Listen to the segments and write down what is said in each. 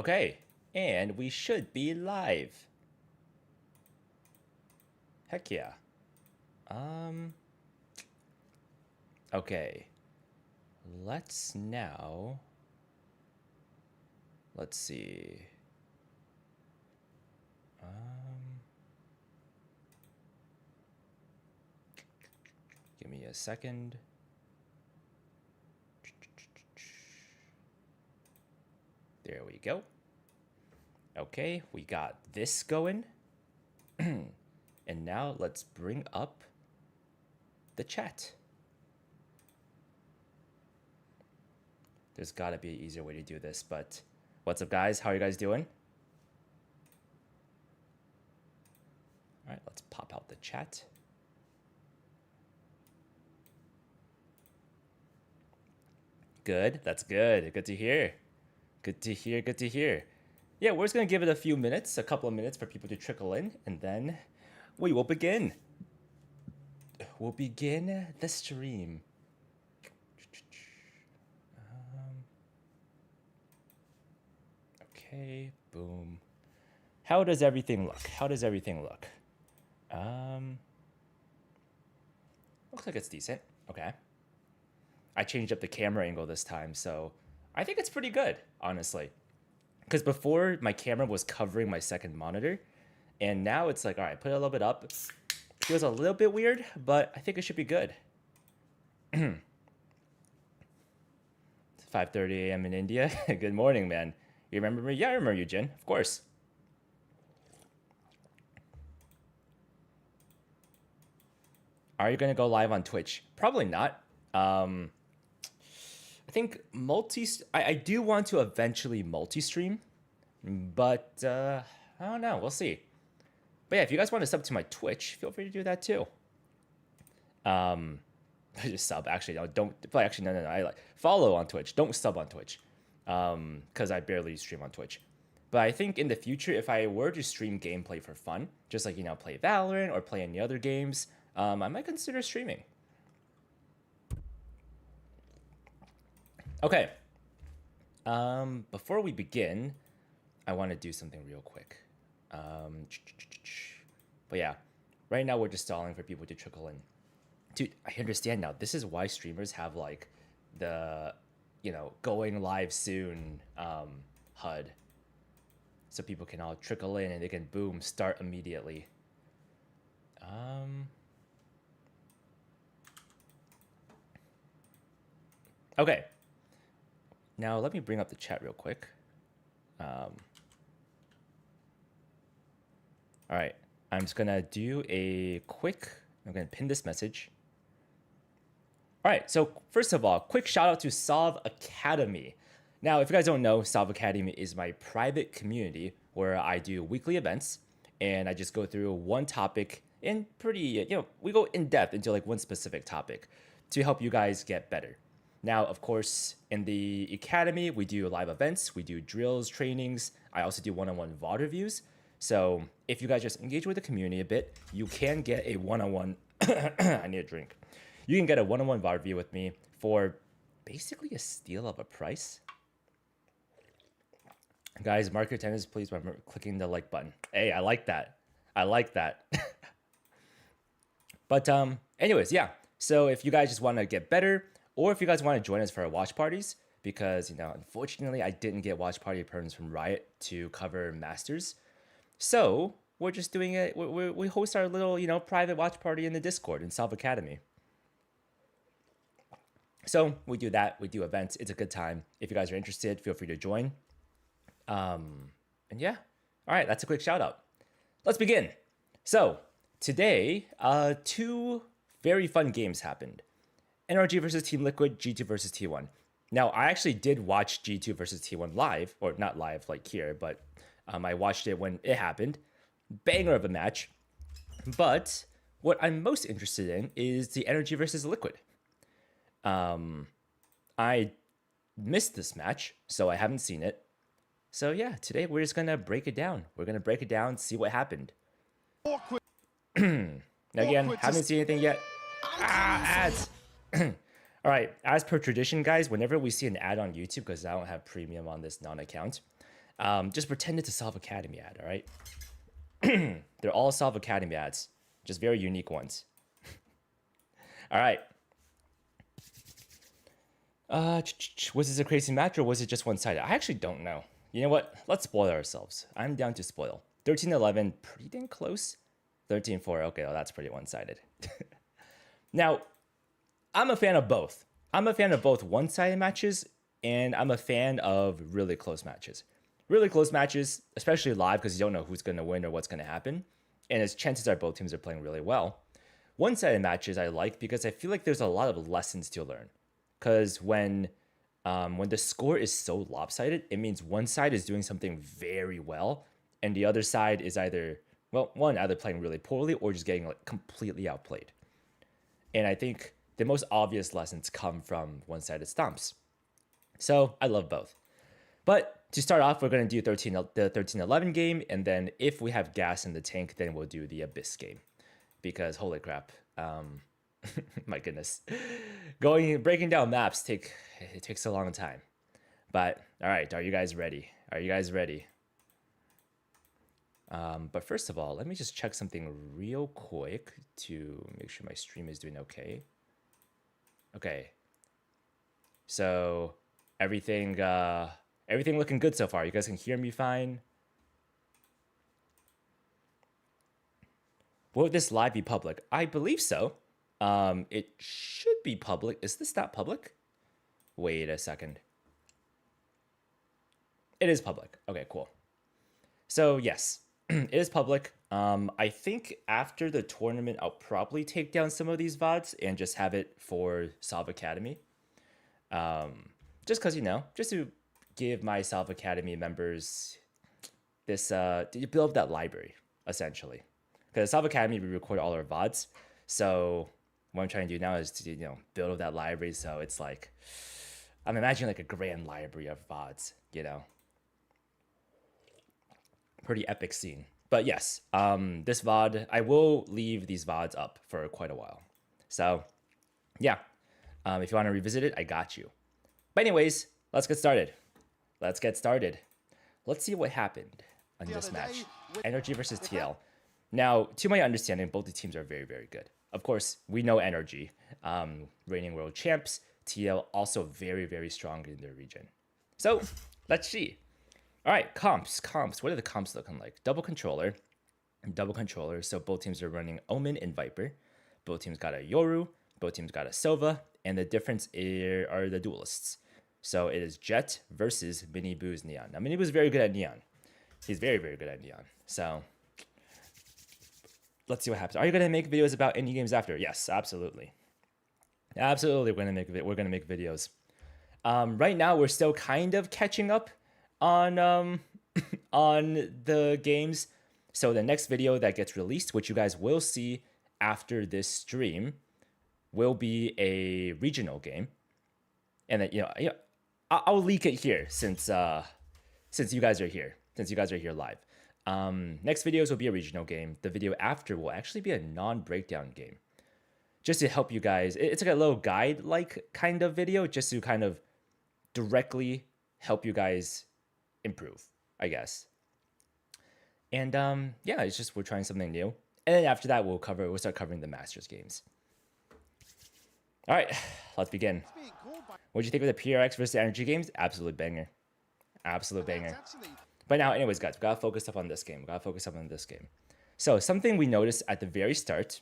Okay, and we should be live. Heck yeah. Okay. Let's see. Give me a second. There we go. Okay, we got this going. And now let's bring up the chat. There's gotta be an easier way to do this, but what's up, guys? How are you guys doing? All right, let's pop out the chat. Good, that's good. Good to hear. Good to hear, good to hear. Yeah, we're just gonna give it a few minutes, a couple of minutes for people to trickle in, and then we will begin. We'll begin the stream. Okay, boom. How does everything look? How does everything look? Looks like it's decent. Okay. I changed up the camera angle this time, so I think it's pretty good, honestly. Because before, my camera was covering my second monitor, and now it's like, all right, put it a little bit up. It feels a little bit weird, but I think it should be good. 5:30 a.m. in India. Good morning, man. You remember me? Yeah, I remember you, Jin. Of course. Are you going to go live on Twitch? Probably not. I think I do want to eventually multi-stream, but I don't know. We'll see. But yeah, if you guys want to sub to my Twitch, feel free to do that too. Just sub. Actually, no, don't. Actually, no. I like follow on Twitch. Don't sub on Twitch, because I barely stream on Twitch. But I think in the future, if I were to stream gameplay for fun, just like play Valorant or play any other games, I might consider streaming. Okay. Before we begin, I want to do something real quick. But yeah, right now we're just stalling for people to trickle in. Dude, I understand now. This is why streamers have like the, going live soon HUD. So people can all trickle in and they can, boom, start immediately. Okay. Now let me bring up the chat real quick. All right. I'm just going to do I'm going to pin this message. All right, so first of all, quick shout out to Solve Academy. Now, if you guys don't know, Solve Academy is my private community where I do weekly events and I just go through one topic in pretty, we go in depth into like one specific topic to help you guys get better. Now, of course, in the Academy, we do live events, we do drills, trainings. I also do one-on-one VOD reviews. So if you guys just engage with the community a bit, you can get a one-on-one, I need a drink. You can get a one-on-one VOD review with me for basically a steal of a price. Guys, mark your attendance, please, by clicking the like button. Hey, I like that. I like that. But anyways, yeah. So if you guys just want to get better, or if you guys want to join us for our watch parties, because, unfortunately, I didn't get watch party perms from Riot to cover Masters. So we're just doing it. We host our little, private watch party in the Discord in Solve Academy. So we do that. We do events. It's a good time. If you guys are interested, feel free to join. And yeah. All right. That's a quick shout out. Let's begin. So today, 2 very fun games happened. NRG versus Team Liquid, G2 versus T1. Now, I actually did watch G2 versus T1 live, or not live like here, but I watched it when it happened. Banger of a match. But what I'm most interested in is the NRG versus Liquid. I missed this match, so I haven't seen it. So yeah, today we're just gonna break it down. We're gonna break it down, see what happened. Now again, haven't seen anything yet. Ads. All right, as per tradition, guys, whenever we see an ad on YouTube, because I don't have premium on this non-account, Just pretend it's a Solve Academy ad, all right? They're all Solve Academy ads, just very unique ones. All right. Was this a crazy match or was it just one-sided? I actually don't know. You know what? Let's spoil ourselves. I'm down to spoil. 13-11, pretty dang close. 13-4, okay, well, that's pretty one-sided. Now, I'm a fan of both. I'm a fan of both one-sided matches, and I'm a fan of really close matches. Really close matches, especially live, because you don't know who's going to win or what's going to happen. And as chances are both teams are playing really well. One-sided matches I like because I feel like there's a lot of lessons to learn. Because when the score is so lopsided, it means one side is doing something very well, and the other side is either playing really poorly or just getting like completely outplayed. And I think the most obvious lessons come from one-sided stomps. So I love both. But to start off, we're going to do the 13-11 game, and then if we have gas in the tank, then we'll do the Abyss game. Because holy crap. My goodness, breaking down maps takes a long time, but all right, are you guys ready? But first of all, let me just check something real quick to make sure my stream is doing okay. Okay, so everything looking good so far. You guys can hear me fine. Will this live be public? I believe so. It should be public. Is this not public? Wait a second. It is public. Okay, cool. So yes, it is public. I think after the tournament, I'll probably take down some of these VODs and just have it for Solve Academy. Just because, just to give my Solve Academy members this, to build up that library, essentially. Because Solve Academy, we record all our VODs. So what I'm trying to do now is to, build up that library. So it's like, I'm imagining like a grand library of VODs, Pretty epic scene. But yes, this VOD, I will leave these VODs up for quite a while. So yeah, if you want to revisit it, I got you. But anyways, let's get started. Let's see what happened on this match. NRG versus TL. Now, to my understanding, both the teams are very, very good. Of course, we know NRG, reigning world champs. TL also very, very strong in their region. So, let's see. All right, comps. What are the comps looking like? Double controller. So both teams are running Omen and Viper. Both teams got a Yoru. Both teams got a Sova. And the difference are the duelists. So it is Jet versus Miniboo's Neon. Now, Miniboo's very good at Neon. He's very, very good at Neon. So let's see what happens. Are you going to make videos about indie games after? Yes, absolutely. Absolutely, we're going to make videos. Right now, we're still kind of catching up on on the games. So the next video that gets released, which you guys will see after this stream, will be a regional game. And then I'll leak it here since you guys are here. Since you guys are here live. Next videos will be a regional game. The video after will actually be a non-breakdown game. Just to help you guys. It's like a little guide-like kind of video, just to kind of directly help you guys improve, I guess. And yeah, it's just we're trying something new. And then after that, we'll start covering the Masters games. All right, let's begin. What do you think of the PRX versus NRG games? Absolute banger. Absolute banger. But now, anyways, guys, we gotta focus up on this game. So something we noticed at the very start,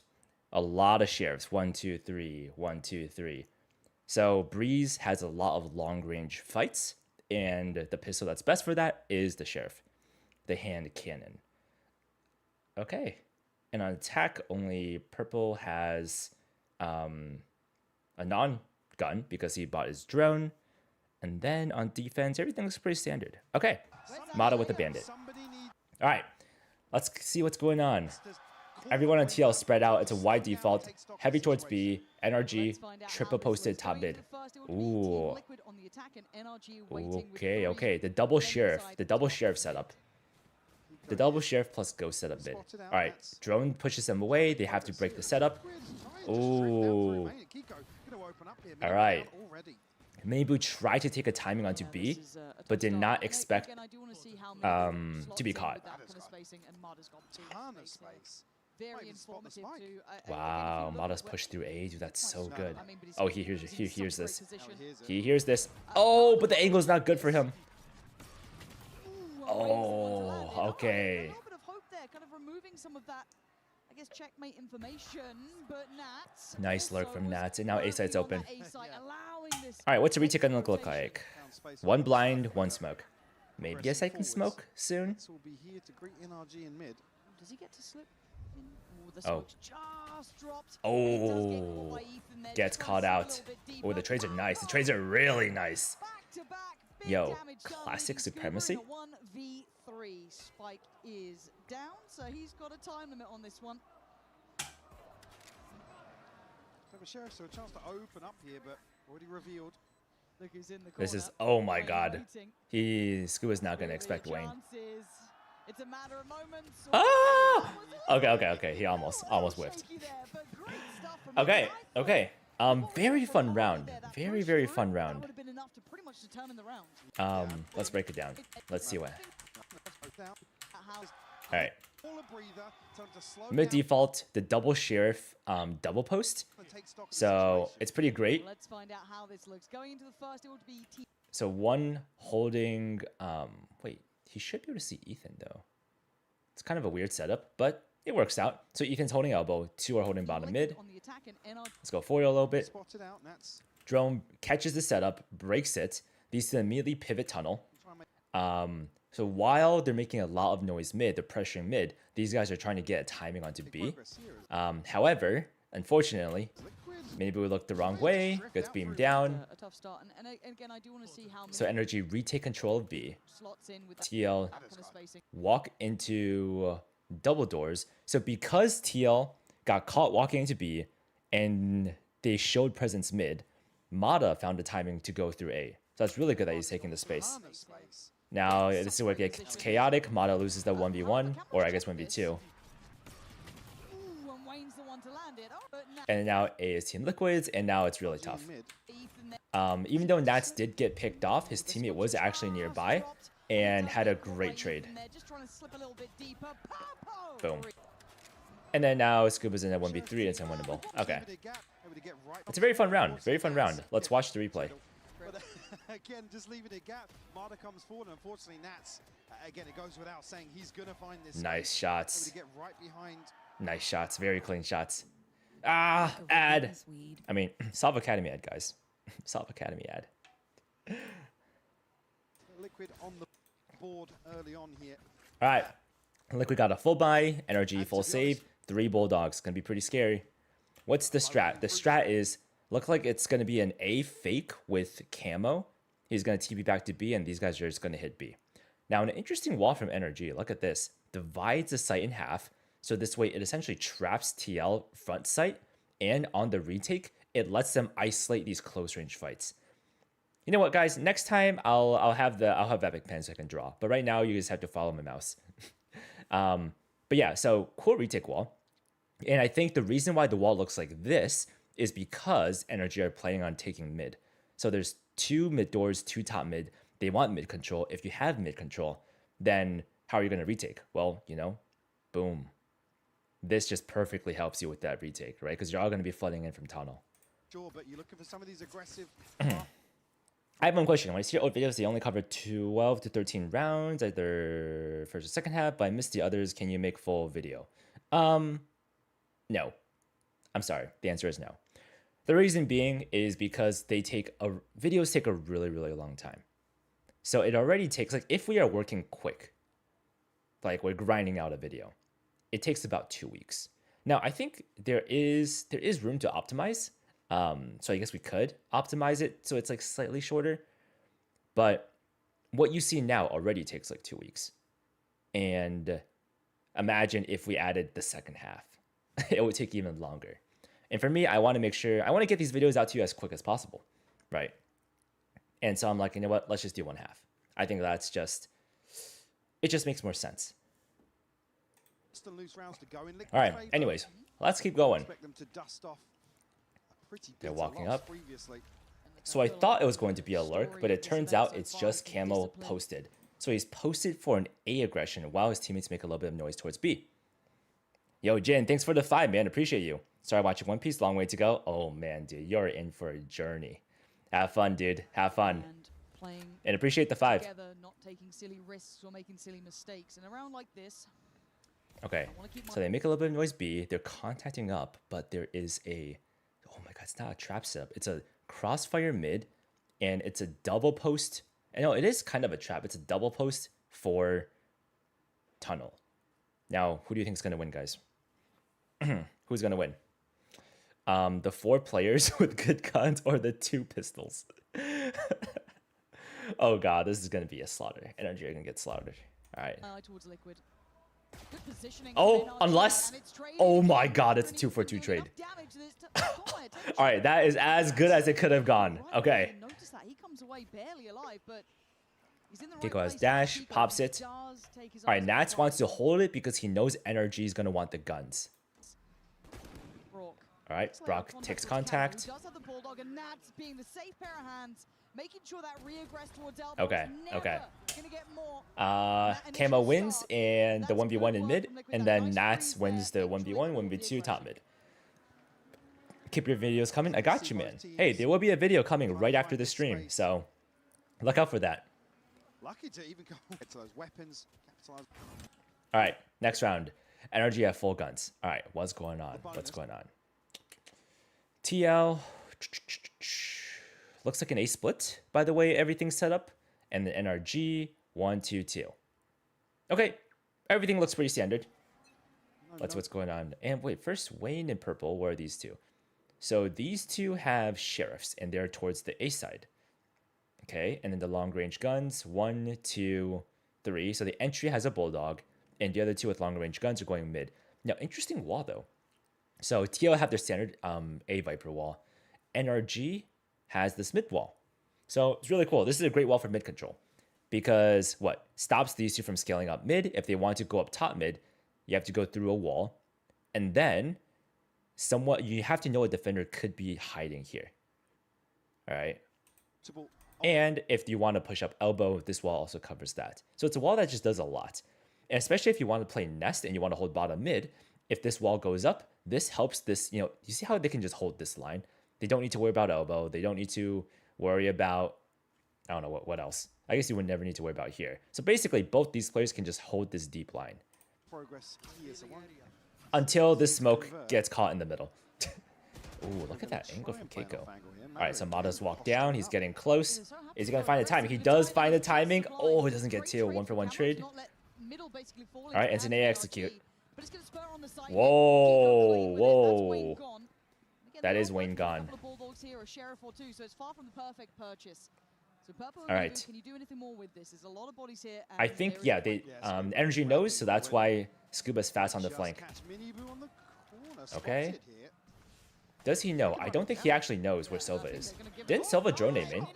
a lot of sheriffs. 1, 2, 3, 1, 2, 3. So Breeze has a lot of long-range fights, and the pistol that's best for that is the sheriff, the hand cannon. Okay, and on attack, only Purple has a non-gun because he bought his drone. And then on defense, everything looks pretty standard. Okay, Mata with a bandit. All right, let's see what's going on. Everyone on TL spread out. It's a wide default. Heavy towards B. NRG. Triple posted top mid. Ooh. Okay. The double sheriff setup. The double sheriff plus ghost setup mid. All right. Drone pushes them away. They have to break the setup. Ooh. All right. Maybe try to take a timing onto B, but did not expect to be caught. Very informative too. Wow, Mada's pushed through A, dude, that's so good. Oh, he hears this. He hears this. Oh, but the angle's not good for him. Oh, okay. A little bit of hope there, kind of removing some of that, I guess, checkmate information, but Nats. Nice lurk from Nats, and now A site's open. All right, what's a retake gonna look like? One blind, one smoke. Maybe a second smoke soon. Does he get to slip? Oh. Oh, gets caught out. Oh, the trades are nice. The trades are really nice. Yo, classic supremacy. 1v3. Spike is down, so he's got a time limit on this one. So a chance to open up here, but already revealed. Look who's in the corner. This is, oh my god. Scuba's not gonna expect Wayne. It's a matter of moments. Ah! Okay. He almost whiffed. Okay. Very fun round. Very fun round. Let's break it down. Let's see what. All right. Mid default, the double sheriff double post. So it's pretty great. Let's find out how this looks. Going into the first, it would be so one holding wait, he should be able to see Ethan though. It's kind of a weird setup, but it works out. So Ethan's holding elbow, two are holding bottom mid. Let's go forward a little bit. Drone catches the setup, breaks it. These two immediately pivot tunnel. So while they're making a lot of noise mid, they're pressuring mid, these guys are trying to get a timing onto B. However, unfortunately, maybe we looked the wrong way, gets beamed down. So NRG retake control of B. TL walk into double doors. So because TL got caught walking into B and they showed presence mid, Mada found the timing to go through A. So that's really good that he's taking the space. Now, this is where it gets chaotic. Mada loses the 1v1, or I guess 1v2. And now A is Team Liquids, and now it's really tough. Even though Nats did get picked off, his teammate was actually nearby and had a great trade. Boom. And then now Scuba's in a 1v3, and it's unwinnable. Okay. It's a very fun round. Very fun round. Let's watch the replay. Again, just leaving a gap. Mada comes forward, and unfortunately, Nats, again, it goes without saying, he's going to find this. Nice shots. To get right behind. Nice shots. Very clean shots. Ah, ad. I mean, Solve Academy ad, guys. Solve Academy ad. Liquid on the board early on here. All right. Liquid got a full buy, NRG full save, 3 Bulldogs. Gonna be pretty scary. What's the strat? The strat is, look like it's gonna be an A fake with camo. He's gonna TP back to B, and these guys are just gonna hit B. Now, an interesting wall from NRG, look at this. Divides the site in half. So this way, it essentially traps TL front site, and on the retake, it lets them isolate these close range fights. You know what, guys? Next time, I'll have epic pen so I can draw. But right now, you just have to follow my mouse. But yeah, so cool retake wall. And I think the reason why the wall looks like this is because NRG are planning on taking mid. So there's 2 mid doors, 2 top mid. They want mid control. If you have mid control, then how are you going to retake? Well, you know, boom. This just perfectly helps you with that retake, right? Because you're all going to be flooding in from tunnel. Sure, but you're looking for some of these aggressive. I have one question. When I see your old videos, they only cover 12 to 13 rounds, either first or second half, but I missed the others. Can you make full video? No. I'm sorry. The answer is no. The reason being is because videos take a really, really long time. So it already takes, like, if we are working quick, like we're grinding out a video, it takes about 2 weeks. Now, I think there is room to optimize. So I guess we could optimize it so it's like slightly shorter. But what you see now already takes like 2 weeks. And imagine if we added the second half. It would take even longer. And for me, I want to make sure, I want to get these videos out to you as quick as possible, right? And so I'm like, you know what? Let's just do 1/2. I think that's just, it just makes more sense. All right, anyways, let's keep going. They're walking up. So I thought it was going to be a lurk, but it turns out it's just Camo posted. So he's posted for an A aggression while his teammates make a little bit of noise towards B. Yo, Jin, thanks for the 5, man. Appreciate you. Sorry, watching One Piece. Long way to go. Oh, man, dude. You're in for a journey. Have fun, dude. Have fun. And appreciate the 5. Together, not taking silly risks or making silly mistakes. And around like this. Okay. So they make a little bit of noise B. They're contacting up, but there is a... Oh, my God. It's not a trap setup. It's a crossfire mid, and it's a double post. And no, it is kind of a trap. It's a double post for tunnel. Now, who do you think is going to win, guys? Who's going to win? The 4 players with good guns or the 2 pistols? Oh, God, this is going to be a slaughter. NRG are going to get slaughtered. All right. Towards liquid. Good positioning. Oh, unless... Oh, my God, it's a 2-for-2 trade. All right, that is as good as it could have gone. Okay. Notice that he comes away barely alive, but he's in the right Kiko has place. dash, pops it. All right, Nats wants to hold it because he knows NRG is going to want the guns. All right, Brock takes contact. Okay, okay. Camo wins and the 1v1 in mid, and then Nats wins the 1v1, 1v2 top mid. Keep your videos coming. I got you, man. Hey, there will be a video coming right after the stream, so look out for that. Lucky to even go to those weapons. All right, next round. NRG have full guns. All right, what's going on? What's going on? TL looks like an A split, by the way everything's set up. And the NRG 1, 2, 2. Okay, everything looks pretty standard. That's what's going on. And wait, first Wayne and Purple, where are these two? So these two have sheriffs, and they're towards the A side. Okay, and then the long range guns 1, 2, 3. So the entry has a bulldog, and the other 2 with long range guns are going mid. Now, interesting wall though. So TL have their standard A Viper wall. NRG has this mid wall. So it's really cool. This is a great wall for mid control because what stops these 2 from scaling up mid. If they want to go up top mid, you have to go through a wall, and then you have to know a defender could be hiding here. All right. And if you want to push up elbow, this wall also covers that. So it's a wall that just does a lot. And especially if you want to play nest and you want to hold bottom mid, if this wall goes up, this helps this, you see how they can just hold this line? They don't need to worry about elbow. They don't need to worry about, I don't know what else. I guess you would never need to worry about here. So basically, both these players can just hold this deep line. Until this smoke gets caught in the middle. Ooh, look at that angle from Keiko. All right, so Mada's walked down. He's getting close. Is he going to find the timing? He does find the timing. Oh, he doesn't get 2. 1-for-1 trade. All right, and Tanae execute. Whoa, whoa. That is Wayne gone. All right. I think, yeah, NRG knows, so that's why Scuba's fast on the flank. Okay. Does he know? I don't think he actually knows where Silva is. Didn't Silva drone name in?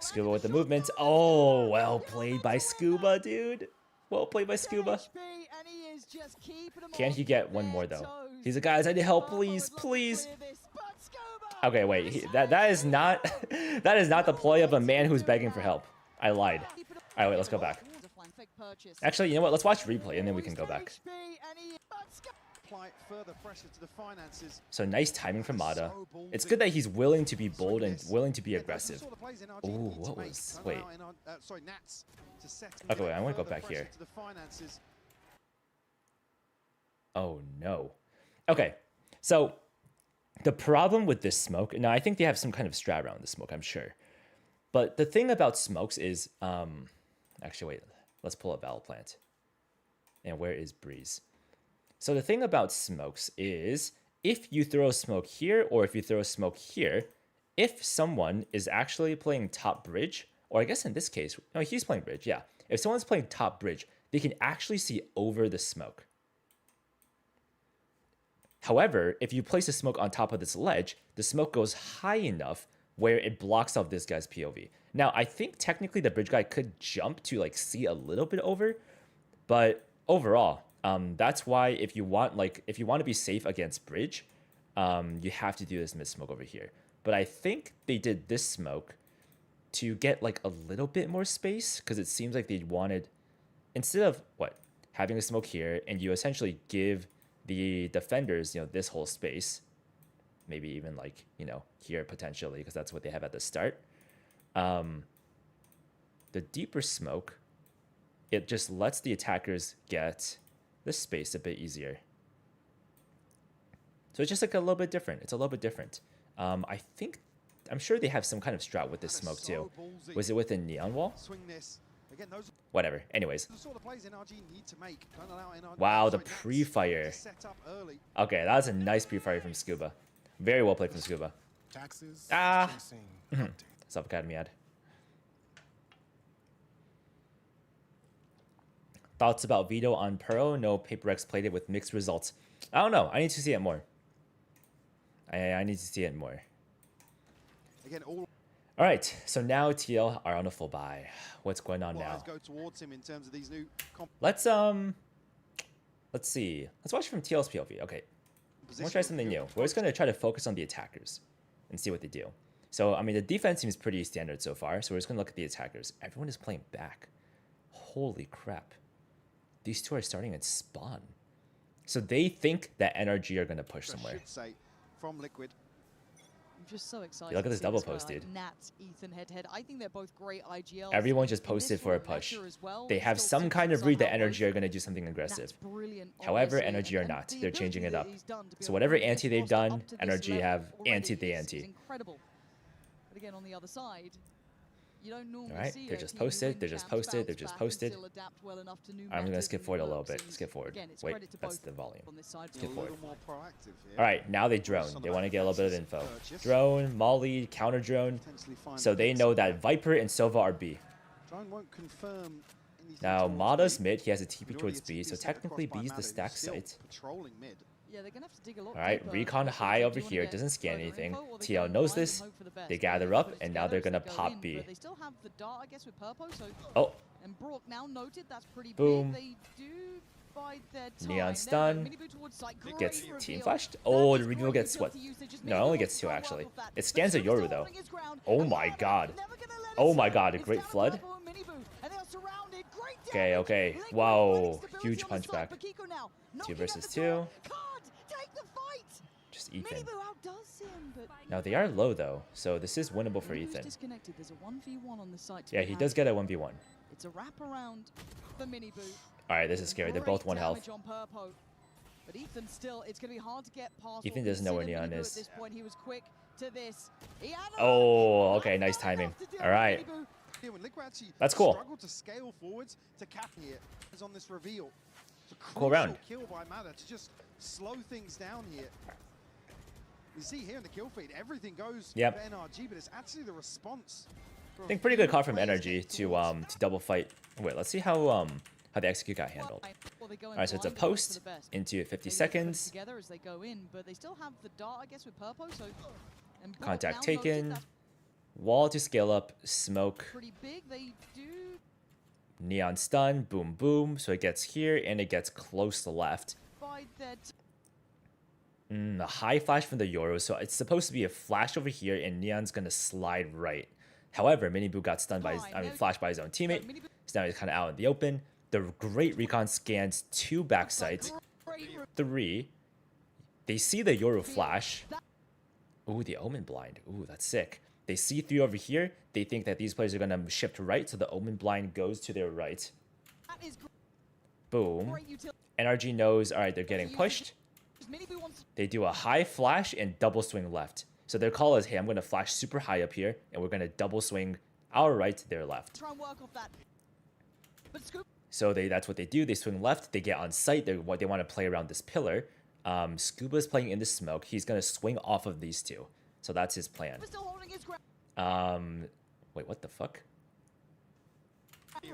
Scuba with the movements. Oh, well played by Scuba, dude. Well played by Scuba. Can he get one more, though? He's a guys, I need help, please, please. Okay, wait. That is not that is not the ploy of a man who's begging for help. I lied. All right, wait, let's go back. Actually, you know what? Let's watch replay, and then we can go back. So nice timing from Mada. It's good that he's willing to be bold and willing to be aggressive. Ooh, what was... Wait. Okay, wait, I want to go back here. Oh, no. Okay, so the problem with this smoke... Now, I think they have some kind of strat around the smoke, I'm sure. But the thing about smokes is... Actually, wait. Let's pull up Battle Plant. And where is Breeze? So the thing about smokes is if you throw a smoke here or if you throw a smoke here, if someone is actually playing top bridge, or I guess in this case, no, he's playing bridge, yeah. If someone's playing top bridge, they can actually see over the smoke. However, if you place a smoke on top of this ledge, the smoke goes high enough where it blocks off this guy's POV. Now, I think technically the bridge guy could jump to like see a little bit over, but overall, that's why if you want to be safe against bridge, you have to do this mid smoke over here. But I think they did this smoke to get like a little bit more space, because it seems like they wanted, instead of having a smoke here, and you essentially give the defenders, this whole space, maybe even like, here potentially, because that's what they have at the start. The deeper smoke, it just lets the attackers get this space a bit easier. So it's just like a little bit different. It's a little bit different. I'm sure they have some kind of strat with this smoke too. Was it with a neon wall? Whatever. Anyways. Wow, the pre-fire. Okay, that was a nice pre-fire from Scuba. Very well played from Scuba. Sub Academy ad. Thoughts about Vito on Pro? No, PaperX played it with mixed results. I don't know. I need to see it more. I need to see it more. Again, all right, so now TL are on a full buy. What's going on now? Let's see. Let's watch from TL's POV. Okay. I want to try something new. We're just going to try to focus on the attackers and see what they do. So, I mean, the defense seems pretty standard so far, so we're just going to look at the attackers. Everyone is playing back. Holy crap. These two are starting at spawn. So they think that NRG are going to push somewhere. From Liquid. I'm just so excited. Yeah, look at this double post, dude. Nats, Ethan head-to-head. I think they're both great IGLs. Everyone just posted for a push. They have some kind of read that NRG are going to do something aggressive. However, NRG are not. They're changing it up. So whatever anti they've done, NRG have anti the anti. Incredible. But again, on the other side, you don't normally Alright, see they're just posted, they're just posted, they're just posted. I'm gonna skip forward a little bit. Skip forward. Wait, that's the volume. Skip forward. Alright, now they drone. They want to get a little bit of info. Drone, Molly, counter drone. So they know that Viper and Sova are B. Now Mada's mid, he has a TP towards B, so technically B is the stack site. Yeah, they're gonna have to dig a lot. Alright, recon high over here, doesn't scan anything. TL knows this. They gather up, and now they're gonna pop B. They still have the dart, I guess, with Purpo, so oh. And Brook now noted that's pretty boom. Big. They do bide their time. Neon stun. Gets team flashed. Oh, the reveal gets what? No, it only gets 2 actually. It scans a Yoru though. Oh my god. Oh my god, a great flood. Okay, okay. Wow. Huge punchback. 2 versus 2. Just Ethan. Now they are low though, so this is winnable for Ethan. Yeah, he does get a 1v1. It's a wrap around the mini boot. Alright, this is scary. They're both 1 health. But Ethan still, it's going to be hard to get past. Ethan doesn't know where Neon is. At this point, he was quick to this. Oh, okay, nice timing. Alright. That's cool. Cool round. Kill by Mada to just slow things down here. You see here in the kill feed, everything goes for NRG, but it's actually the response. I think pretty good call from NRG to double fight. Wait, let's see how the execute got handled. All right, so it's a post into 50 seconds. Contact taken. Wall to scale up. Smoke. Neon stun. Boom, boom. So it gets here and it gets close to left. A high flash from the Yoru. So it's supposed to be a flash over here and Neon's gonna slide right. However, Miniboo got stunned by flashed by his own teammate. So now he's kind of out in the open. The great recon scans 2 back sites. 3. They see the Yoru flash. Ooh, the Omen blind. Ooh, that's sick. They see 3 over here. They think that these players are going to shift right, so the Omen blind goes to their right. Boom. NRG knows, all right, they're getting pushed. They do a high flash and double swing left. So their call is, hey, I'm going to flash super high up here, and we're going to double swing our right to their left. So that's what they do. They swing left. They get on site. They want to play around this pillar. Scuba's playing in the smoke. He's going to swing off of these 2. So that's his plan. Wait, what the fuck?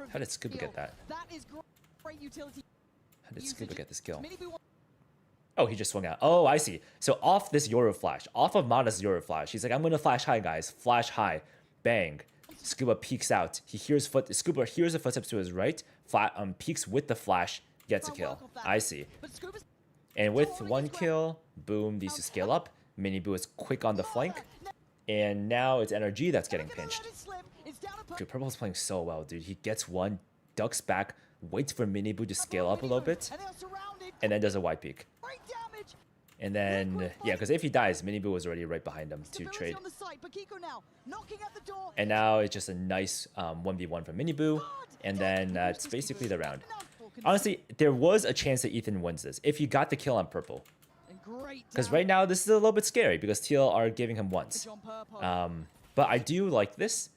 How did Scuba get that? How did Scuba get this kill? Oh, he just swung out. Oh, I see. So off this Yoru flash, off of Mada's Yoru flash, he's like, I'm going to flash high, guys. Flash high. Bang. Scuba peeks out. Scuba hears the footsteps to his right, peeks with the flash, gets a kill. I see. And with 1 kill, boom, these 2 scale up. Miniboo is quick on the flank. And now it's NRG that's getting They're gonna pinched. let it slip. It's down to Dude, Purple's playing so well, dude. He gets one, ducks back, waits for Minibu to scale up a little bit, and they are surrounded. and then does a wide peek. Great damage. And then, yeah, because if he dies, Minibu was already right behind him to Stability trade. on the site, but Kiko now knocking at the door. And now it's just a nice 1v1 from Minibu, and then that's basically the round. Honestly, there was a chance that Ethan wins this if he got the kill on Purple. Because right now, this is a little bit scary because TL are giving him ones. But I do like this.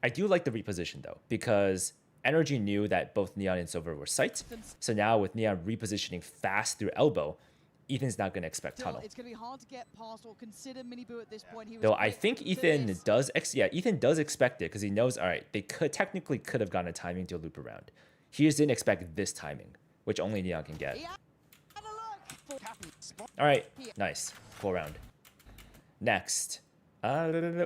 I do like the reposition, though, because NRG knew that both Neon and Silver were sight. So now with Neon repositioning fast through elbow, Ethan's not going to expect tunnel. It's going to be hard to get past or consider Minibu at this point. Though I think Ethan does Ethan does expect it because he knows, all right, they technically could have gotten a timing to loop around. He just didn't expect this timing, which only Neon can get. All right, nice. Cool round. Next. Oh,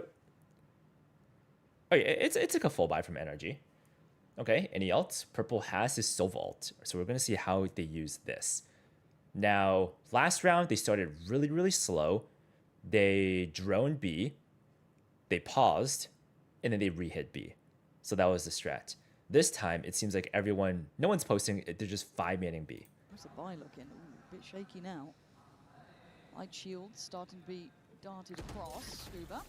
yeah, it's like a full buy from NRG. Okay, any ult? Purple has his Sova ult, so we're going to see how they use this. Now, last round, they started really, really slow. They droned B, they paused, and then they re-hit B. So that was the strat. This time, it seems like no one's posting, they're just 5-manning B. What's the buy looking? Ooh, a bit shaky now. Light shield starting to be darted across. Scuba.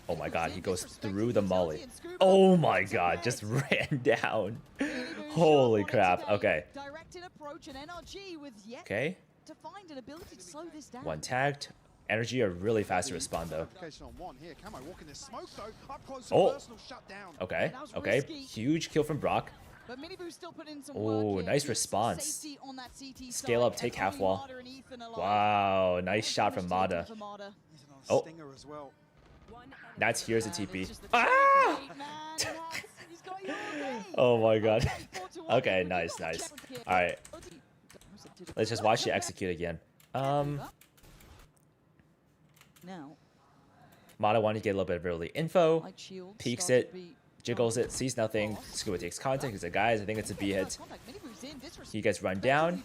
Oh my god, he goes through the molly. Oh my god, just ran down. Holy crap. Okay. Okay. One tagged. NRG are really fast to respond though. Oh. Okay. Okay. Huge kill from Brock. Oh, nice response. Scale up, take half wall. Wow, nice shot from Mada. Oh. That's here's a TP. Ah! Oh my god. Okay, nice, nice. All right. Let's just watch you execute again. Mada wanted to get a little bit of early info. Peeks it, jiggles it, sees nothing. Scuba takes contact. He said, guys, I think it's a B hit. He gets run down.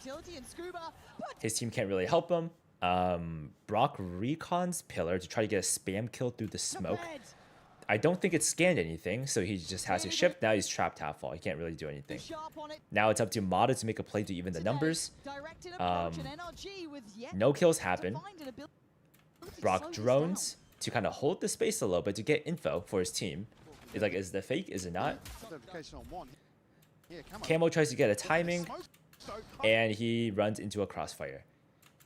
His team can't really help him. Brock recons pillar to try to get a spam kill through the smoke. I don't think it scanned anything, so he just has to shift. Now he's trapped half wall. He can't really do anything. Now it's up to Mada to make a play to even the numbers. No kills happen. Brock drones to kind of hold the space a little bit to get info for his team. It's like, is the fake? Is it not? Camo tries to get a timing, and he runs into a crossfire.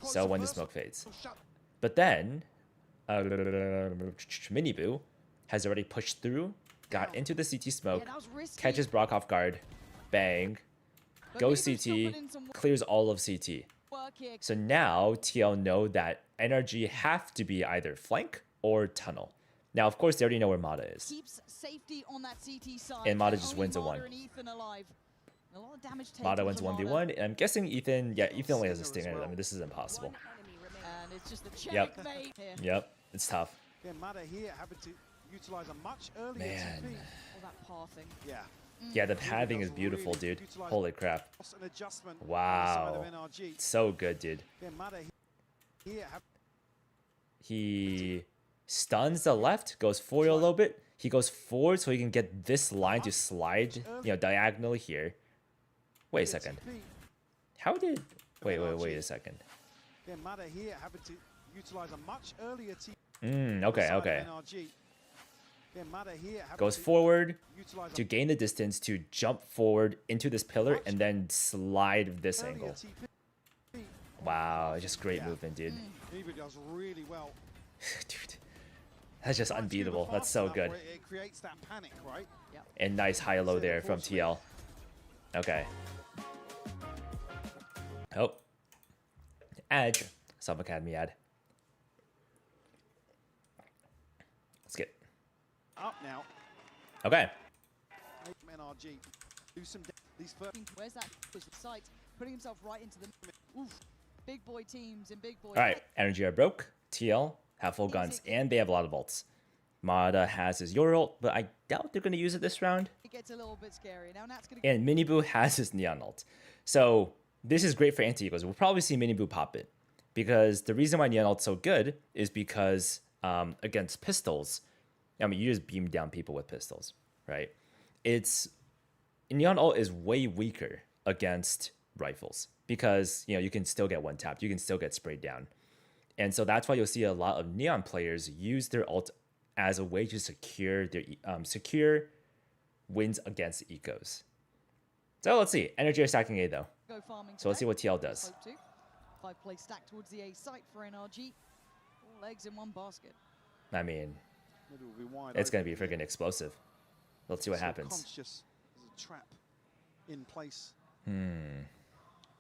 So when the smoke fades. But then, Minibu has already pushed through, got into the CT smoke, catches Brock off guard, bang, goes CT, clears all of CT. So now TL know that NRG have to be either flank or tunnel. Now, of course, they already know where Mada is. And Mada just wins a 1. Mada wins 1v1, and I'm guessing Ethan, yeah, Ethan only has a stinger. I mean, this is impossible. Yep. Yep, it's tough. Man. Yeah, the pathing is beautiful, dude. Holy crap. Wow. So good, dude. He stuns the left, goes forward a little bit. He goes forward so he can get this line to slide, diagonally here. Wait a second. How did... Wait a second. Okay. Goes forward to gain the distance to jump forward into this pillar and then slide this angle. Wow, just great movement, dude. Dude, that's just unbeatable. That's so good. And nice high-low there from TL. Okay. Oh. Edge. Sub Academy ad. Let's get up now. Okay. NRG. Where's that site? Putting himself right into the big boy teams and big boy. All right, NRG are broke. TL have full guns and they have a lot of ults. Mada has his Yor ult, but I doubt they're going to use it this round. It gets a little bit scary. Now Nat's gonna... And Minibu has his Neon ult. So this is great for anti-egos. We'll probably see Minibu pop it. Because the reason why Neon ult's so good is because against pistols, I mean, you just beam down people with pistols, right? Neon ult is way weaker against rifles because, you know, you can still get one tapped, you can still get sprayed down. And so that's why you'll see a lot of Neon players use their ult as a way to secure their secure wins against ecos. So let's see. NRG are stacking A though. So let's see what TL does. 5 play stack towards the A site for NRG. All eggs in one basket. I mean, it's going to be freaking explosive. Let's see what happens. There's a trap in place.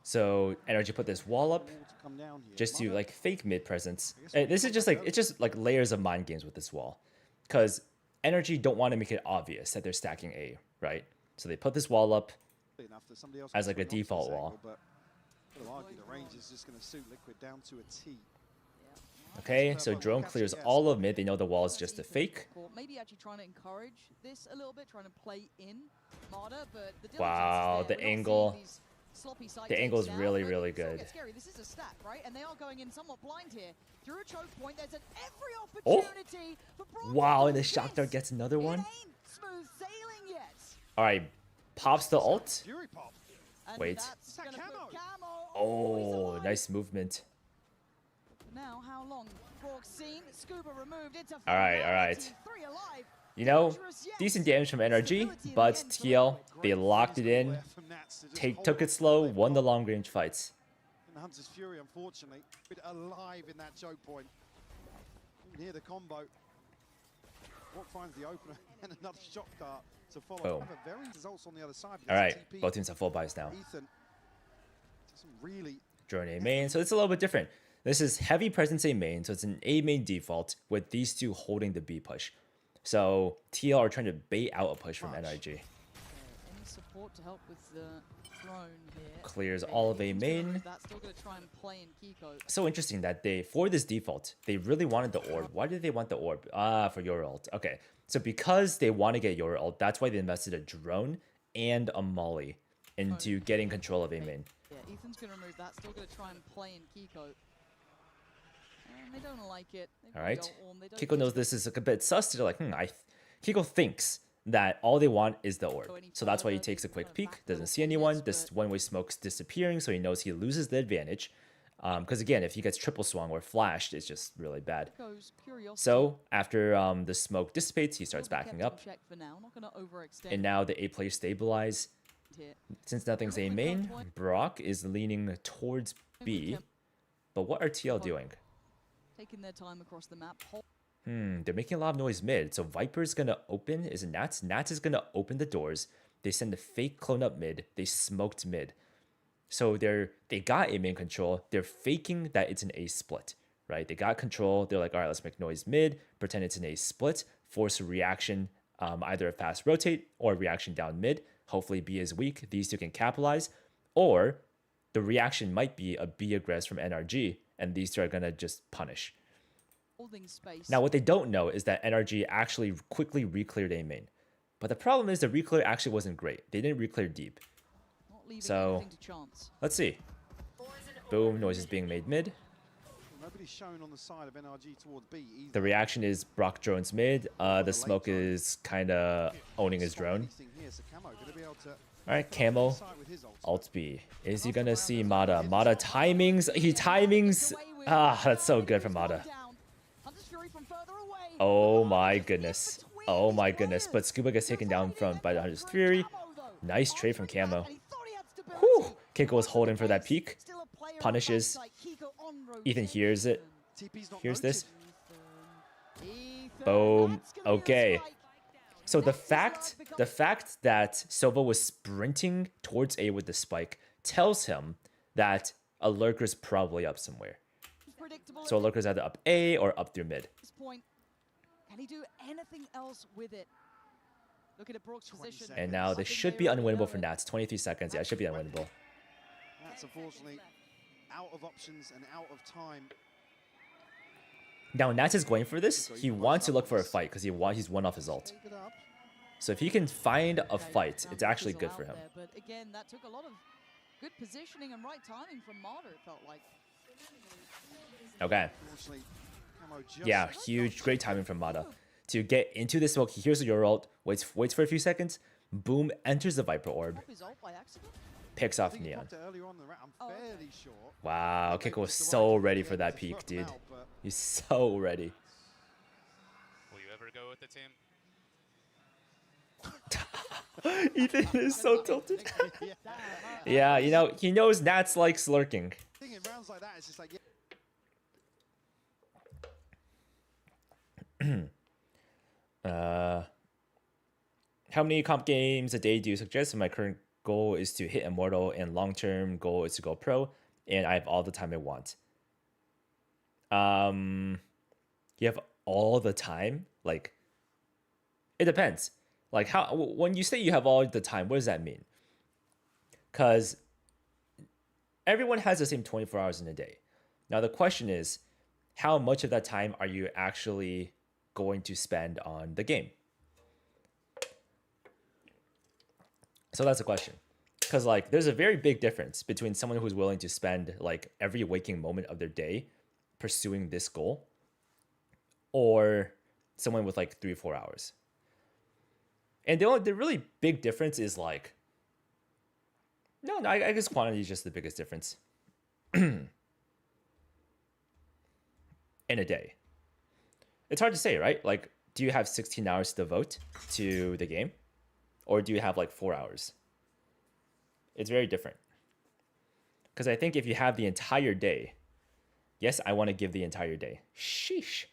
So NRG put this wall up just to like fake mid presence. And this is just like, it's just like layers of mind games with this wall. Because NRG don't want to make it obvious that they're stacking A, right? So they put this wall up as like a default wall. The range is just going to suit Liquid down to a T. Okay, so drone clears all of mid. They know the wall is just a fake. Maybe actually trying to encourage this a little bit, trying to play in Marta, but the wow, the angle. The angle is really, really good. This is a stack, right? And they are going in somewhat blind here. Through a choke point, there's every opportunity for wow, and the shock dart gets another one. Smooth sailing yet. All right, pops the ult. Wait. Oh, nice movement. Now, how long? Seen, Scuba removed. It's a all right. You know, decent damage from NRG, but TL, they locked it in, took it slow, won the long range fights. And Hunter's Fury, unfortunately, alive in that choke point. You can hear the combo. What finds the opener and another shock dart to follow. Boom. Very results on the other side. All right, both teams have full buys now. Ethan, really drone A main, so it's a little bit different. This is heavy presence A main, so it's an A main default with these two holding the B push. So TL are trying to bait out a push from NRG. Any support to help with the drone here. Clears all of A main. That's still going to try and play in Kiko. So interesting that for this default, they really wanted the orb. Why did they want the orb? For your ult. Okay, so because they want to get your ult, that's why they invested a drone and a molly into getting control of A main. Yeah, Ethan's going to remove that. Still going to try and play in Kiko. And they don't like it. All right. Kiko knows this is a bit sus. They're like, Kiko thinks that all they want is the orb. So that's why he takes a quick peek, doesn't see anyone. This one-way smoke's disappearing, so he knows he loses the advantage. Because again, if he gets triple swung or flashed, it's just really bad. So after the smoke dissipates, he starts backing up. And now the A players stabilize. Since nothing's A main, Brock is leaning towards B. But what are TL doing? Taking their time across the map. They're making a lot of noise mid. So Viper's gonna open. Is it Nats? Nats is gonna open the doors. They send the fake clone up mid. They smoked mid. So they got A main control. They're faking that it's an A split, right? They got control. They're like, all right, let's make noise mid. Pretend it's an A split. Force a reaction, either a fast rotate or a reaction down mid. Hopefully B is weak. These two can capitalize. Or the reaction might be a B aggress from NRG. And these two are going to just punish. Now, what they don't know is that NRG actually quickly re-cleared A main. But the problem is the re-clear actually wasn't great. They didn't re-clear deep. So, let's see. Boom, noise is being made mid. Nobody's shown on the side of NRG towards B either. The reaction is Brock drones mid. The smoke is kind of owning his drone. All right, Camo, alt B. Is he going to see Mata? Mata timings. He timings. That's so good from Mata. Oh my goodness. Oh my goodness. But Scuba gets taken down by the Hunter's Fury. Nice trade from Camo. Whew. Kiko was holding for that peak. Punishes. Ethan hears it. Here's this. Boom. Okay. So the fact that Sova was sprinting towards A with the spike tells him that a lurker's probably up somewhere. So a lurker's either up A or up through mid. Can he do anything else with it? Look at Brock's position. And now this should be unwinnable for Nats. 23 seconds. Yeah, it should be unwinnable. That's unfortunately out of options and out of time. Now Nats is going for this. He wants to look for a fight because he's one off his ult. So if he can find a fight, it's actually good for him. But again, that took a lot of good positioning and right timing from Marta, it felt like. Okay. ammo just Yeah, huge, great timing from Mata. To get into the smoke, he hears your ult, waits for a few seconds, boom, enters the Viper Orb, Pop his ult by accident. picks I off think he Neon. popped it earlier on in the round. I'm Oh, okay. fairly sure. Wow, that Kiko maybe was it's the right so call ready at the for end that to peak, throw him dude. out, but He's so ready. Will you ever go with the team? Ethan is so tilted. yeah. Yeah, you know, he knows Nats likes lurking. I think in rounds like that, it's just like, yeah. How many comp games a day do you suggest? My current goal is to hit Immortal, and long-term goal is to go pro, and I have all the time I want. You have all the time? Like, it depends. Like, how when you say you have all the time, what does that mean? Because everyone has the same 24 hours in a day. Now, the question is, how much of that time are you actually going to spend on the game? So that's the question. Because, like, there's a very big difference between someone who's willing to spend, like, every waking moment of their day pursuing this goal or someone with, like, 3 or 4 hours. And the really big difference is, like, no, I guess quantity is just the biggest difference. In a day. It's hard to say, right? Like, do you have 16 hours to devote to the game? Or do you have like 4 hours? It's very different. Because I think if you have the entire day, yes, I want to give the entire day. Sheesh.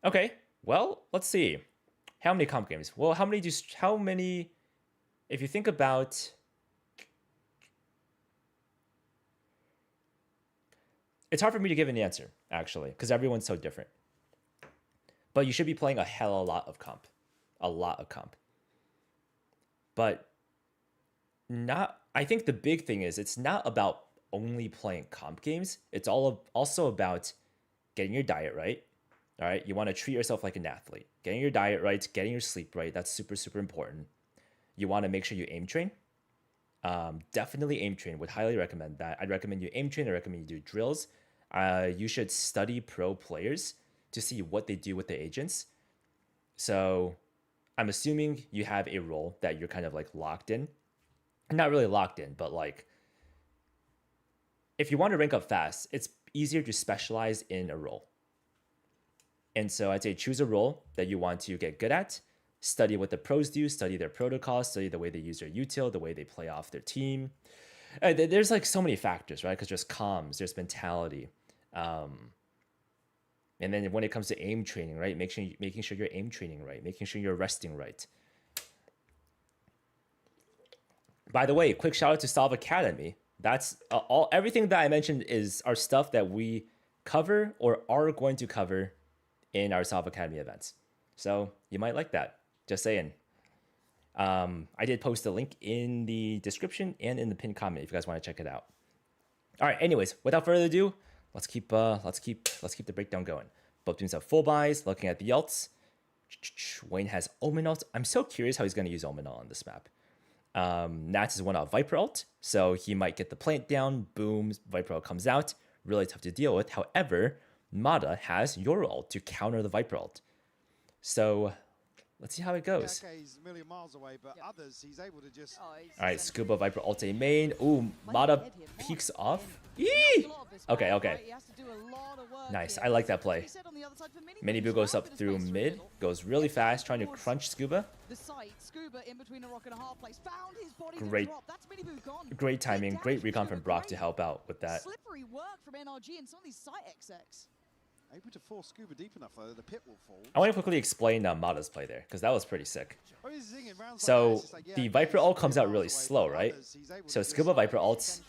Okay, well, let's see. How many comp games? Well, how many, if you think about, it's hard for me to give an answer, actually, because everyone's so different. But you should be playing a hell of a lot of comp. A lot of comp. But I think the big thing is it's not about only playing comp games. It's also about getting your diet right. All right. You want to treat yourself like an athlete. Getting your diet right, getting your sleep right. That's super, super important. You want to make sure you aim train. Definitely aim train. Would highly recommend that. I'd recommend you aim train. I recommend you do drills. You should study pro players to see what they do with the agents. So I'm assuming you have a role that you're kind of like locked in. Not really locked in, but like if you want to rank up fast, it's easier to specialize in a role. And so I'd say choose a role that you want to get good at, study what the pros do, study their protocols, study the way they use their util, the way they play off their team. There's like so many factors, right? Because there's comms, there's mentality. And then when it comes to aim training, right? Making sure you're aim training right, making sure you're resting right. By the way, quick shout out to Solve Academy. That's everything that I mentioned are stuff that we cover or are going to cover in our Solve Academy events. So you might like that. Just saying. I did post a link in the description and in the pinned comment if you guys want to check it out. All right. Anyways, without further ado, let's keep the breakdown going. Both teams have full buys. Looking at the ults, Wayne has Omen ult. I'm so curious how he's going to use Omen ult on this map. Nats is one out Viper ult, so he might get the plant down. Boom, Viper ult comes out. Really tough to deal with. However, Mata has your ult to counter the Viper ult. So let's see how it goes. Yeah, okay, he's a million miles away, but others, he's able to just... Oh, All right, Scuba Viper ult A main. Ooh, Mata peeks off. Eee! Okay. Nice, I like that play. Miniboo goes up through mid, goes really fast, trying to crunch Scuba. Great timing, great recon from Brock to help out with that. Slippery work from NRG and some of these site execs. Able to force Scuba deep enough, though, the pit will fall. I want to quickly explain Mata's play there, because that was pretty sick. Oh, he's singing rounds So like that, it's just like, yeah, the okay, Viper he's ult comes out miles really away, slow, but right? others, he's able So to Scuba just- Viper ults,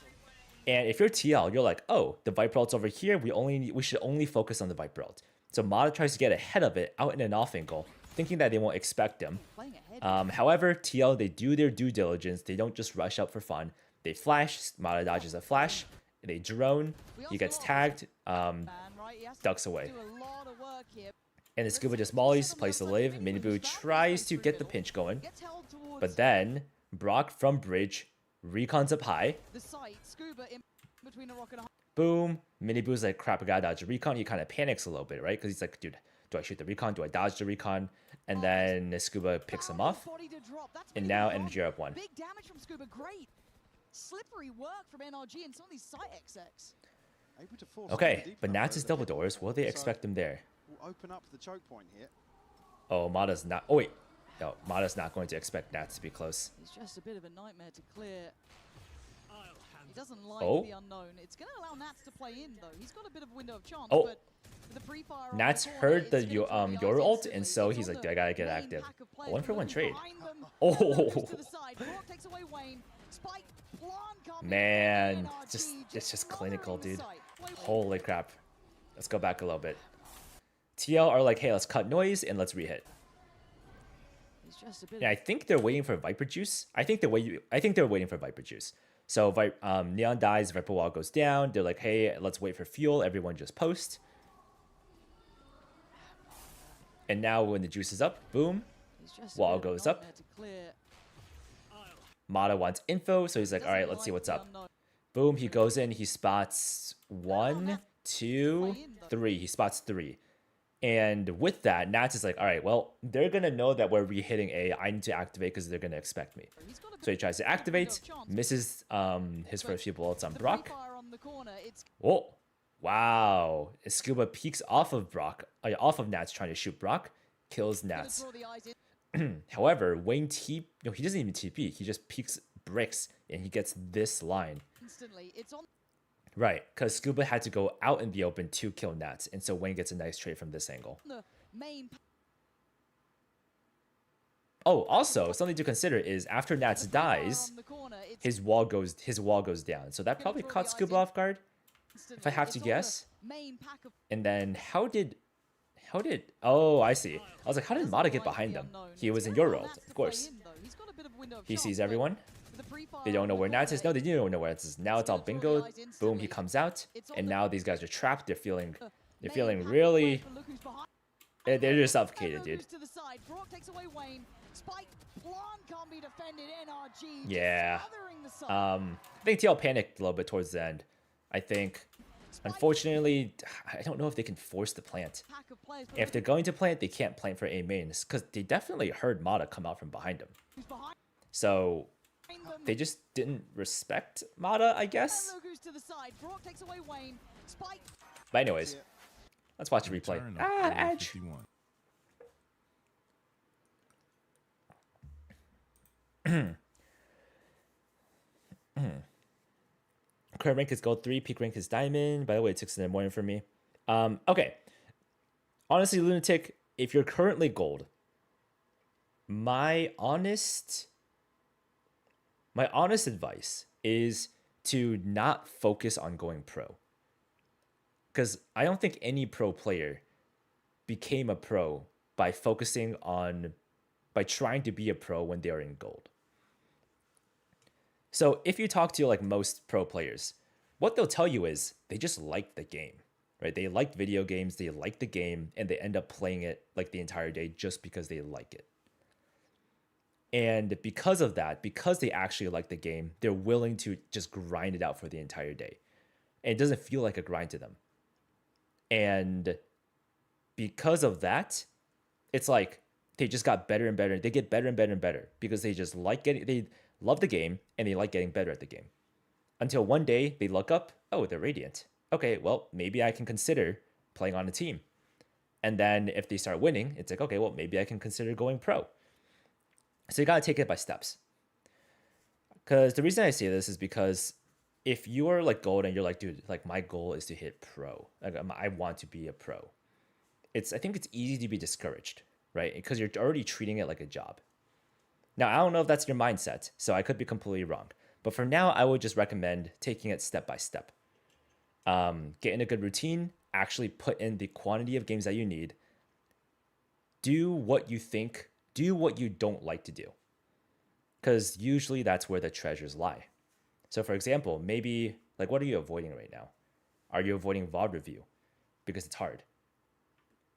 and if you're TL, you're like, oh, the Viper ult's over here. We should only focus on the Viper ult. So Mata tries to get ahead of it out in an off angle, thinking that they won't expect him. However, TL, they do their due diligence. They don't just rush up for fun. They flash. Mata dodges a flash. They drone. He gets tagged. Ducks away. And the Scuba just mollies, plays to live. Miniboo tries to get the pinch going. But then, Brock from bridge recons up high. Boom. Minibu's like, crap, I gotta dodge the recon. He kind of panics a little bit, right? Because he's like, dude, do I shoot the recon? Do I dodge the recon? And then Scuba picks him off. And now NRG are up 1. Big damage from Scuba, great. Slippery work from NRG and some of these site XX. Able to force Okay, deep but enough Nats is over double the doors. Will they expect him there? Will open up the choke point here. Oh, Mada's not. Oh, wait. No, Mada's not going to expect Nats to be close. It's just a bit of a nightmare to clear. He doesn't like Oh. the unknown. It's going to allow Nats to play in, though. He's got a bit of a window of chance, Oh. but with the pre-fire on Nats the corner, heard it's the gonna draw the your eyes ult, instantly. and so It's he's on like, the dude, I gotta get main active. pack of players, 1 for but 1 looking trade. behind them. Oh. Moves to the side. Brock takes away Wayne. Spike, Plan can't be Man, defended. it's just clinical, smothering the dude. site. Holy crap. Let's go back a little bit. TL are like, hey, let's cut noise and let's rehit. It's just a bit Yeah, I think they're waiting for Viper Juice. I think they're waiting for Viper Juice. So Neon dies, Viper Wall goes down. They're like, hey, let's wait for fuel. Everyone just post. And now when the juice is up, boom, it's just a wall bit of a goes up. nightmare to clear. Mata wants info, so he's like, all right, let's see what's up. Boom, he goes in, he spots 1, 2, 3. He spots 3. And with that, Nats is like, all right, well, they're going to know that we're re-hitting A. I need to activate because they're going to expect me. So he tries to activate, misses his first few bullets on Brock. Oh, wow. Scuba peeks off of off of Nats trying to shoot Brock, kills Nats. However, Wayne he doesn't even TP. He just peeks bricks and he gets this line. Instantly, it's on. Right, because Scuba had to go out in the open to kill Nats, and so Wayne gets a nice trade from this angle. The main Oh, also something to consider is after Nats dies, his wall goes down. So that probably caught Scuba off guard, if I have to guess. And then how did oh, I see. I was like, how did Mata get behind him? He was in your world, of course. He sees everyone. They don't know where Nats is. No, they do know where Nats is. Now it's all bingo. Boom, he comes out, and now these guys are trapped. They're feeling really. They're just suffocated, dude. Yeah. I think TL panicked a little bit towards the end. I think, unfortunately, I don't know if they can force the plant. If they're going to plant, they can't plant for A mains because they definitely heard Mata come out from behind them. So they just didn't respect Mata, I guess. But anyways, let's watch the replay. Ah, Edge. Current rank is gold 3, peak rank is diamond. By the way, it's 6 in the morning for me. Okay. Honestly, Lunatic, if you're currently gold, my honest advice is to not focus on going pro. Because I don't think any pro player became a pro by trying to be a pro when they're in gold. So if you talk to like most pro players, what they'll tell you is they just like the game, right? They like video games, they like the game, and they end up playing it like the entire day just because they like it. And because of that, because they actually like the game, they're willing to just grind it out for the entire day. And it doesn't feel like a grind to them. And because of that, it's like they just got better and better. They get better and better and better because they just they love the game and they like getting better at the game. Until one day they look up, oh, they're Radiant. Okay, well, maybe I can consider playing on a team. And then if they start winning, it's like, okay, well, maybe I can consider going pro. So you got to take it by steps. Because the reason I say this is because if you are like gold and you're like, dude, like my goal is to hit pro. Like I want to be a pro. I think it's easy to be discouraged, right? Because you're already treating it like a job. Now, I don't know if that's your mindset, so I could be completely wrong. But for now, I would just recommend taking it step by step. Get in a good routine, actually put in the quantity of games that you need. Do what you don't like to do. Because usually that's where the treasures lie. So for example, maybe, like, what are you avoiding right now? Are you avoiding VOD review? Because it's hard.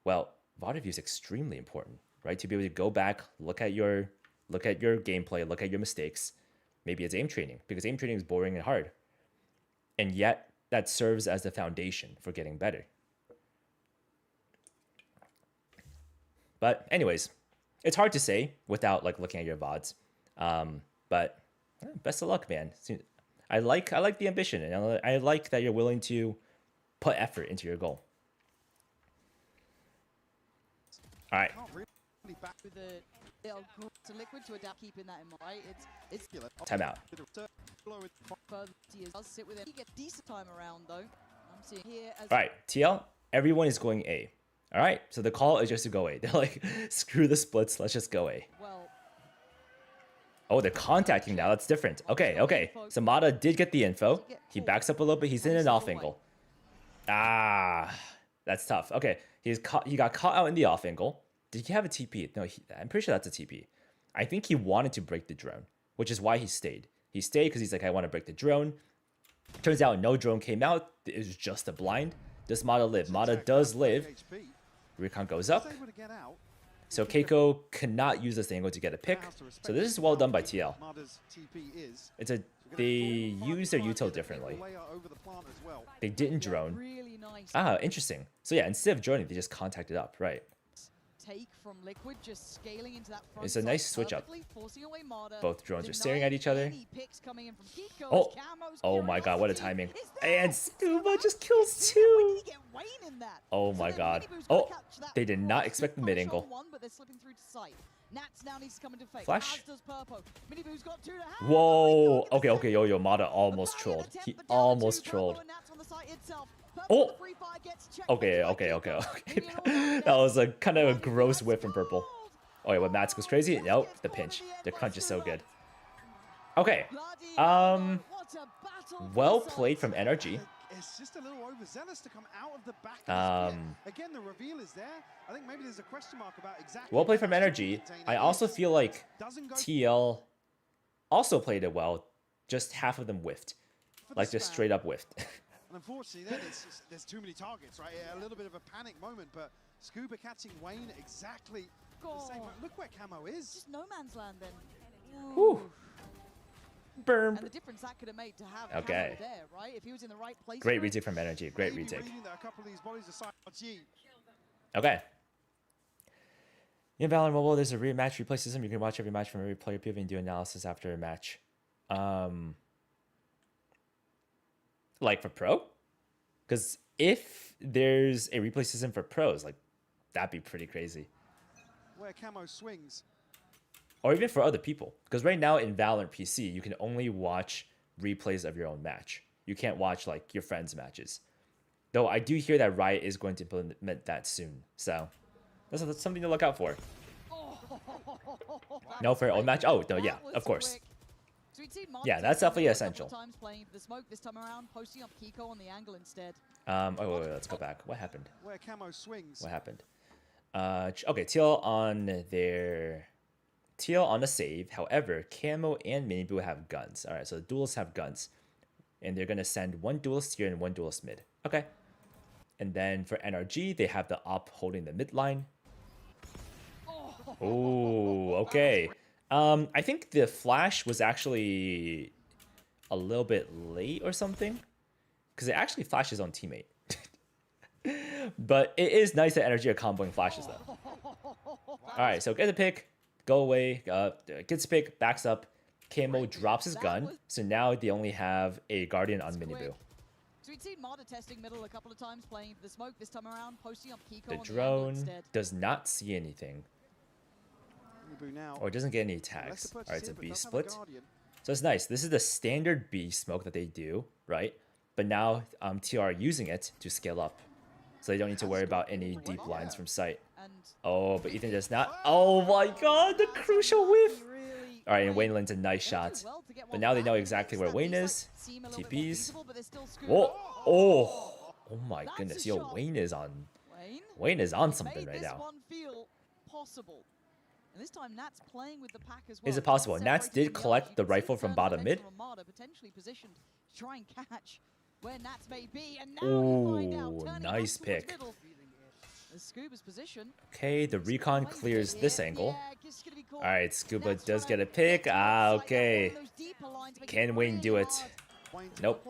Well, VOD review is extremely important, right? To be able to go back, look at your gameplay, look at your mistakes. Maybe it's aim training, because aim training is boring and hard. And yet, that serves as the foundation for getting better. But anyways, it's hard to say without like looking at your VODs. But best of luck, man. I like the ambition, and I like that you're willing to put effort into your goal. All right. With the to liquid to adapt, keeping that in mind. It's Time out. further does sit with him. He gets decent time around though. I'm seeing here as All right, TL. Everyone is going A. All right. So the call is just to go A. They're like, screw the splits. Let's just go A. well. Oh, they're contacting now. That's different. Okay. So Mata did get the info. He backs up a little bit. He's in an off angle. Ah, that's tough. Okay, he got caught out in the off angle. Did he have a TP? No, I'm pretty sure that's a TP. I think he wanted to break the drone, which is why he stayed. He stayed because he's like, I want to break the drone. Turns out no drone came out. It was just a blind. Does Mata live? Mata does live. Recon goes up. So Keiko cannot use this angle to get a pick. So this is well done by TL. They use their util differently. They didn't drone. Really nice Ah, interesting. So yeah, instead of droning, they just contacted up, right? take from liquid, just scaling into that front It's a nice side switch up. perfectly, forcing away Marder, Both drones are staring denying at each other. any picks coming in from Kiko Oh, as Camo's oh my god, what a curiosity timing. is there. And Scuba just kills When two. did he get Wayne in that? Oh So my then god. Miniboo's gonna Oh, catch that they did not right. expect the Push mid on angle. one, but they're slipping through to sight. Nats now needs to come into fake. Flash. As does Purpo. Miniboo's got two to hand. Whoa. Oh, Okay, okay, yo, Mata almost trolled. He almost trolled. Oh. Okay. That was a kind of a gross whiff from Purple. Oh yeah, when Mats goes crazy? Nope, the pinch. The crunch is so good. Okay. Well played from NRG. It's just a little overzealous to come out of the back of the split. Again, the reveal is there. I think maybe there's a question mark about exactly. Well played from NRG. I also feel like TL also played it well. Just half of them whiffed. Like just straight up whiffed. And unfortunately, then there's too many targets, right? A little bit of a panic moment, but Scuba catching Wayne exactly the same. Look where Camo is. Just no man's land then. Whew. Burn. And the difference that could have made to have Okay. Camo there, right? If he was in the right place. Great for it. retake from NRG. Great Maybe retake. reading that a couple of these bodies aside. Okay. In Valorant Mobile, there's a rematch replay system. You can watch every match from every player POV and do analysis after a match. Like for pro? Because if there's a replay system for pros, like that'd be pretty crazy. Where Camo swings. Or even for other people. Because right now in Valorant PC, you can only watch replays of your own match. You can't watch like your friends' matches. Though I do hear that Riot is going to implement that soon. So that's something to look out for. No, for your own match? Oh, no, yeah, of course. So we'd seen Yeah, Monte that's definitely a couple of essential. times playing for the smoke this time around, posting up Kiko on the angle instead. Oh, wait, let's go back. What happened? Where Camo swings. What happened? Okay, TL on their... TL on a save. However, Camo and Miniboo have guns. All right, so the duelists have guns. And they're going to send one duelist here and one duelist mid. Okay. And then for NRG, they have the op holding the mid line. Oh, okay. I think the flash was actually a little bit late or something. Because it actually flashed his own teammate. But it is nice that NRG are comboing flashes, though. Alright, so get the pick. Go away. Gets the pick. Backs up. Camo drops his gun. So now they only have a Guardian on Miniboo. So we'd seen Marder testing middle a couple of times, playing for the smoke this time around, posting up Kiko The on the angle drone instead. does not see anything. Or doesn't get any tags. Alright, it's a B split. So it's nice. This is the standard B smoke that they do, right? But now TR are using it to scale up. So they don't need to worry about any deep lines from sight. Oh, but Ethan does not. Oh my god, the crucial whiff! Alright, and Wayne lands a nice shot. But now they know exactly where Wayne is. TPs. Whoa! Oh! Oh my goodness. Yo, Wayne is on... Wayne is on something right now. And this time Nats playing with the pack as well. Is it possible? Nats did collect the rifle from bottom mid. Potentially positioned to try and catch where Nats may be, and now you find out, turning nice up towards pick. middle. The Scuba's position. Okay, the recon clears this angle. Alright, Scuba does get a pick. Ah, okay. Can Wayne do it? Nope.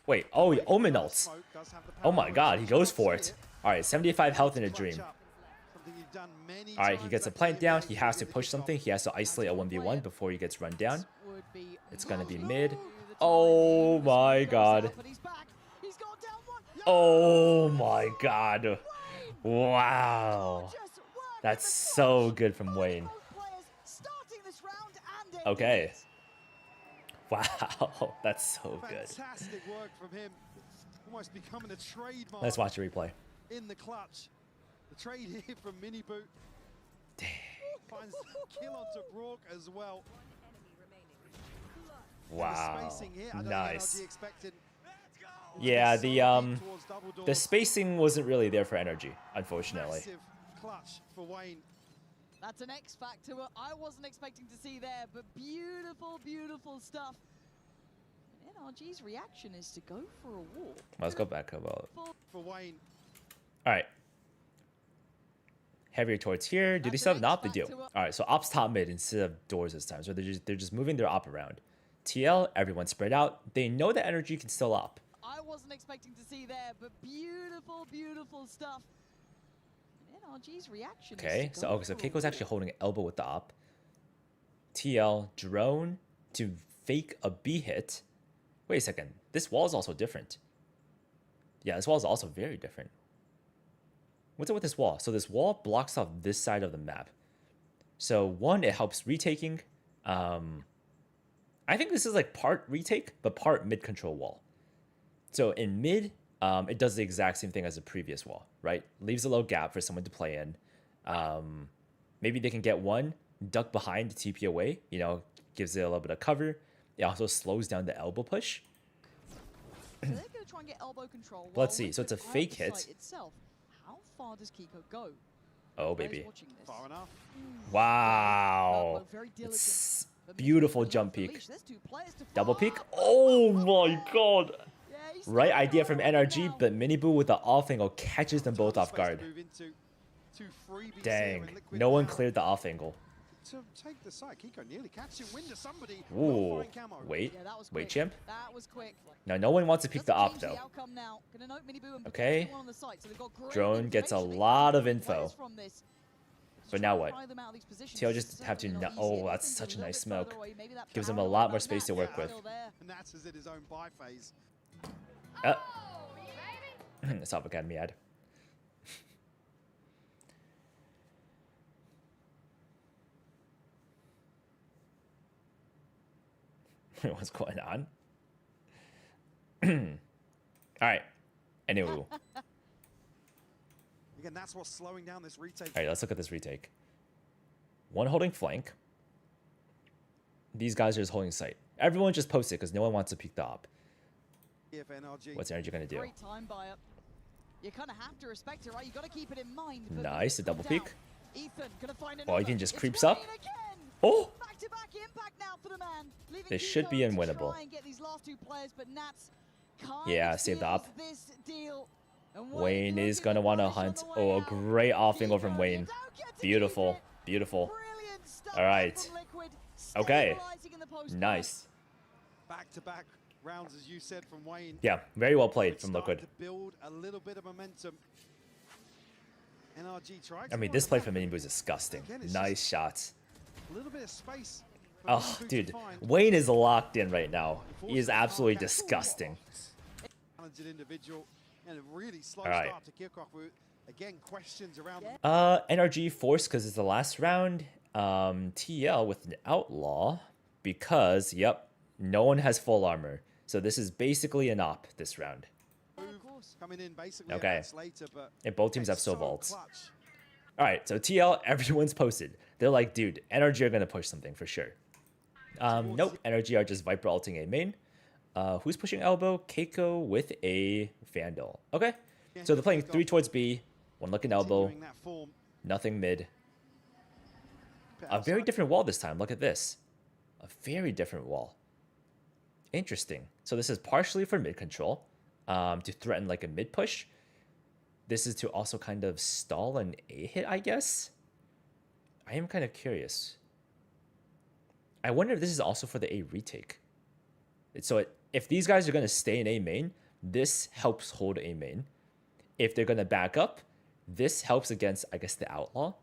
Wait, oh, he Omen ults. Smoke does have the Oh my power. god, he goes Shots for here. it. Alright, 75 health in a Clutch dream. up. Something you've done many Alright, he times gets a that plant game down. day He before has you to get the push kickoff. something. He has to isolate a 1v1 before he gets run down. Would be It's gonna be Ooh, mid. the Oh timing. my Goes god. out, but he's back. He's got down one. Oh my god. Wayne! Wow. Gorgeous work in That's the so clutch good from by Wayne. both players, starting this round and ending Okay. it. Wow, that's so good. Fantastic work from him. Almost becoming a trademark Let's watch the replay. in the clutch. The trade here from Mini Boot Dang. finds the kill onto Brock as well. And the Wow. spacing here, I don't Nice. think NRG expected. Yeah, So deep towards double the doors. spacing wasn't really there for NRG, unfortunately. Massive clutch for Wayne. That's an X factor I wasn't expecting to see there, but beautiful, beautiful stuff. NRG's reaction is to go for a walk. Let's go back about. For Wayne. All right. Heavier towards here. Do they That's still an have an op? They X do. factor. All right, so ops top mid instead of doors this time. So they're just moving their op around. TL, everyone spread out. They know that NRG can still op. I wasn't expecting to see there, but beautiful, beautiful stuff. NRG's reaction Okay, is to so go okay, so for a Keiko's actually walk. holding an elbow with the op. TL drone to fake a B hit. Wait a second. This wall is also different. Yeah, this wall is also very different. What's up with this wall? So this wall blocks off this side of the map. So one, it helps retaking. I think this is like part retake, but part mid control wall. So in mid, it does the exact same thing as the previous wall, right? Leaves a little gap for someone to play in. Maybe they can get one, duck behind the TP away, you know, gives it a little bit of cover. It also slows down the elbow push. So they're going to try and get elbow control. Let's while see, so it's a Liquid are fake at the hit. site Itself. How far does Kiko go? Oh, Players baby. watching this. Far enough. Wow. Very diligent. It's But beautiful Mini's jump off the peek. leash. There's two players to Double follow. peek. Oh my god. Yeah, he's Right still idea going from for it NRG, now. but Miniboo with the off angle catches them both off Space to guard. move into. Two freebies here Dang. and Liquid No one now cleared the off angle. to take the side. Kiko nearly catching wind of somebody. Ooh. Will find camo. Wait. Yeah, that was Wait, quick. champ. That was quick. Now, no one wants to peek the Doesn't op, change though. the outcome now. Gonna note Miniboo and Okay. one on the site, so they've got great Drone gets a information. They can lot of get info. players from this. But Just now try what? and pry them out of these positions. TL just have to Certainly not- not oh, easy. that's Everything's such a little nice bit smoke. further away. Maybe that Gives them a paranoia lot more around space to that work is with. still there. And that's is in his own buy phase. South Academy ad. What's going on? All right. Anyway. All Again, that's what's slowing down this retake. right, let's look at this retake. One holding flank. These guys are just holding sight. Everyone just posted because no one wants to peek the op. If NRG. What's NRG gonna do? Great time by it. You kind of have to respect it, right? You got to keep it in mind. but Nice, a calm double down. peek. Ethan gonna find Oh, another. Ethan just It's creeps Wayne up. Again. Oh! Back-to-back impact now for the man. Leaving This should Kiko be to unwinnable. try and get these last two players, but Nats kind Yeah, of save the seals op. this deal. And Wayne is looking gonna to want to punish on hunt. the way Oh, a out. great off angle from Kiko, Wayne. you don't get to keep Beautiful. it. Beautiful. Brilliant stuff All right. from Liquid. Okay. Stabilizing in the post Nice. Back-to-back rounds, as you said, from Wayne. Yeah, very well played It's from starting Liquid. to build a little bit of momentum. NRG tried. I mean, this play from Miniboo is disgusting. Nice shots. A little bit of space. for Oh, Miniboo to dude. find. Wayne is locked in right now. He is Unfortunately, absolutely can't catch- disgusting. Talented individual and a really slow All right. start to kick off with, again, questions around. NRG forced because it's the last round. TL with an outlaw because, yep, no one has full armor. So this is basically an op this round. Of course. Coming in basically Okay. minutes later, but And both teams it's have soul so vaults. clutch. All right, so TL, everyone's posted. They're like, dude, NRG are going to push something for sure. Nope, NRG are just Viper ulting A main. Who's pushing elbow? Keiko with a Vandal. Okay, so they're playing 3 towards B, 1 looking elbow, Continuing that form. nothing mid. Bit A very outside. different wall this time. Look at this. A very different wall. Interesting. So this is partially for mid control, to threaten like a mid push. This is to also kind of stall an A hit, I guess. I am kind of curious. I wonder if this is also for the A retake. So if these guys are going to stay in A main, this helps hold A main. If they're going to back up, this helps against, I guess, the Outlaw.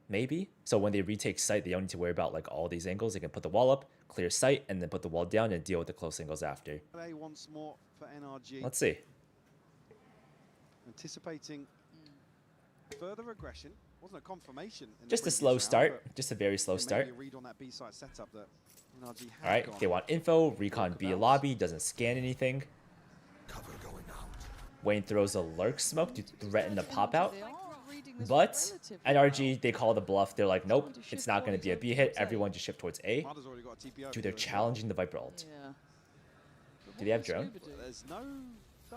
Maybe. So when they retake site, they don't need to worry about like all these angles. They can put the wall up, clear site, and then put the wall down and deal with the close angles after. Once more for NRG. Let's see. Anticipating further aggression. Wasn't a confirmation. Just a slow start. Just a very slow start. Read on that B side setup that NRG All right, they want info. Recon B lobby, doesn't scan anything. Cover going out. Wayne throws a lurk smoke to threaten the pop out. They are reading this But relatively NRG, they call the bluff. They're like, nope, it's not going to be a B hit. Everyone just shift towards A. Mother's already got a TP over Dude, they're here as well. challenging the Viper ult. Yeah. But Do they have what will drone? Scuba do? There's no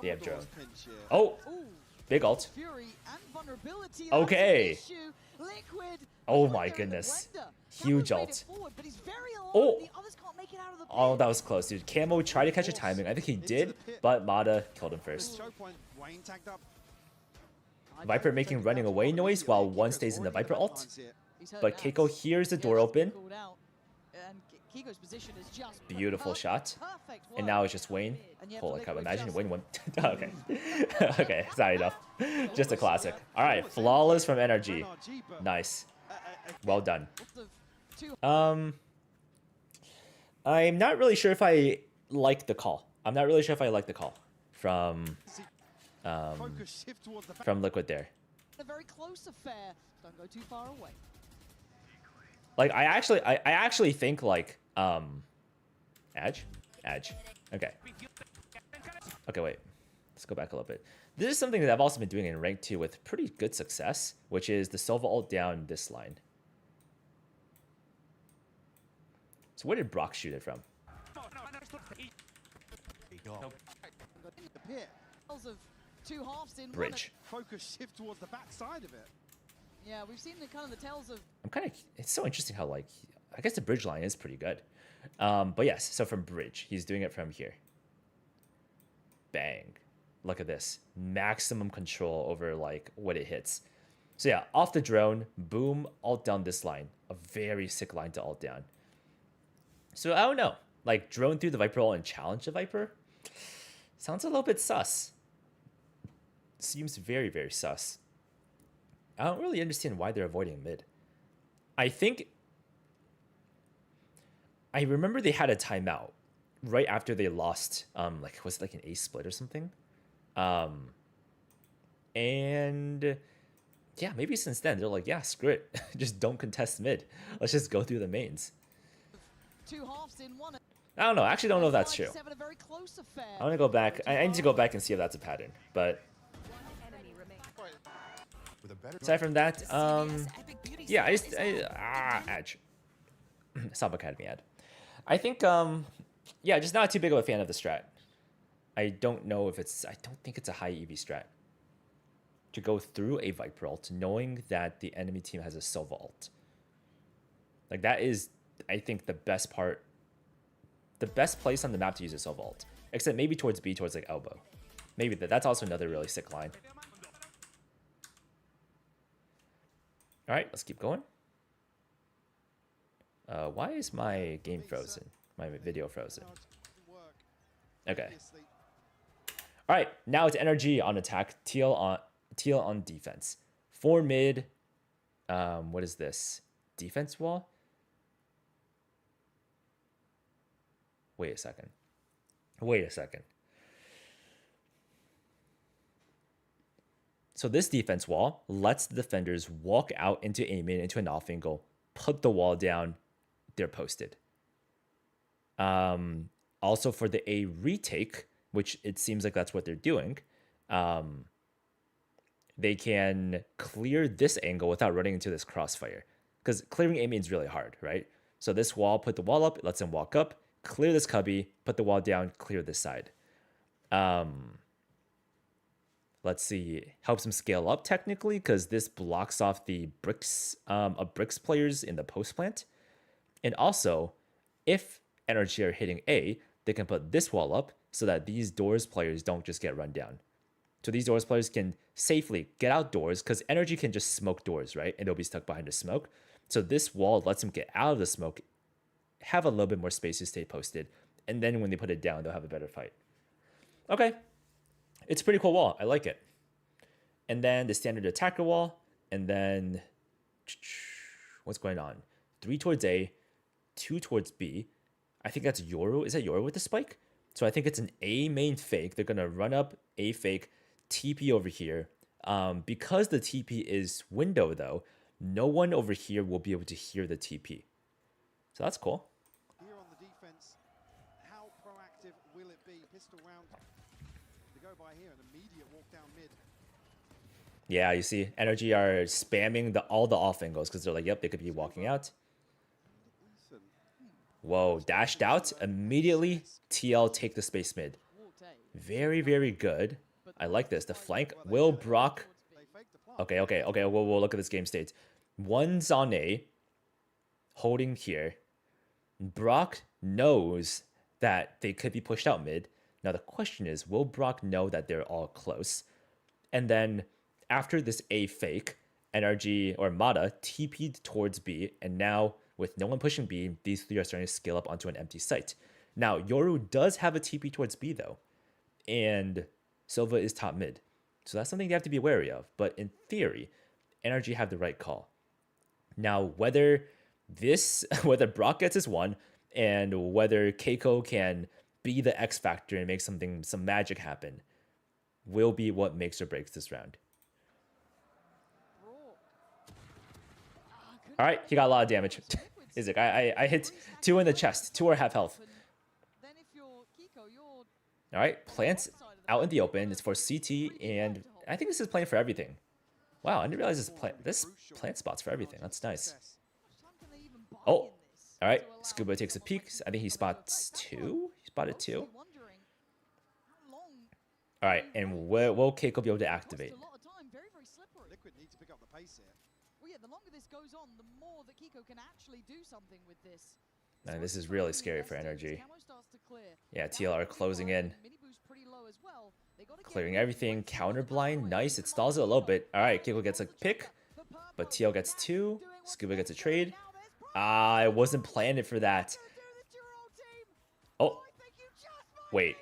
They have double drone. doors pinch here. Oh, Ooh, big ult. Fury and vulnerability. Okay. That's an issue. Liquid. Oh right my there in the goodness. blender. Huge Camo's made ult. it forward, but he's very alone. Oh. The others can't make it out of the Oh, pit. that was close, dude. Camo tried to catch a timing. I think he did, but Mata killed him This first. choke point, Wayne tagged up. Viper making running away noise while one stays in the Viper ult. He's hurt But now. Keiko hears the Yeah, door that's been open. called out. And Keiko's position is just Beautiful shot. perfect And work. now it's just Wayne. And yet Holy for crap, Liquid imagine just- Wayne won. Okay. Okay, sorry enough. Just a classic. All right, flawless from NRG. Nice. Well done. The two I'm not really sure if I like the call. I'm not really sure if I like the call from Focus shift towards the back. from Liquid there. a very close affair. Don't go too far away. Like I actually think like Edge. Okay. Okay, wait. Let's go back a little bit. This is something that I've also been doing in rank 2 with pretty good success, which is the Sova ult down this line. So where did Brock shoot it from? In the pit. Of two halves in Bridge. Focus shift towards the back side of it. Yeah, we've seen the kind of the tails of I'm kind of, it's so interesting how like, I guess the bridge line is pretty good. But yes, so from bridge, he's doing it from here. Bang. Look at this. Maximum control over like what it hits. So yeah, off the drone, boom, ult down this line. A very sick line to ult down. So I don't know. Like drone through the Viper ult and challenge the Viper? Sounds a little bit sus. Seems very, very sus. I don't really understand why they're avoiding mid. I think... I remember they had a timeout right after they lost, like, was it like an ace split or something? And yeah, maybe since then they're like, yeah, screw it. Just don't contest mid. Let's just go through the mains. two halves in one. I don't know. I actually don't know if that's true. 5-7, a very close affair. I want to go back. I need to go back and see if that's a pattern. But With a better aside from that, yeah, Edge. Sub Academy ad. I think, yeah, just not too big of a fan of the strat. I don't know if it's, I don't think it's a high EV strat. To go through a Viper ult, knowing that the enemy team has a Sova ult. Like that is, I think, the best part, the best place on the map to use a Sova ult. Except maybe towards B, towards like elbow. Maybe that's also another really sick line. All right, let's keep going. Why is my game frozen? My video frozen. Okay. All right, now it's NRG on attack, TL on defense. 4 mid. What is this? Defense wall? Wait a second. So this defense wall lets the defenders walk out into A main, into an off angle, put the wall down, they're posted. Also for the A retake, which it seems like that's what they're doing, they can clear this angle without running into this crossfire. Because clearing A main is really hard, right? So this wall, put the wall up, it lets them walk up, clear this cubby, put the wall down, clear this side. Let's see, helps them scale up technically because this blocks off the bricks of bricks players in the post plant. And also, if NRG are hitting A, they can put this wall up so that these doors players don't just get run down. So these doors players can safely get outdoors because NRG can just smoke doors, right? And they'll be stuck behind the smoke. So this wall lets them get out of the smoke, have a little bit more space to stay posted, and then when they put it down, they'll have a better fight. Okay. It's a pretty cool wall. I like it. And then the standard attacker wall, and then what's going on? 3 towards A, 2 towards B. I think that's Yoru. Is that Yoru with the spike? So I think it's an A main fake. They're going to run up A fake, TP over here. Because the TP is window, though, no one over here will be able to hear the TP. So that's cool. Here on the defense, how proactive will it be? Pistol round to go by here, an immediate walk down mid. Yeah, you see, NRG are spamming all the off angles because they're like, yep, they could be walking out. Decent. Whoa, dashed out. Immediately, TL take the space mid. Very, very good. I like this. The flank. Will Brock... They faked the plant. Okay. We'll look at this game state. One's on A, holding here. Brock knows that they could be pushed out mid. Now the question is, will Brock know that they're all close? And then after this A fake, NRG or Mata TP'd towards B, and now with no one pushing B, these 3 are starting to scale up onto an empty site. Now Yoru does have a TP towards B though, and Silva is top mid. So that's something you have to be wary of. But in theory, NRG have the right call. Now, whether Brock gets his one and whether Keiko can be the X factor and make some magic happen will be what makes or breaks this round. All right, he got a lot of damage. Is it? I hit 2 in the chest. 2 are half health. All right, plants out in the open. It's for CT, and I think this is playing for everything. Wow, I didn't realize this plant spot's for everything. That's nice. Oh, all right. Scuba takes a peek. I think he spots 2. He spotted 2. All right, and will Keiko be able to activate? Liquid needs to pick up the pace here. Well, yeah, the longer this goes on, the more that Kiko can actually do something with this. Man, this is really scary for NRG. Yeah, TL are closing in. Clearing everything. Counterblind. Nice. It stalls it a little bit. All right, Keiko gets a pick, but TL gets 2. Scuba gets a trade. I wasn't planning for that. Oh. Wait.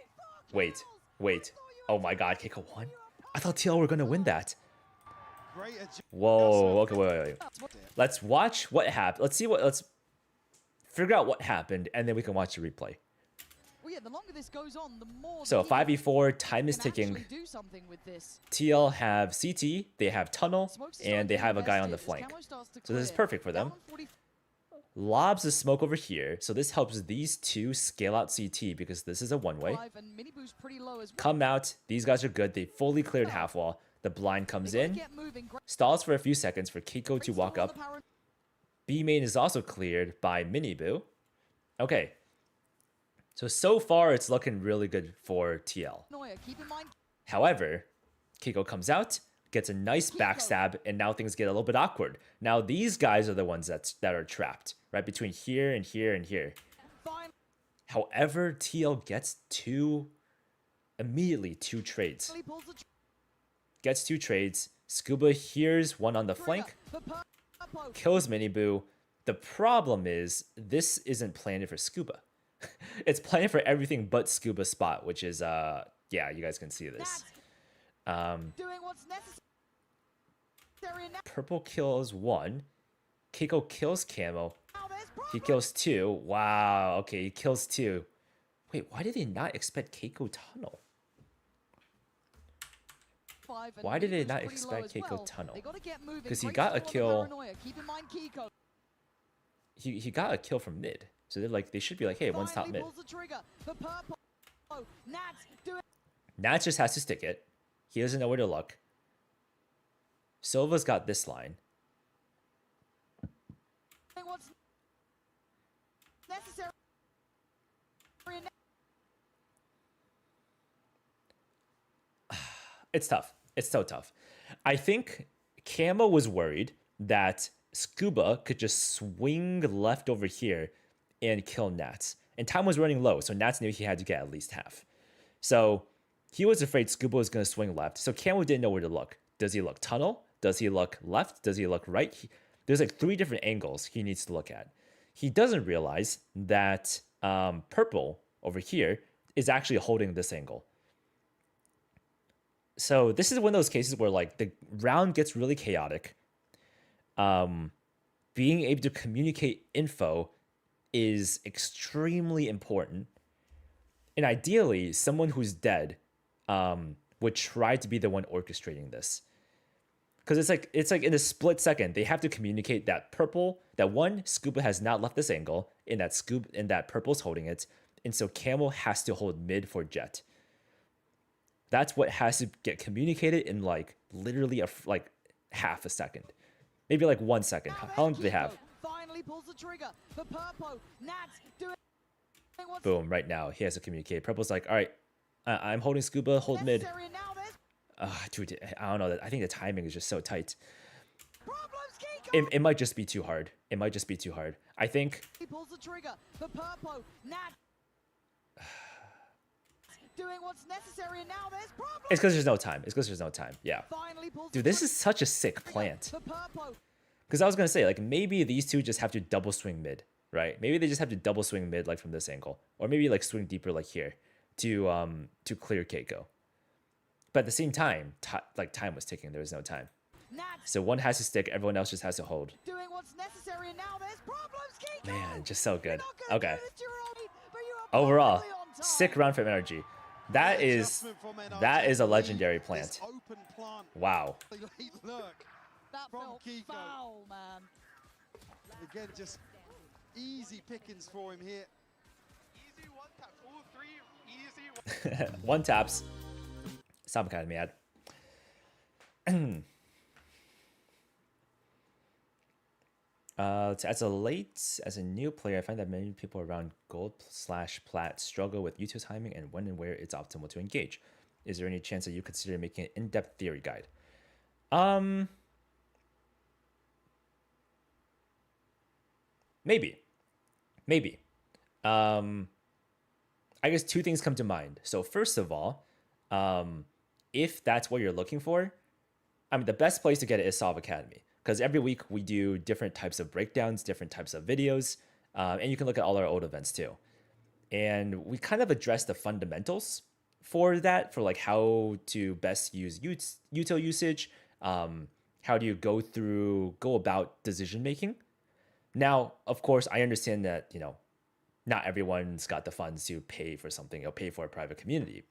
Oh my god, Keiko won? I thought TL were going to win that. Whoa. Okay, wait. Let's watch what happened. Let's figure out what happened, and then we can watch the replay. Well, yeah, the longer this goes on, the more so 5v4, time is ticking. TL have CT, they have tunnel, and they have a guy on the flank. So this is perfect for them. Lobs the smoke over here, so this helps these 2 scale out CT because this is a one-way. Come out, these guys are good. They fully cleared half wall. The blind comes in, stalls for a few seconds for Keiko to walk up. B main is also cleared by Miniboo. Okay. So far it's looking really good for TL. However, Keiko comes out, gets a nice backstab, and now things get a little bit awkward. Now these guys are the ones that are trapped, right between here and here and here. However, TL gets immediately two trades. Gets 2 trades. Scuba hears one on the flank. Kills Miniboo. The problem is, this isn't planned for Scuba. It's planned for everything but Scuba spot, which is, yeah, you guys can see this. Purple kills 1. Keiko kills Camo. He kills 2. Wow, okay, he kills 2. Wait, why did they not expect Keiko tunnel? Why did they not expect Keiko tunnel? Because he got a kill. He got a kill from mid. So they should be like, hey, one's top mid. Nats just has to stick it. He doesn't know where to look. Silva's got this line. It's tough. It's so tough. I think Camo was worried that Scuba could just swing left over here and kill Nats. And time was running low, so Nats knew he had to get at least half. So he was afraid Scuba was going to swing left. So Camo didn't know where to look. Does he look tunnel? Does he look left? Does he look right? There's like 3 different angles he needs to look at. He doesn't realize that Purple over here is actually holding this angle. So this is one of those cases where like the round gets really chaotic. Being able to communicate info is extremely important. And ideally, someone who's dead would try to be the one orchestrating this. Because it's like in a split second, they have to communicate that one, Scuba has not left this angle, and that purple's holding it. And so Camel has to hold mid for Jet. That's what has to get communicated in like literally like half a second. Maybe like 1 second. How long do they have? Finally pulls the trigger for Purpo. Nats doing what's Boom, right now he has to communicate. Purple's like, all right, I'm holding Scuba, hold mid. necessary, and now there's Dude, I don't know. I think the timing is just so tight. problems, Kiko. It might just be too hard. It might just be too hard. I think He pulls the trigger for Purpo. Nats doing what's necessary, and now there's problems. it's because there's no time. It's because there's no time. Yeah. Finally pulls Dude, the this is such a sick trigger plant. for Purpo. Because I was going to say, like, maybe these two just have to double swing mid, right? Maybe they just have to double swing mid, like, from this angle. Or maybe, like, swing deeper, like, here to clear Keiko. But at the same time, time was ticking. There was no time. Nats So one has to stick. Everyone else just has to hold. doing what's necessary, and now there's problems, Kiko. Man, just so good. You're not gonna Okay. do this, you're on- but you are Overall, perfectly on time. sick round from NRG. That is a legendary plant. This open plant, Wow. late lurk That from felt Kiko. foul, man. Again, just easy pickings for him here. Easy one tap. All three easy one. One taps. Some kind of mad. As a new player, I find that many people around gold/plat struggle with YouTube timing and when and where it's optimal to engage. Is there any chance that you consider making an in-depth theory guide? Maybe. I guess two things come to mind. So first of all, if that's what you're looking for, I mean, the best place to get it is Solve Academy, because every week we do different types of breakdowns, different types of videos, and you can look at all our old events too. And we kind of address the fundamentals for that, for like how to best use util usage, how do you go about decision making. Now, of course, I understand that, not everyone's got the funds to pay for something or pay for a private community.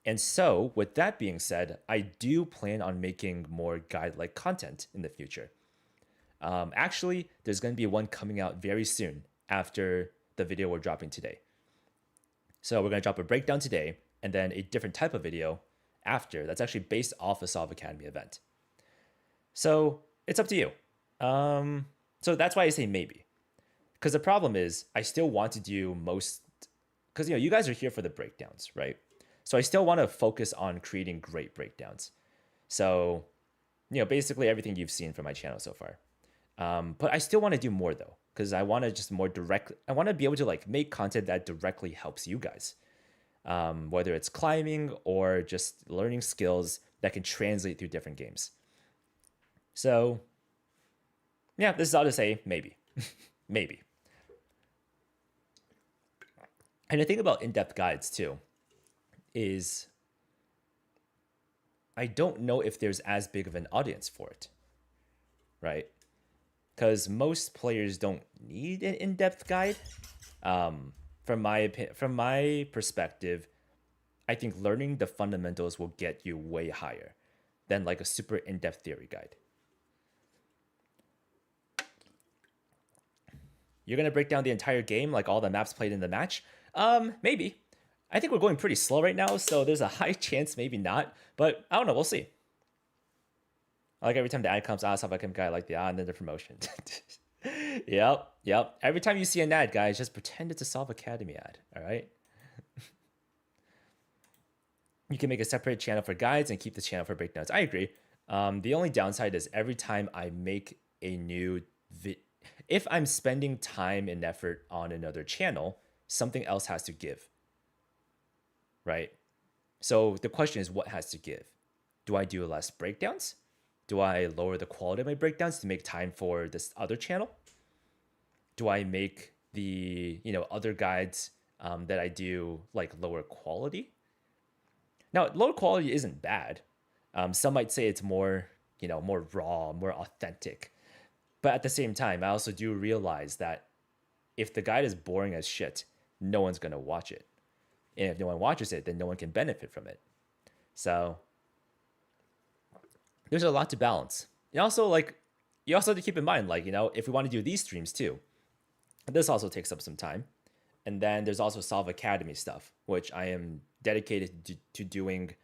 And so, with that being said, I do plan on making more guide-like content in the future. Actually, there's going to be one coming out very soon after the video we're dropping today. So we're going to drop a breakdown today, and then a different type of video after that's actually based off a Solve Academy event. So it's up to you. So that's why I say maybe. Because the problem is, I still want to do because you guys are here for the breakdowns, right? So I still want to focus on creating great breakdowns. So, basically everything you've seen from my channel so far. But I still want to do more though, because I want to just I want to be able to like make content that directly helps you guys. Whether it's climbing or just learning skills that can translate through different games. So, yeah, this is all to say maybe. Maybe. And the thing about in-depth guides too is I don't know if there's as big of an audience for it, right? Because most players don't need an in-depth guide. From my perspective, I think learning the fundamentals will get you way higher than like a super in-depth theory guide. You're gonna break down the entire game, like all the maps played in the match? Maybe. I think we're going pretty slow right now, so there's a high chance maybe not. But I don't know, we'll see. I like every time the ad comes out, stuff I can guy like the ad and then the promotion. Yep. Every time you see an ad, guys, just pretend it's a Solve Academy ad, all right? You can make a separate channel for guides and keep the channel for breakdowns. I agree. The only downside is every time I make a new if I'm spending time and effort on another channel, something else has to give, right? So the question is, what has to give? Do I do less breakdowns? Do I lower the quality of my breakdowns to make time for this other channel? Do I make the other guides that I do like lower quality. Now, lower quality isn't bad. Some might say it's more, more raw, more authentic. But at the same time, I also do realize that if the guide is boring as shit, no one's gonna watch it. And if no one watches it, then no one can benefit from it. So there's a lot to balance. And also, like, you also have to keep in mind, like, if we want to do these streams too, this also takes up some time. And then there's also Solve Academy stuff, which I am dedicated to doing.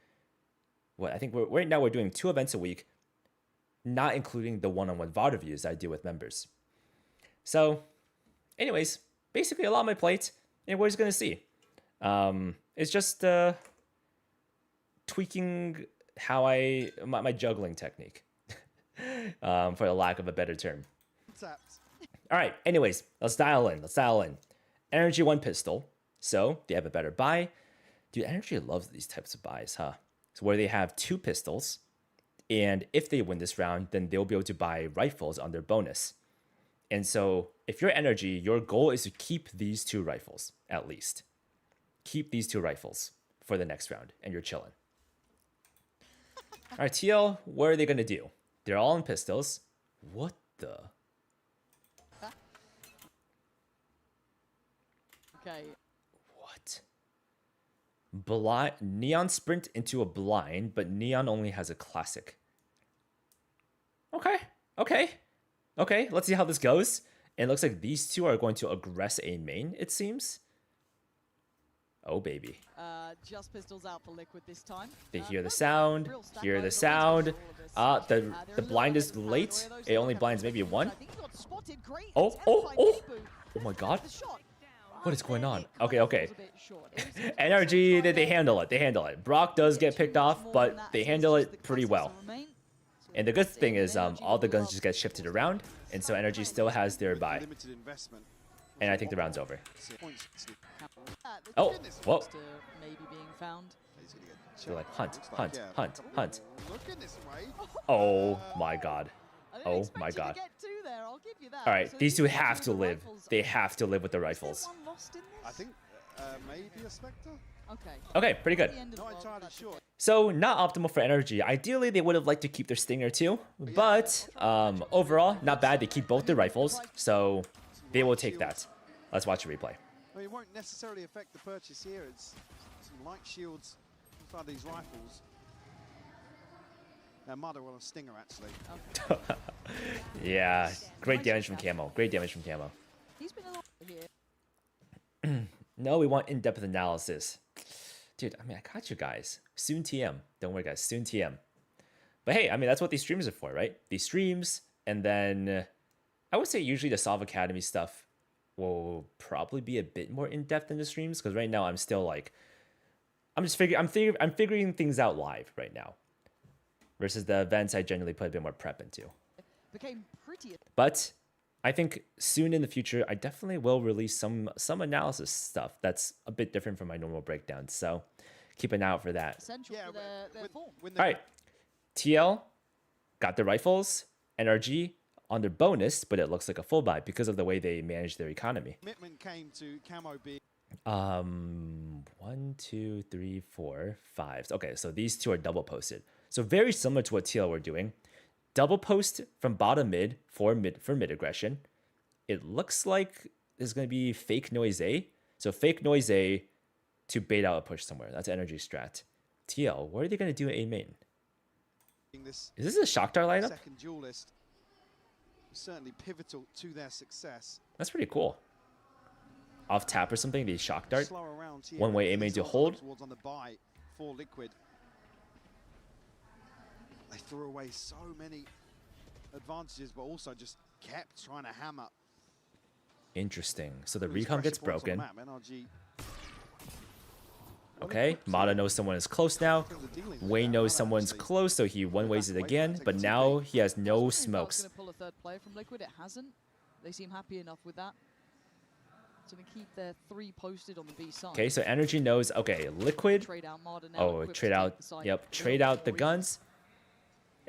What I think right now we're doing 2 events a week, not including the one-on-one VOD reviews I do with members. So, anyways, basically a lot on my plate, and we're just gonna see. It's just tweaking how my juggling technique, for the lack of a better term. All right. Anyways, let's dial in. NRG 1 pistol, so they have a better buy. Dude, NRG loves these types of buys, huh? So where they have 2 pistols, and if they win this round, then they'll be able to buy rifles on their bonus. And so if you're NRG, your goal is to keep these 2 rifles, at least. Keep these 2 rifles for the next round, and you're chilling. All right, TL, what are they going to do? They're all in pistols. What the? Okay. What? Neon sprint into a blind, but Neon only has a classic. Okay. Let's see how this goes. And it looks like these 2 are going to aggress A main, it seems. Oh, baby. Just pistols out for Liquid this time. They hear the sound. Hear the sound. The blind is late. It only blinds maybe 1. Oh. Oh my god. What is going on? Okay. NRG, they handle it. Brock does get picked off, but they handle it pretty well. And the good thing is all the guns just get shifted around, and so NRG still has their buy. And I think the round's over. Oh, whoa. They're like, hunt. Oh my god. Oh my god. All right, these 2 have to live. They have to live with the rifles. I think maybe a Spectre? Okay, pretty good. Not entirely sure. So, not optimal for NRG. Ideally, they would have liked to keep their Stinger too. But overall, not bad. They keep both their rifles, so they will take that. Let's watch a replay. Well, it won't necessarily affect the purchase here. It's some light shields inside these rifles. Mother will have Stinger, actually. Yeah, great damage from camo. He's been a lot here. No, we want in-depth analysis. Dude, I mean, I got you guys. Soon TM. Don't worry, guys. Soon TM. But hey, I mean, that's what these streams are for, right? These streams, and then I would say usually the Solve Academy stuff will probably be a bit more in-depth in the streams, because right now I'm still like, I'm figuring things out live right now. Versus the events I generally put a bit more prep into. But I think soon in the future, I definitely will release some analysis stuff that's a bit different from my normal breakdowns. So keep an eye out for that. All right, TL got the rifles, NRG on their bonus, but it looks like a full buy because of the way they manage their economy. Commitment came to camo being 1, 2, 3, 4, 5. Okay, so these 2 are double posted. So very similar to what TL were doing. Double post from bottom mid for mid aggression. It looks like there's going to be fake noise A. So fake noise A to bait out a push somewhere. That's energy strat. TL, what are they going to do at A main? Is this a Shocktar lineup? Second duelist, certainly pivotal to their success. That's pretty cool. Off tap or something, they shock dart. One way A main to hold. On the buy for Liquid. They threw away so many advantages, but also just kept trying to hammer. Interesting. So the recon gets broken. Okay, Mata knows someone is close now. Wayne knows someone's close, so he one-ways it again, but now he has no smokes. Pull a third player from Liquid. It hasn't. They seem happy enough with that. So they keep their 3 posted on the B side. Okay, so Energy knows, okay, Liquid. Trade out Marder now. Oh, trade out, yep, trade out the guns.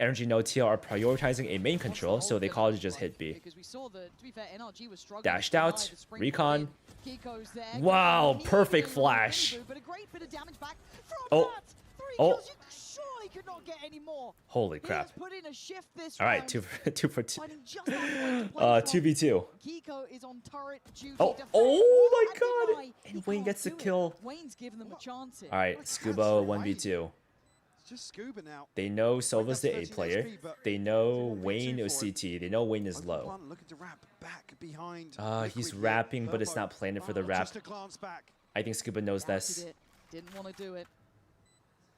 NRG no TL are prioritizing a main control, so they call it just hit B. Because we saw that, to be fair, NRG was struggling Dashed to deny out, the springboard recon. in. Kiko's there. Wow, He perfect needed a flash. reboot, but a great bit of damage back from Oh. that. 3 Oh. kills, you surely could not get any more. Holy He crap. has put in a shift this All right, round, two for two. finding just that point to play from. 2v2. Kiko is on turret duty. Oh, defend oh my and god. deny. And He Wayne can't gets the do it. kill. Wayne's given them a chance here. All right, Scuba 1v2. It's just Scuba now. They know Silva's the A That's 13 player. HP, but They know it's a 1v2 Wayne is for him. CT. They know Wayne is Open low. one, looking to wrap back behind. He's Liquid here. rapping, but it's Purpo. not planted for the rap. Just a glance back. I think Scuba knows Doubted this. it. Didn't want to do it.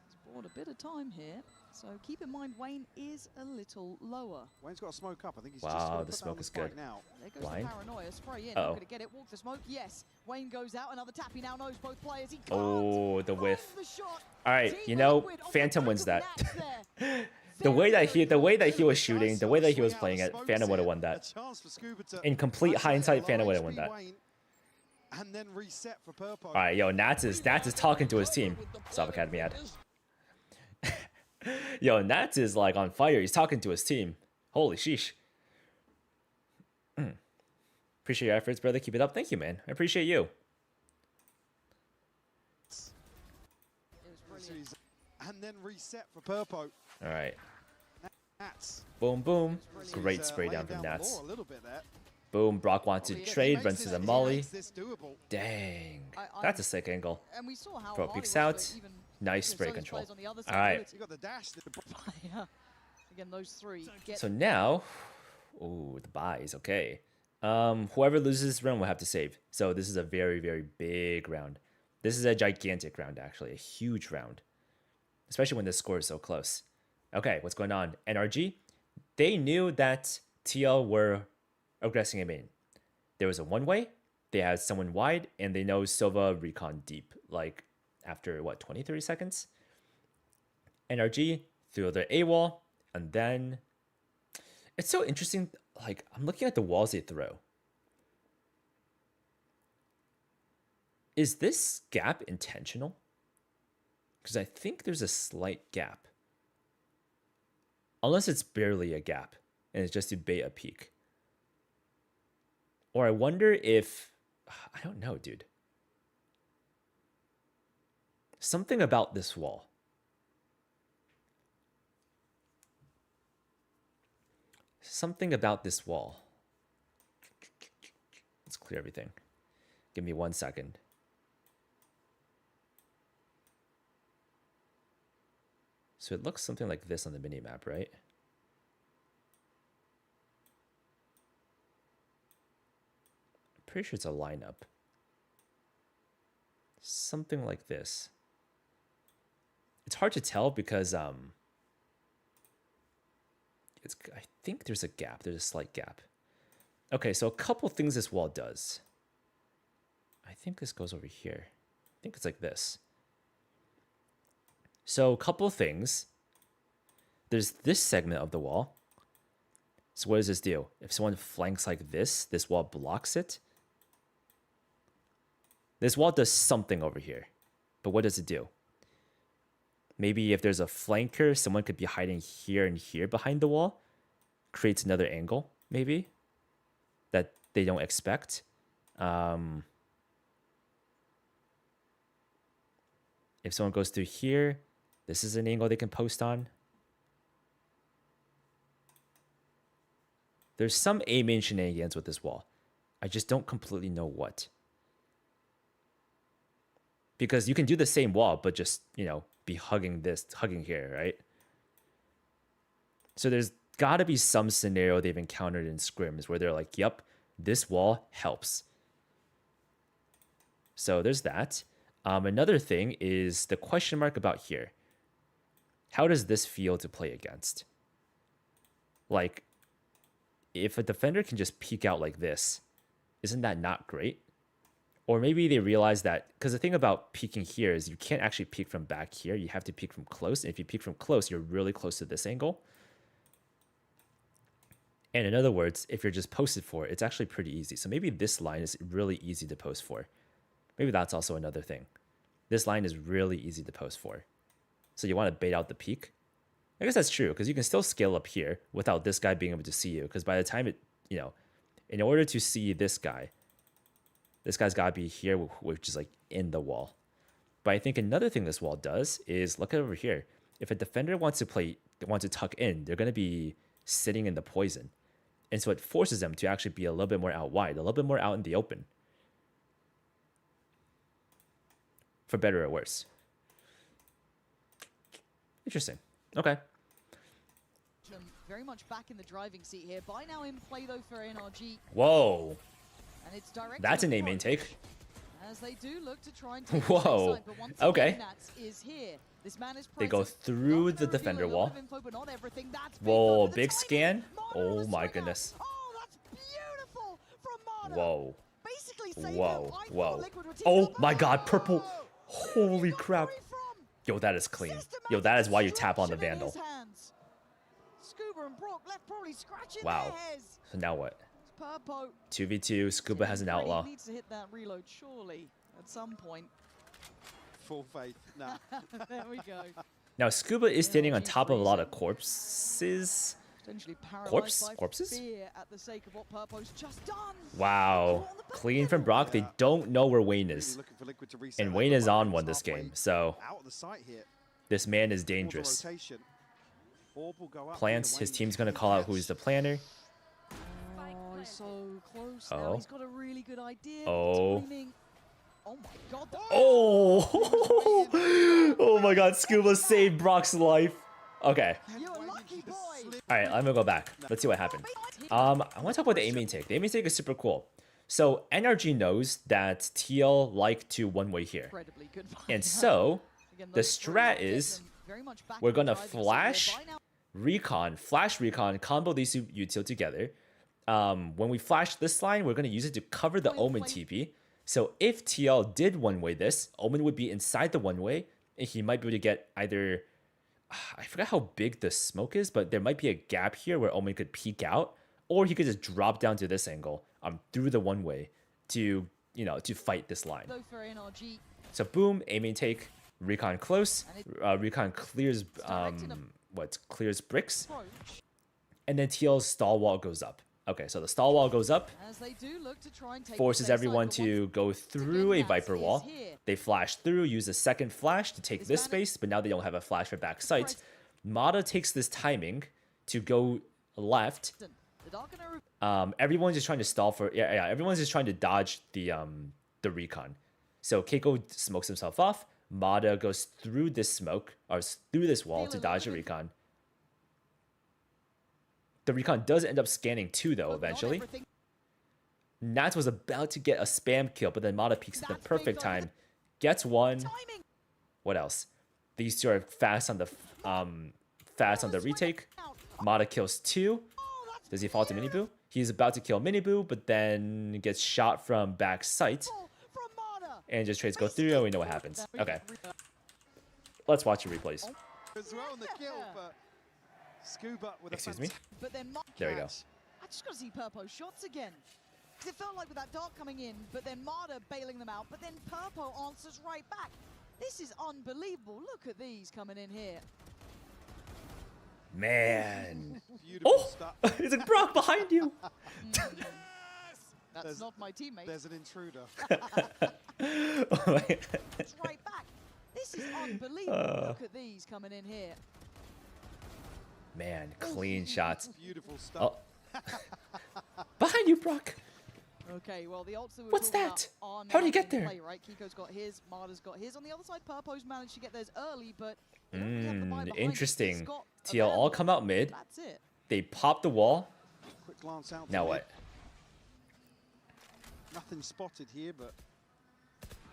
He's bought a bit of time here. So keep in mind, Wayne is a little lower. Wayne's got a smoke up. I think he's Wow, just gonna the put that smoke on is spike good. now. There goes Blind. the paranoia. Spray in. Uh-oh. Not going to get it. Walk the smoke. Yes. Wayne goes out. Another tap. He now knows both players. He can't. Oh, the find whiff. the shot. All right, Team you know, Liquid on the Phantom back wins of that. Nats there. The way that he was Does shooting, the way that he was swing out playing the it, smokes Phantom would have here. won A that. chance for Scuba to In complete isolate hindsight, low Phantom would have HP won that. Wayne, and then reset for Purpo. All right, yo, Nats is talking to his team. South Academy ad. Yo, Nats is like on fire. He's talking to his team. Holy sheesh. Appreciate your efforts, brother. Keep it up. Thank you, man. I appreciate you. It was brilliant. And then reset for Purpo. All right. Nats. Boom, boom. He's, Great spray laying down from the Nats. floor a little bit there. Boom. Brock wants to Oh, yeah. He trade, makes runs to this- the he molly. makes this doable. Dang. I- That's a sick angle. And we saw how Pro hard it peeks was for out. even Nice some spray of these control. players on the other All right. You got the dash. Yeah. Again, those three get So now, ooh, the buys. Okay. Whoever loses this round will have to save. So this is a very, very big round. This is a gigantic round, actually. A huge round. Especially when the score is so close. Okay, what's going on? NRG, they knew that TL were aggressing a main. There was a one-way. They had someone wide, and they know Silva recon deep. Like, after, what, 20, 30 seconds? NRG threw their A wall, and then... It's so interesting. Like, I'm looking at the walls they throw. Is this gap intentional? Because I think there's a slight gap. Unless it's barely a gap, and it's just to bait a peak. Or I wonder if... I don't know, dude. Something about this wall. Something about this wall. Let's clear everything. Give me 1 second. So it looks something like this on the minimap, right? I'm pretty sure it's a lineup. Something like this. It's hard to tell because I think there's a gap. There's a slight gap. Okay, so a couple things this wall does. I think this goes over here. I think it's like this. So a couple things. There's this segment of the wall. So what does this do? If someone flanks like this wall blocks it. This wall does something over here. But what does it do? Maybe if there's a flanker, someone could be hiding here and here behind the wall. Creates another angle, maybe, that they don't expect. If someone goes through here, this is an angle they can post on. There's some A-main shenanigans with this wall. I just don't completely know what. Because you can do the same wall, but just, you know, be hugging this, hugging here, right? So there's got to be some scenario they've encountered in scrims where they're like, yep, this wall helps. So there's that. Another thing is the question mark about here. How does this feel to play against? Like, if a defender can just peek out like this, isn't that not great? Or maybe they realize that, because the thing about peeking here is you can't actually peek from back here. You have to peek from close. And if you peek from close, you're really close to this angle. And in other words, if you're just posted for, it's actually pretty easy. So maybe this line is really easy to post for. Maybe that's also another thing. This line is really easy to post for. So you want to bait out the peak. I guess that's true, because you can still scale up here without this guy being able to see you. Because by the time it, in order to see this guy's got to be here, which is like in the wall. But I think another thing this wall does is, look at over here. If a defender wants to tuck in, they're going to be sitting in the poison. And so it forces them to actually be a little bit more out wide, a little bit more out in the open. For better or worse. Interesting. Okay. Very much back in the driving seat here. By now in play though for NRG. Whoa. And it's direct. That's an A-main take. As they do look to try and take Whoa. Side, but once Okay. again, Nats is here. This man is They go present. through Not the gonna defender reveal a lot wall. of info, but not everything. That's big Whoa, though, but the big timing. scan. Marder Oh with a my swinger. goodness. Oh, that's beautiful from Marder. Whoa. Basically saved Whoa. him. I thought Whoa. Liquid would take Oh over. my god, purple. Where Holy he got crap. free from. Yo, that is clean. Yo, that is why you tap on the Systematic Vandal. destruction in his hands. Scuba and Brock left probably scratching Wow. their heads. So now what? Purpo 2v2, Scuba has an outlaw. He needs to hit that reload surely at some point. Full faith. Nah. There we go. Now, Scuba is standing on NRG top of a lot of freezing. corpses. Potentially paralyzed by Corpses? fear at the sake of what Purpo's just done. Wow. Clean from Brock. They don't know where Wayne Really is. looking for Liquid to reset And that Wayne is momentum. on one this Halfway game. So Out of the sight here. this man is Towards the dangerous. rotation. Orb will go up Plants. here. His Wayne team's going to can call out catch. who's the planner. Oh, he's so close Oh. now. He's got a really good idea. Oh. Timing. Oh my god. Oh! Oh my god, Scuba saved Brock's life. Okay. You're a lucky boy. Alright, I'm gonna go back. Let's see what happened. I want to talk about the A-main take. The A-main take is super cool. So NRG knows that TL like to one-way here. Incredibly good. And so, Again, the those three strat get is them very much back we're in the gonna driving seat here. flash By now, recon, flash recon, combo these two util together. When we flash this line, we're gonna use it to cover the Omen TP. So if TL did one-way this, Omen would be inside the one-way, and he might be able to get either... I forgot how big the smoke is, but there might be a gap here where Omen could peek out, or he could just drop down to this angle through the one-way to, to fight this line. though for NRG, So boom, A-main take, recon close, recon clears, directed him. clears bricks, approach and then TL's stall wall goes up. Okay, so the stall wall goes up, as they do look to try and take forces the safe everyone side, but to once go through a again, Viper Nats wall. is here. They flash through, use a second flash to take This this man- space, but now they don't have a flash for back sight. Mata takes this timing to go left. The Darkener Everyone's just trying to stall for everyone's just trying to dodge the recon. So Keiko smokes himself off. Mata goes through this smoke or through this wall to dodge the recon. The recon does end up scanning too, though, eventually. Nats was about to get a spam kill, but then Mata peeks at the That's perfect big, though. time, gets one. timing. What else? These two are fast on the retake. Mata kills two. Does he fall to Miniboo? He's about to kill Miniboo, but then gets shot from back sight. From Marder. And just trades go through, and we know what happens. Okay, let's watch the replays. As well on the kill, but Scuba with Excuse a me? But then There we go. I just got to see Purpo shots again. 'Cause it felt like with that dart coming in, but then Marder bailing them out, but then Purpo answers right back. This is unbelievable. Look at these coming in here. Man. Beautiful Oh! stuff. It's a Brock behind you. That's There's- not my teammate. There's an intruder. Oh my God. It's right back. This is unbelievable. Look at these coming in here. Man, clean shots. Beautiful stuff. Oh. Behind you, Brock. Okay, well, the ults that we were What's talking that? about are How did now he get in there? Play, right? Kiko's got his, Marder's got his. On the other side, Purpo's managed to get theirs early, but they don't really have the buy behind it. He's Interesting. got a TL all Vandal. come out mid. That's it. They pop the wall. Quick glance out. to Now mid. what? Nothing spotted here, but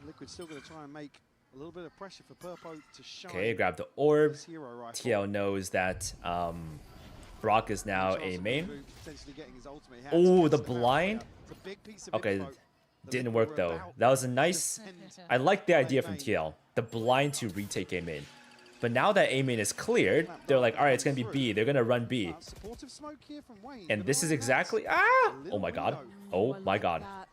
Liquid's still going to try and make a little bit of pressure for Purpo to shine. Okay, grab the orb. This hero rifle. TL knows that Brock is now Chance a of main. Miniboo potentially getting his ultimate. He had Oh, to the cast them out blind? there. It's a big piece of Okay, info that didn't Liquid work were though. about That was a to nice. send. I like the idea Play from main. TL. The blind to retake A main. But now that A main is cleared, they're like, all right, it's gonna be B. They're gonna run B. Supportive smoke here from Wayne, And but this is around exactly Nats, ah. a Oh little my god. window. Oh I my like god. that.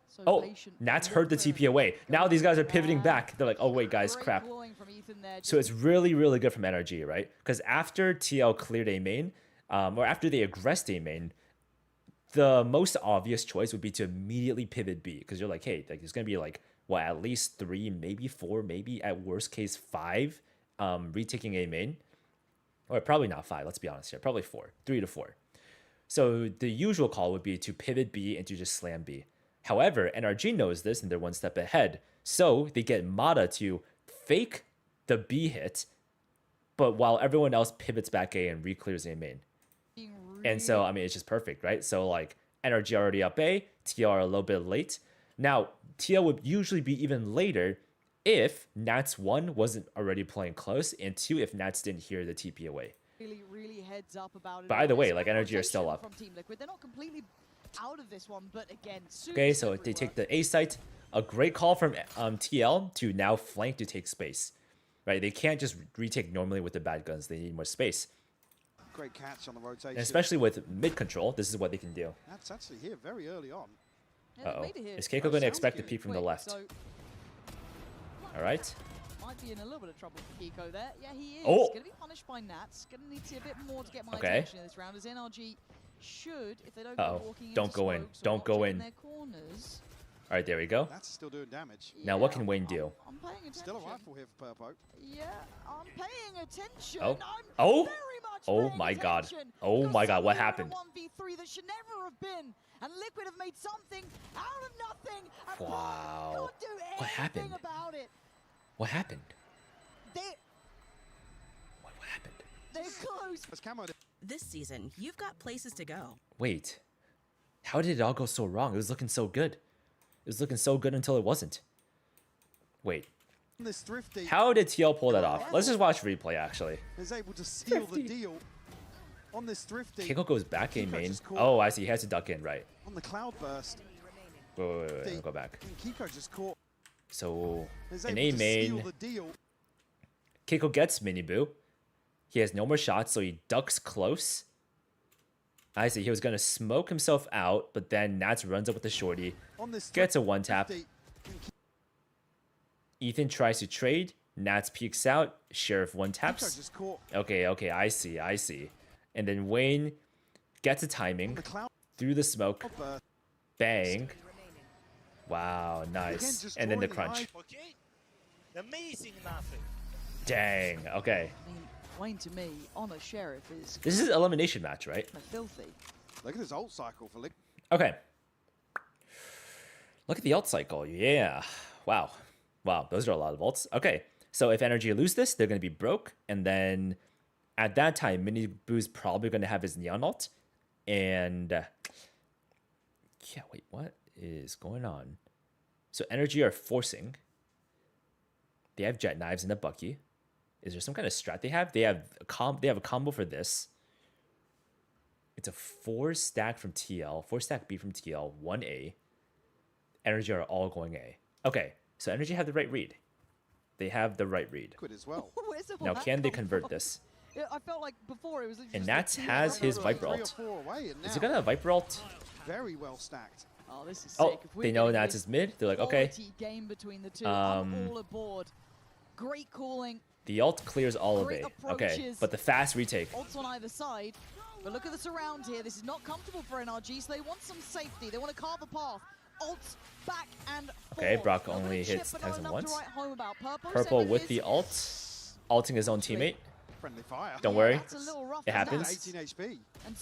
So Oh, patient. Nats Look heard the for TP away. Now these guys are pivoting Yeah. back. They're like, oh wait, guys, great crap. clawing from Ethan Ethan there. So it's really, really good from NRG, right? Because after TL cleared A main, or after they aggressed A main, the most obvious choice would be to immediately pivot B, because you're like, hey, like there's gonna be like what, at least 3, maybe 4, maybe at worst case 5 retaking A main, or probably not 5. Let's be honest here, probably 4, 3 to 4. So the usual call would be to pivot B and to just slam B. However, NRG knows this and they're one step ahead, so they get Mata to fake the B hit, but while everyone else pivots back A and re-clears A main. And so, I mean, it's just perfect, right? So, like, NRG already up A, TL are a little bit late. Now, TL would usually be even later if Nats 1 wasn't already playing close, and 2, if Nats didn't hear the TP away. Really heads up about it. By the all. way, It's like, great NRG are still rotation up. From Team Liquid. They're not completely out of this one, but again, Okay, so they take the A site. A great call from TL to now flank to take space, right? They can't just retake normally with the bad guns. They need more space. Great catch on the rotation. And especially with mid control, this is what they can do. That's actually here very early on. Uh-oh. Is Keiko going to expect the peek from the left? So All right. might be in a little bit of trouble for Keiko there. Yeah, he is. Oh. Going to be punished by Nats. Going to need to see a bit more to get my Okay. attention in this round, as NRG should, if they don't Uh-oh. go walking Don't into go in. smokes or Don't go watching in. their corners. All right, there we go. That's still doing damage. Now, what can Wayne do? I'm paying attention. Still a rifle here for Purpo. Yeah, I'm paying attention. Oh. I'm Oh. very much Oh paying my God. attention. Oh Because my God, what we're in a happened? 1v3 that should never have been. And Liquid have made something out of nothing. And Wow. can't do anything What happened? about it. What happened? They, What happened? they're close. As Camo This season, you've got places to go. Wait. How did it all go so wrong? It was looking so good. It was looking so good until it wasn't. Wait. this thrifty How did TL pull that off? Let's just watch replay, actually. is able to seal the Thrifty. deal on this thrifty. Keiko goes back A Keiko main. just caught- Oh, I see. He has to duck in, right. On the cloud burst. Wait. I'll go back. And Keiko just caught. So, Is in able A to seal main, the deal. Keiko gets Mini Boo. He has no more shots, so he ducks close. I see. He was going to smoke himself out, but then Nats runs up with the shorty. On this Gets a one tap. thrifty. Ethan tries to trade. Nats peeks out. Sheriff one Keiko taps. just caught Okay, I see. And then Wayne gets a on timing the cloud through the smoke. burst. Bang. Wow, nice. just And then the drawing the crunch. Okay? Amazing nothing. Dang. Okay. I mean, Wayne to me, on a Sheriff is This is an elimination match, right? kind of filthy. Look at this ult cycle for Liquid. Okay. Look at the ult cycle. Yeah. Wow. Those are a lot of ults. Okay. So if NRG lose this, they're going to be broke. And then at that time, Mini Boo's probably going to have his Neon ult. And yeah, wait, what is going on? So NRG are forcing. They have jet knives in the Bucky. Is there some kind of strat they have? They have a combo for this. It's a 4 stack from TL, 4 stack B from TL, 1A. NRG are all going A. Okay, so NRG have the right read. They have the right read. Liquid as well. Where's all Now, that can they come convert from? this? Yeah, I felt like before it was literally And just Nats like, has his Viper 3 or ult. 4 away, and Is now it gonna Viper ult? very well stacked. Oh, this is sick. Oh, If we're they know getting Nats this is mid. They're like, okay. quality game between the two. I'm Um, all aboard. Great calling. The ult clears all of Great A. Okay, approaches. but the fast retake. Ults on either side. But look at the surround here. This is not comfortable for NRG, so they want some safety. They want to carve a path. Ults back and forth. Okay, Brock Not gonna only chip, hits but not tags him enough once. to write home about. Purple sending with his- the ult, ulting his own teammate. Friendly fire. Don't Yeah, worry. that's a little rough It for happens. Nats. 18 HP. And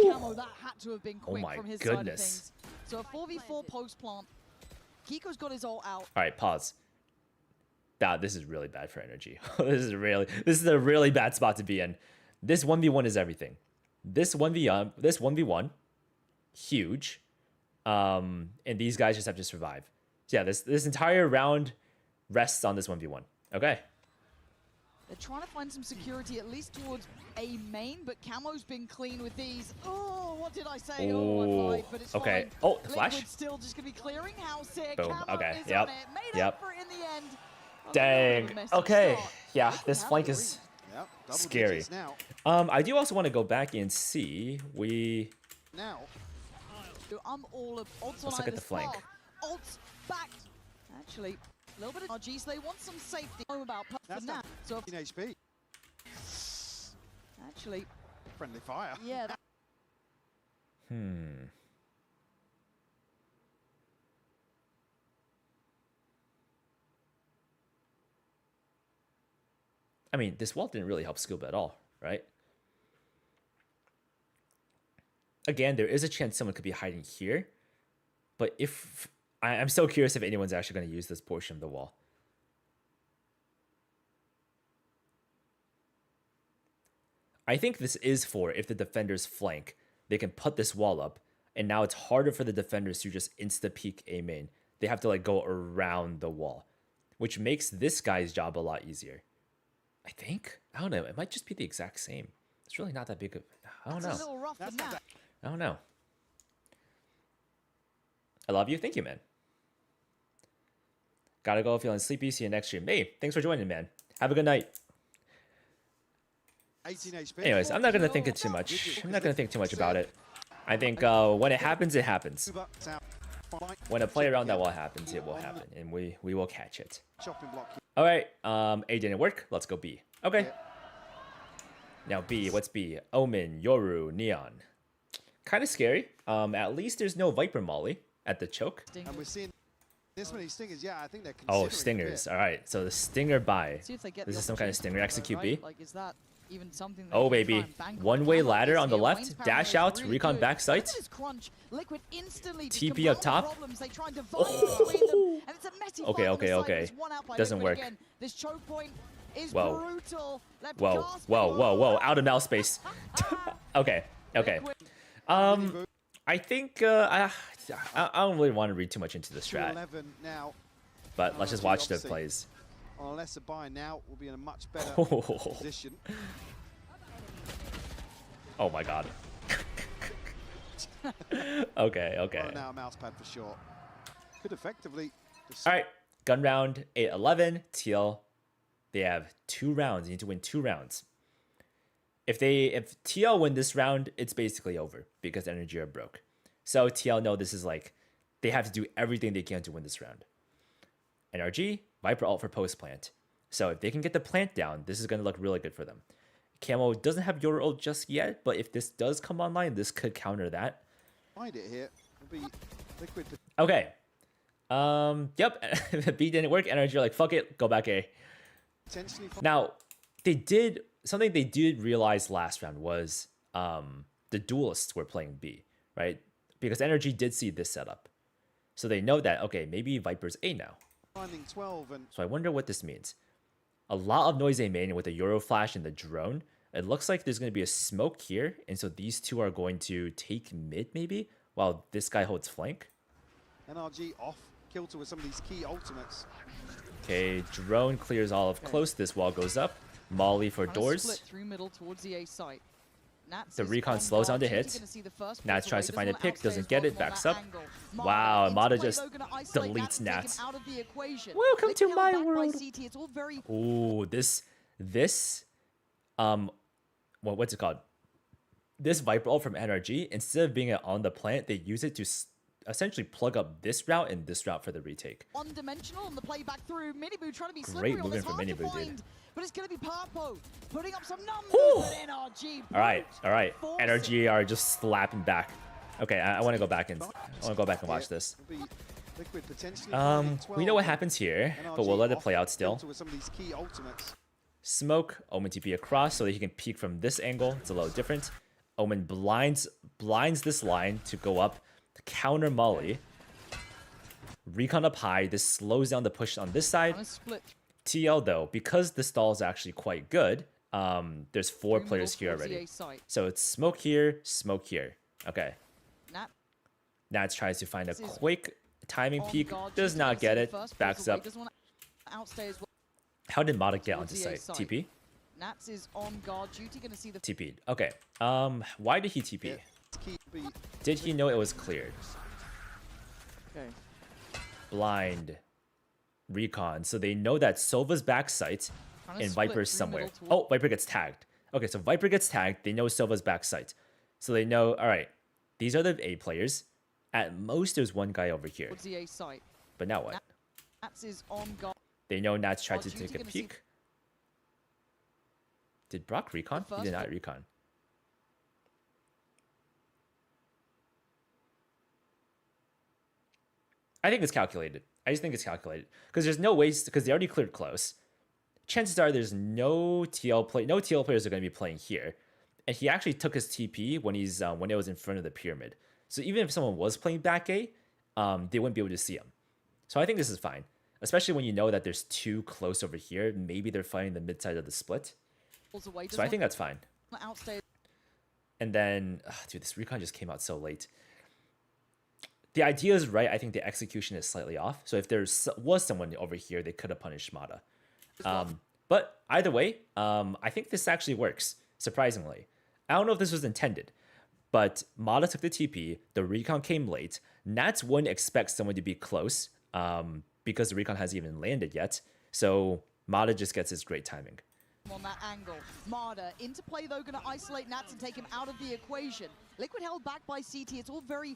Camo, that had to have been Oh quick my from his goodness. side of things. So a 4v4 post plant. Kiko's got his ult out. All right, pause. This is really bad for NRG. this is a really bad spot to be in. This 1v1 is everything. This 1v1, huge. And these guys just have to survive. So yeah, this entire round rests on this 1v1. Okay. They're trying to find some security, at least towards A main, but Camo's been clean with these. Oh, what did I say? Oh, I lied, but it's okay. fine. Oh, the flash. Liquid's still just going to be clearing house here. Boom. Camo Okay. is Yep. on it. Made Yep. up for it in the end. Oh, Dang. a messy Okay. start. Yeah, Liquid this have flank the is Yep, double scary. digits now. I do also want to go back and see. Now, I'm all of ults on Let's look at either the flank. side. Ults back. Actually, A little bit of RG, so they want some safety. Home about Puff That's for now. So 15 HP. actually, Friendly fire. yeah. I mean, this wall didn't really help Scuba at all, right? Again, there is a chance someone could be hiding here, but if I'm so curious if anyone's actually going to use this portion of the wall. I think this is for if the defenders flank, they can put this wall up, and now it's harder for the defenders to just insta-peek A main. They have to like go around the wall, which makes this guy's job a lot easier. I think? I don't know. It might just be the exact same. It's really not that big of... I don't know. That's a little rough for now. I don't know. I love you. Thank you, man. Gotta go. Feeling sleepy. See you next stream. Hey, thanks for joining, man. Have a good night. 18 HP. Anyways, I'm not gonna think it too much. I'm not gonna think too much about it. I think when it happens, it happens. When a play around that wall happens, it will happen, and we will catch it. Chopping block. All right. A didn't work. Let's go B. Okay. Now B. What's B? Omen, Yoru, Neon. Kind of scary. At least there's no Viper Molly at the choke. And we're seeing this many stingers. Yeah, I think they're Oh, considering stingers. it. All right. So the stinger buy. See if they get This the is some kind of opportunity stinger to execute right? B. Like, is that even something that Oh, they can baby. try and bank on? One-way Camel ladder is on the here. left. Wayne's Dash power out. is really Recon good. back Look at sight. this crunch. Liquid instantly to TP compound up the top. problems. They try and divide between them, and it's a messy Okay, fight on okay, the side, okay. but it's one out by Doesn't Liquid work. again. This choke point is Whoa. brutal. Left Whoa, gasping. whoa, whoa, whoa. Out of mouse space. Okay, okay. I think I don't really want to read too much into the strat, 11 now. but let's just watch the Obviously. plays. On a lesser buy now, we'll be in a much better Oh, position. oh my god. Okay, okay. Oh, now a mouse pad for sure. Could effectively. All right, gun round 8-11. TL, they have 2 rounds. You need to win 2 rounds. If TL win this round, it's basically over because NRG are broke. So TL know this is like they have to do everything they can to win this round. NRG, Viper ult for post plant. So if they can get the plant down, this is going to look really good for them. Camo doesn't have your ult just yet, but if this does come online, this could counter that. Find it here. It'll be Liquid. Okay. Yep. B didn't work. NRG are like, fuck it, go back A. Potentially. Now, something they did realize last round was the duelists were playing B, right? Because NRG did see this setup. So they know that, okay, maybe Viper's A now. Finding 12 and So I wonder what this means. A lot of noise A main with the Euro Flash and the drone. It looks like there's going to be a smoke here. And so these two are going to take mid maybe while this guy holds flank. NRG off. Kilter with some of these key ultimates. Okay, drone clears all of close. This wall goes up. Molly for Trying to doors. split through middle towards the A site. Nats The is recon on slows guard. down to He's hit. gonna see the first Nats breakaway. tries to find a Doesn't pick, want doesn't outstay get as it, well backs from up. that angle. Wow, into Mata play, just though, gonna isolate deletes and take him Nats. out of the equation. Welcome to Liquid my held back by world. CT. It's all very Ooh, what's it called? This Viper ult from NRG, instead of being on the plant, they use it to essentially plug up this route and this route for the retake. one-dimensional on the play back through. Miniboo trying to be Great slippery on movement this, from hard to Miniboo, dude. find. But it's going to be Parpo putting up some numbers. Whew. But NRG. All right. forcing. NRG are just slapping back. Okay, I want to go back and watch this. It'll be Liquid potentially finding 12 We know what and happens here, but NRG we'll let it off. play out still. Kilter with some of these key ultimates. Smoke, Omen TP across so that he can peek from this angle. It's a little different. Omen blinds this line to go up to counter Molly. Recon up high. This slows down the push on this side. Trying to split TL though, because the stall is actually quite good. There's 4 through players middle here towards the already. A site. So it's smoke here, smoke here. Okay. Nat Nats tries to find a This is quick timing on peek. guard. Does GT not gonna get see it. the first Backs breakaway. up. Doesn't want to outstay as well. How did Mata get Towards onto the A site? site. TP? Nats is on guard duty. Going to see the TP'd. Okay. Why did he TP? Yeah. Key will be Did he know it was cleared? okay. Blind. Recon. So they know that Silva's back site Trying to and split Viper's through somewhere. middle Oh, Viper gets tagged. Okay, so Viper gets tagged. They know Silva's back site. So they know, all right, these are the A players. At most, there's one guy over here. Towards the A site. But now what? Nats is on guard. They know Nats tried to Judy take a gonna see- peek. Did Brock recon? He first did not one. recon. I think it's calculated. I just think it's calculated because there's no ways because they already cleared close. Chances are there's no TL players are going to be playing here, and he actually took his TP when when it was in front of the pyramid. So even if someone was playing back A, they wouldn't be able to see him. So I think this is fine, especially when you know that there's two close over here. Maybe they're fighting the mid side of the split. Away. So I think that's fine. Outstay. And then, dude, this recon just came out so late. The idea is right. I think the execution is slightly off. So if there was someone over here, they could have punished Mata. But either way, I think this actually works, surprisingly. I don't know if this was intended, but Mata took the TP. The recon came late. Nats wouldn't expect someone to be close because the recon hasn't even landed yet. So Mata just gets his great timing. On that angle. Marder into play though, gonna isolate Nats and take him out of the equation. Liquid held back by CT. It's all very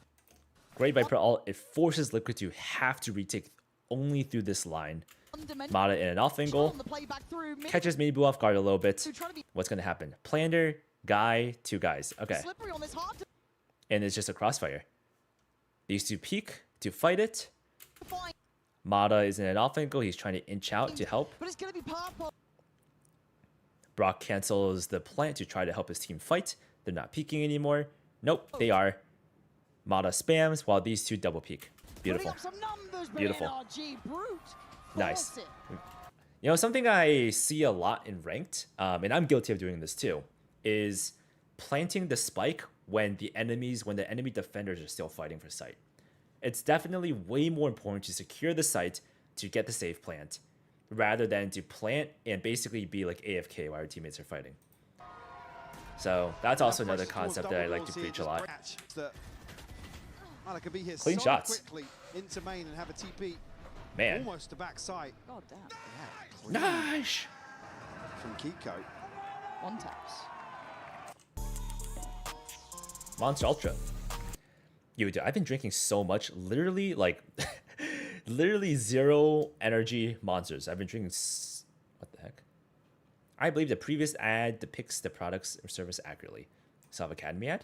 Great Viper ult. It forces Liquid to have to retake only through this line. Mata in an off angle. Catches Minibu off guard a little bit. What's going to happen? Plander, guy, two guys. Okay. And it's just a crossfire. These two peek to fight it. Mata is in an off angle. He's trying to inch out to help. But it's gonna be purple. Brock cancels the plant to try to help his team fight. They're not peeking anymore. Nope, they are. Mata spams while these two double peek. Beautiful. Beautiful. NRG, brute. Nice. You know, something I see a lot in ranked, and I'm guilty of doing this too, is planting the spike when the enemy defenders are still fighting for site. It's definitely way more important to secure the site to get the safe plant rather than to plant and basically be like AFK while our teammates are fighting. So that's also another concept that I like to preach a lot. Clean shots. Quickly into main and have a TP. Man. Almost to backside. God damn. Nice. From Kiko. One taps. Monster Ultra. Yo, dude, I've been drinking so much. Literally, like, literally zero energy monsters. I've been drinking. What the heck? I believe the previous ad depicts the products or service accurately. Self Academy ad?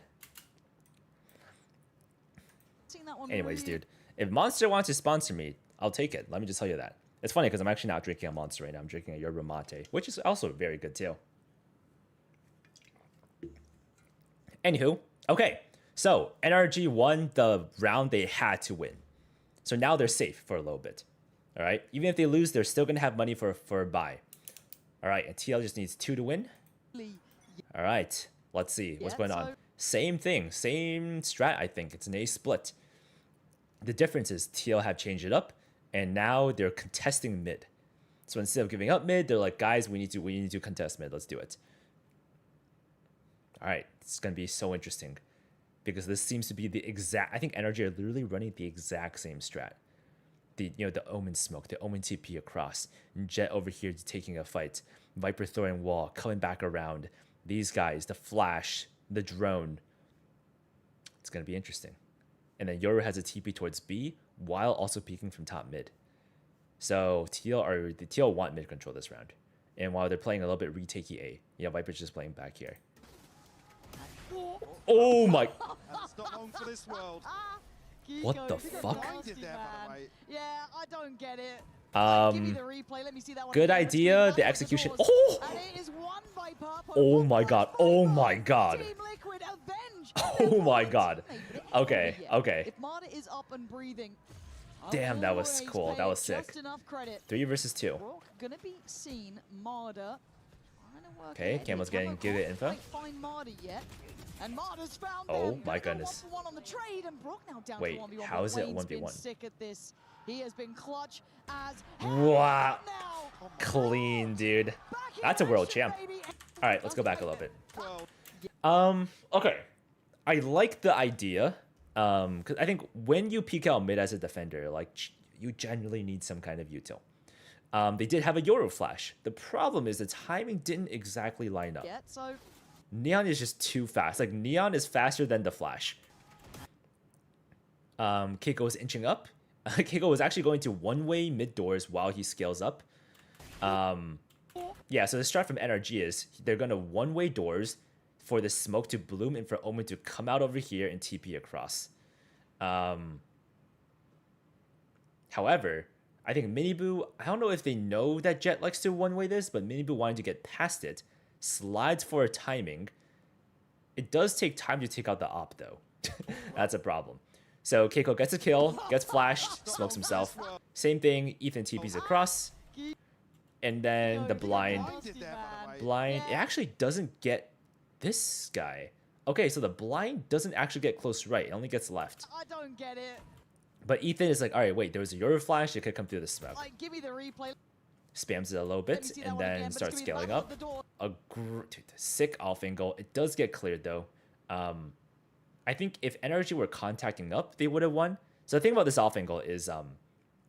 Seen that one. Anyways, dude, if Monster wants to sponsor me, I'll take it. Let me just tell you that. It's funny because I'm actually not drinking a Monster right now. I'm drinking a yerba mate, which is also very good too. Anywho, okay. So NRG won the round they had to win. So now they're safe for a little bit. All right. Even if they lose, they're still gonna have money for a buy. All right. And TL just needs 2 to win. All right. Let's see what's going on. Same thing, same strat. I think it's an A split. The difference is TL have changed it up, and now they're contesting mid. So instead of giving up mid, they're like, guys, we need to contest mid. Let's do it. All right, it's gonna be so interesting because this seems to be the exact. I think NRG are literally running the exact same strat. The Omen smoke, the Omen TP across, Jet over here taking a fight, Viper throwing wall, coming back around. These guys, the flash, the drone. It's gonna be interesting. And then Yoru has a TP towards B while also peeking from top mid. So the TL want mid control this round. And while they're playing a little bit retakey A, Viper's just playing back here. Oh my! That's not long for this world. What the fuck? Yeah, I don't get it. Give me the replay. Let me see that one Good again. idea. The execution. Oh! And it is won by Purple. Oh my god. Oh my god. Team Liquid avenge. Oh my god. Okay. If Okay. Marta is up and breathing. Damn, that was cool. That was sick. Just enough credit. 3 versus 2. Brock gonna be seen. Marta. Okay, Camel's getting give it info. Find Marta yet. And Marta's found Oh them. my Gonna go goodness. 1-for-1 on the trade, and Brock now down Wait, to 1v1. how is it Wayne's been 1v1? sick at this. He has been clutch as Wow. now. Clean, dude. Back in That's a world action, champ. baby. All right, let's go back a little bit. Well, Okay. I like the idea. Because I think when you peek out mid as a defender, like you generally need some kind of util. They did have a Yoru flash. The problem is the timing didn't exactly line up. Yeah, so Neon is just too fast. Like Neon is faster than the flash. Keiko is inching up. Keiko was actually going to one-way mid doors while he scales up. Yeah, so the strat from NRG is they're going to one-way doors for the smoke to bloom and for Omen to come out over here and TP across. However, I think Miniboo, I don't know if they know that Jet likes to one-way this, but Miniboo wanting to get past it, slides for a timing. It does take time to take out the op, though. That's a problem. So Keiko gets a kill, gets flashed, smokes himself. Same thing, Ethan TP's across. And then the blind, it actually doesn't get this guy. Okay, so the blind doesn't actually get close right, it only gets left. I don't get it. But Ethan is like, all right, wait, there was a Euro flash, it could come through the smoke. Like, give me the replay. Spams it a little bit and then starts scaling up. Dude, sick off angle. It does get cleared though. I think if NRG were contacting up, they would have won. So the thing about this off angle is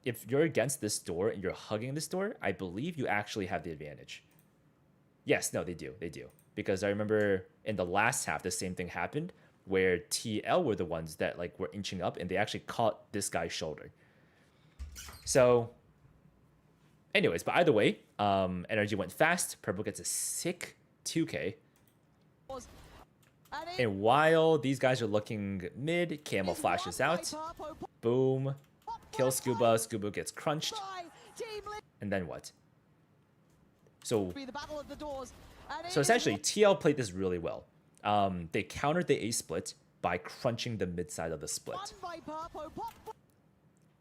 if you're against this door and you're hugging this door, I believe you actually have the advantage. Yes, no, they do. They do. Because I remember in the last half, the same thing happened where TL were the ones that like were inching up and they actually caught this guy's shoulder. So anyways, but either way, NRG went fast. Purple gets a sick 2K. And while these guys are looking mid, Camel flashes out. Boom. Kill Scuba. Scuba gets crunched. And then what? So essentially, TL played this really well. They countered the A split by crunching the mid side of the split.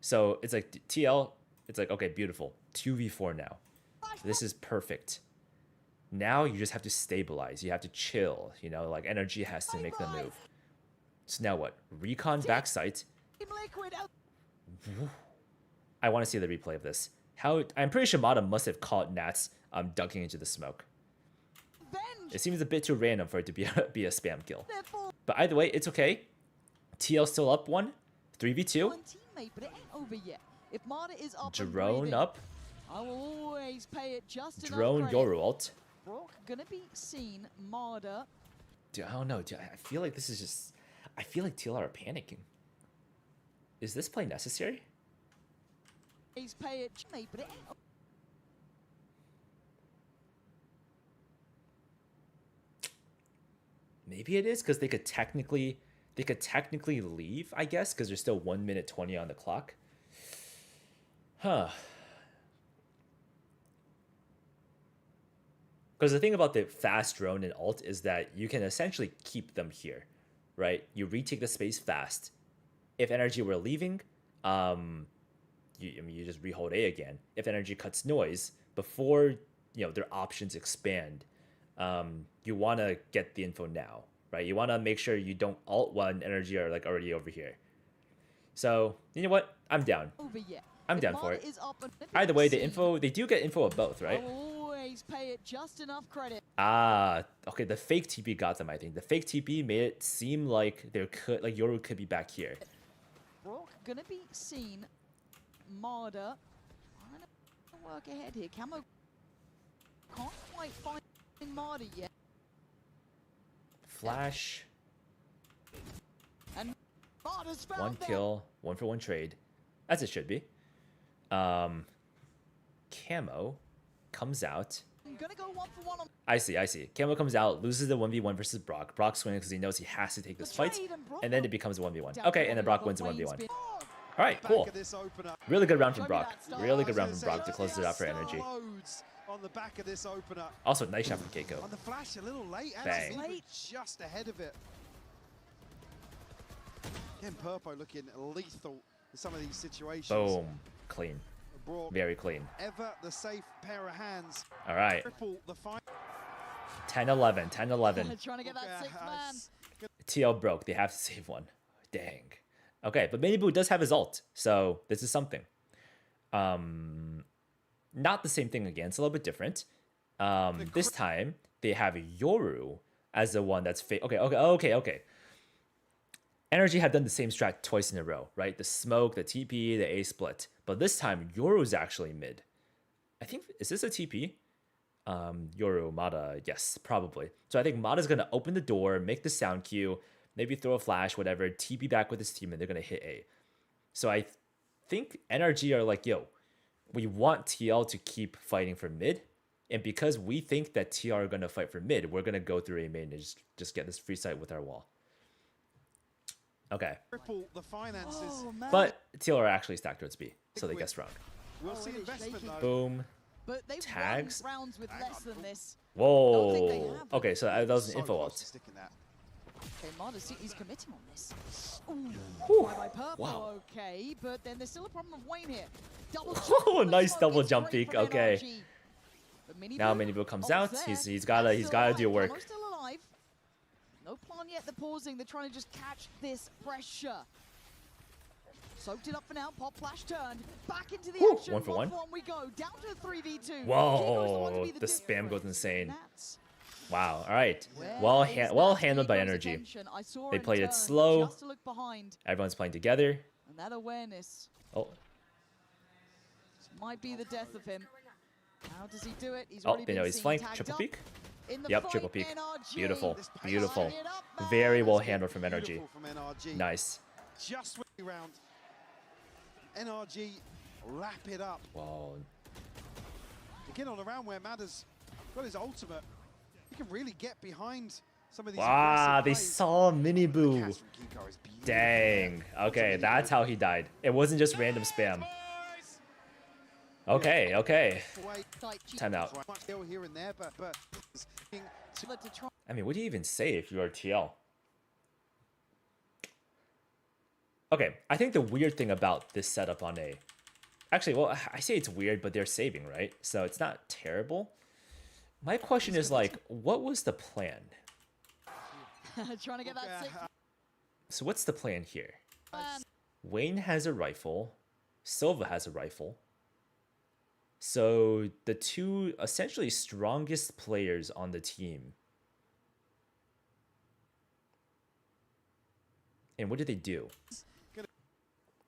So it's like TL, it's like, okay, beautiful. 2v4 now. This is perfect. Now you just have to stabilize. You have to chill. You know, like NRG has to make the move. So now what? Recon backside. I want to see the replay of this. I'm pretty sure Mata must have caught Nats dunking into the smoke. It seems a bit too random for it to be a spam kill. But either way, it's okay. TL still up 1. 3v2. Drone up. I will always pay it just Drone Yoru ult. Brock gonna be seen, Marder. Dude, I don't know. Dude, I feel like this is just... I feel like TL are panicking. Is this play necessary? Pay it, but it ain't. Maybe it is because they could technically leave, I guess, because there's still 1 minute 20 on the clock. Huh. Because the thing about the fast drone and ult is that you can essentially keep them here, right? You retake the space fast. If NRG were leaving, you just rehold A again. If NRG cuts noise before their options expand, you want to get the info now, right? You want to make sure you don't ult when NRG are like already over here. So you know what? I'm down. I'm down for it. Either way, they do get info of both, right? Pay it just enough credit. Okay, the fake TP got them, I think. The fake TP made it seem like Yoru could be back here. Brock gonna be seen. Marder trying to work ahead here. Camo can't quite find Marder yet. Flash. And Marder's found 1 kill, 1-for-1 trade. As it should be. Camo comes out. I'm gonna go 1-for-1 on. I see. Camo comes out, loses the 1v1 versus Brock. Brock's winning because he knows he has to take this fight. And then it becomes a 1v1. Okay, and then Brock wins a 1v1. All right, cool. Really good round from Brock. Really good round from Brock to close it out for NRG. On the back of this opener. Also, nice shot from Keiko. On the flash, a little late. Bang. Just ahead of it. Again, Purpo looking lethal in some of these situations. Boom. Clean. Very clean. Ever the safe pair of hands. All right. 10-11. 10-11. Trying to get that 6th man. TL broke. They have to save one. Dang. Okay, but Miniboo does have his ult, so this is something. Not the same thing again. It's a little bit different. This time they have Yoru as the one that's fake. Okay. NRG have done the same strat twice in a row, right? The smoke, the TP, the A split. But this time Yoru's actually mid. I think, is this a TP? Yoru, Mata, yes, probably. So I think Mata's gonna open the door, make the sound cue, maybe throw a flash, whatever, TP back with his team, and they're gonna hit A. So I think NRG are like, yo, we want TL to keep fighting for mid. And because we think that TL are going to fight for mid, we're going to go through A main and just get this free site with our wall. Okay. Triple the finances. Oh, man. But TL are actually stacked towards B, so they guessed wrong. We'll Oh, see it is investment shaky. though. Boom. But they've Tags. won rounds with less than this. Whoa. think they have. Okay, so that was an So info close to ult. sticking that. Okay, Marder City's committing on this. Ooh, Whew. by Purple, Wow. okay, but then there's still a problem of Wayne here. Double Oh, jump on the nice smoke double is jump great peek, from okay. NRG. But Mini Now Blue, Mini Blue comes ult's out. there. He's That's gotta still do alive. work. Camo's still alive. No plan yet. They're pausing. They're trying to just catch this pressure. Soaked it up for now. Pop flash turned back into the Whew, action. 1 for 1. We go down to 3v2. Whoa, the spam goes insane. Wow. All right. Well handled by NRG. They played it slow. Just to look behind. Everyone's playing together. And that awareness Oh, might be the death of him. How does he do it? He's oh, already they been know he's seen flanked. tagged Triple up. peek. In the Yep, fight, triple peek. NRG. Beautiful. This pace Beautiful. Lining it up, man. Very well That's handled from NRG. beautiful from NRG. Nice. Just round. NRG lap it up. Whoa. Again on a round where Madder's got his ultimate. He can really get behind some of these Wow, aggressive they plays. saw Mini The Boo. cast from Kiko is beautiful. Dang. Okay, that's how he died. It wasn't just random spam. Okay, okay. Away. Time out. Much skill here and there, but To try I mean, what do you even say if you are TL? Okay, I think the weird thing about this setup on A... Actually, well, I say it's weird, but they're saving, right? So it's not terrible. My question is, like, what was the plan? trying to get that six So what's the plan here? man. Wayne has a rifle. Silva has a rifle. So the two essentially strongest players on the team. And what did they do?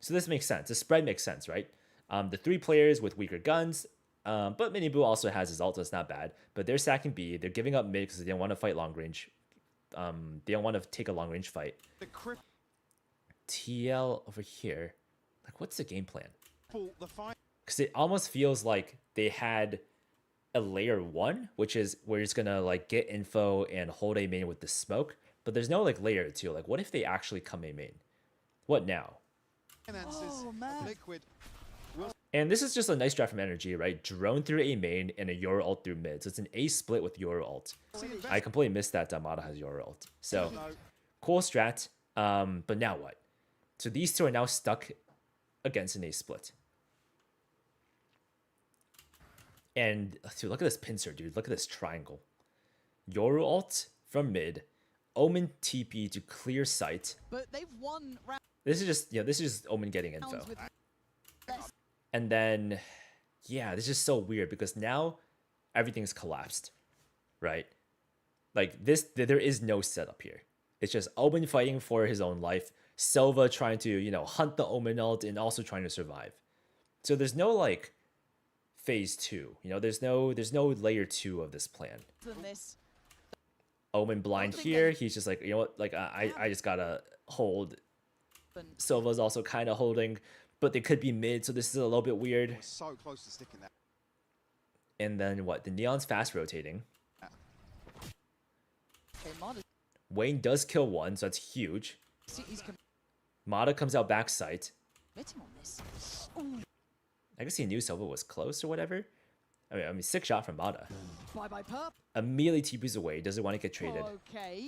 So this makes sense. The spread makes sense, right? The 3 players with weaker guns. But Mini Boo also has his ult, so it's not bad. But they're sacking B. They're giving up mid because they don't want to fight long range. They don't want to take a long range fight. the cripple, TL over here. Like, what's the game plan? the fight. Because it almost feels like they had a layer 1, which is where it's gonna like get info and hold A main with the smoke. But there's no like layer 2. Like, what if they actually come A main? What now? Finances Oh, of man. Liquid. And this is just a nice draft from NRG, right? Drone through A main and a Yoru ult through mid. So it's an A split with Yoru ult. See I investment. completely missed that Damada has Yoru ult. So No. cool strat. But now what? So these two are now stuck against an A split. And dude, look at this pincer, dude. Look at this triangle. Yoru ult from mid. Omen TP to clear sight. But they've won This is just, this is just Omen getting info. rounds with less. And then, yeah, this is so weird because now everything's collapsed, right? Like this, there is no setup here. It's just Omen fighting for his own life. Silva trying to, hunt the Omen ult and also trying to survive. So there's no like phase 2. There's no layer 2 of this plan. Than this. Omen blind think here. they- He's just like, like I just gotta hold. But Silva's also kind of holding, but they could be mid, so this is a little bit weird. We're so close to sticking that. And then what? The Neon's fast rotating. okay, Marder Wayne does kill one, so that's huge. City's Mata comes out backside. committing on this. Ooh, I guess he knew Silva was close or whatever. I mean, sick shot from Mata. bye Purple. Immediately TP's away, doesn't want to get traded. Okay.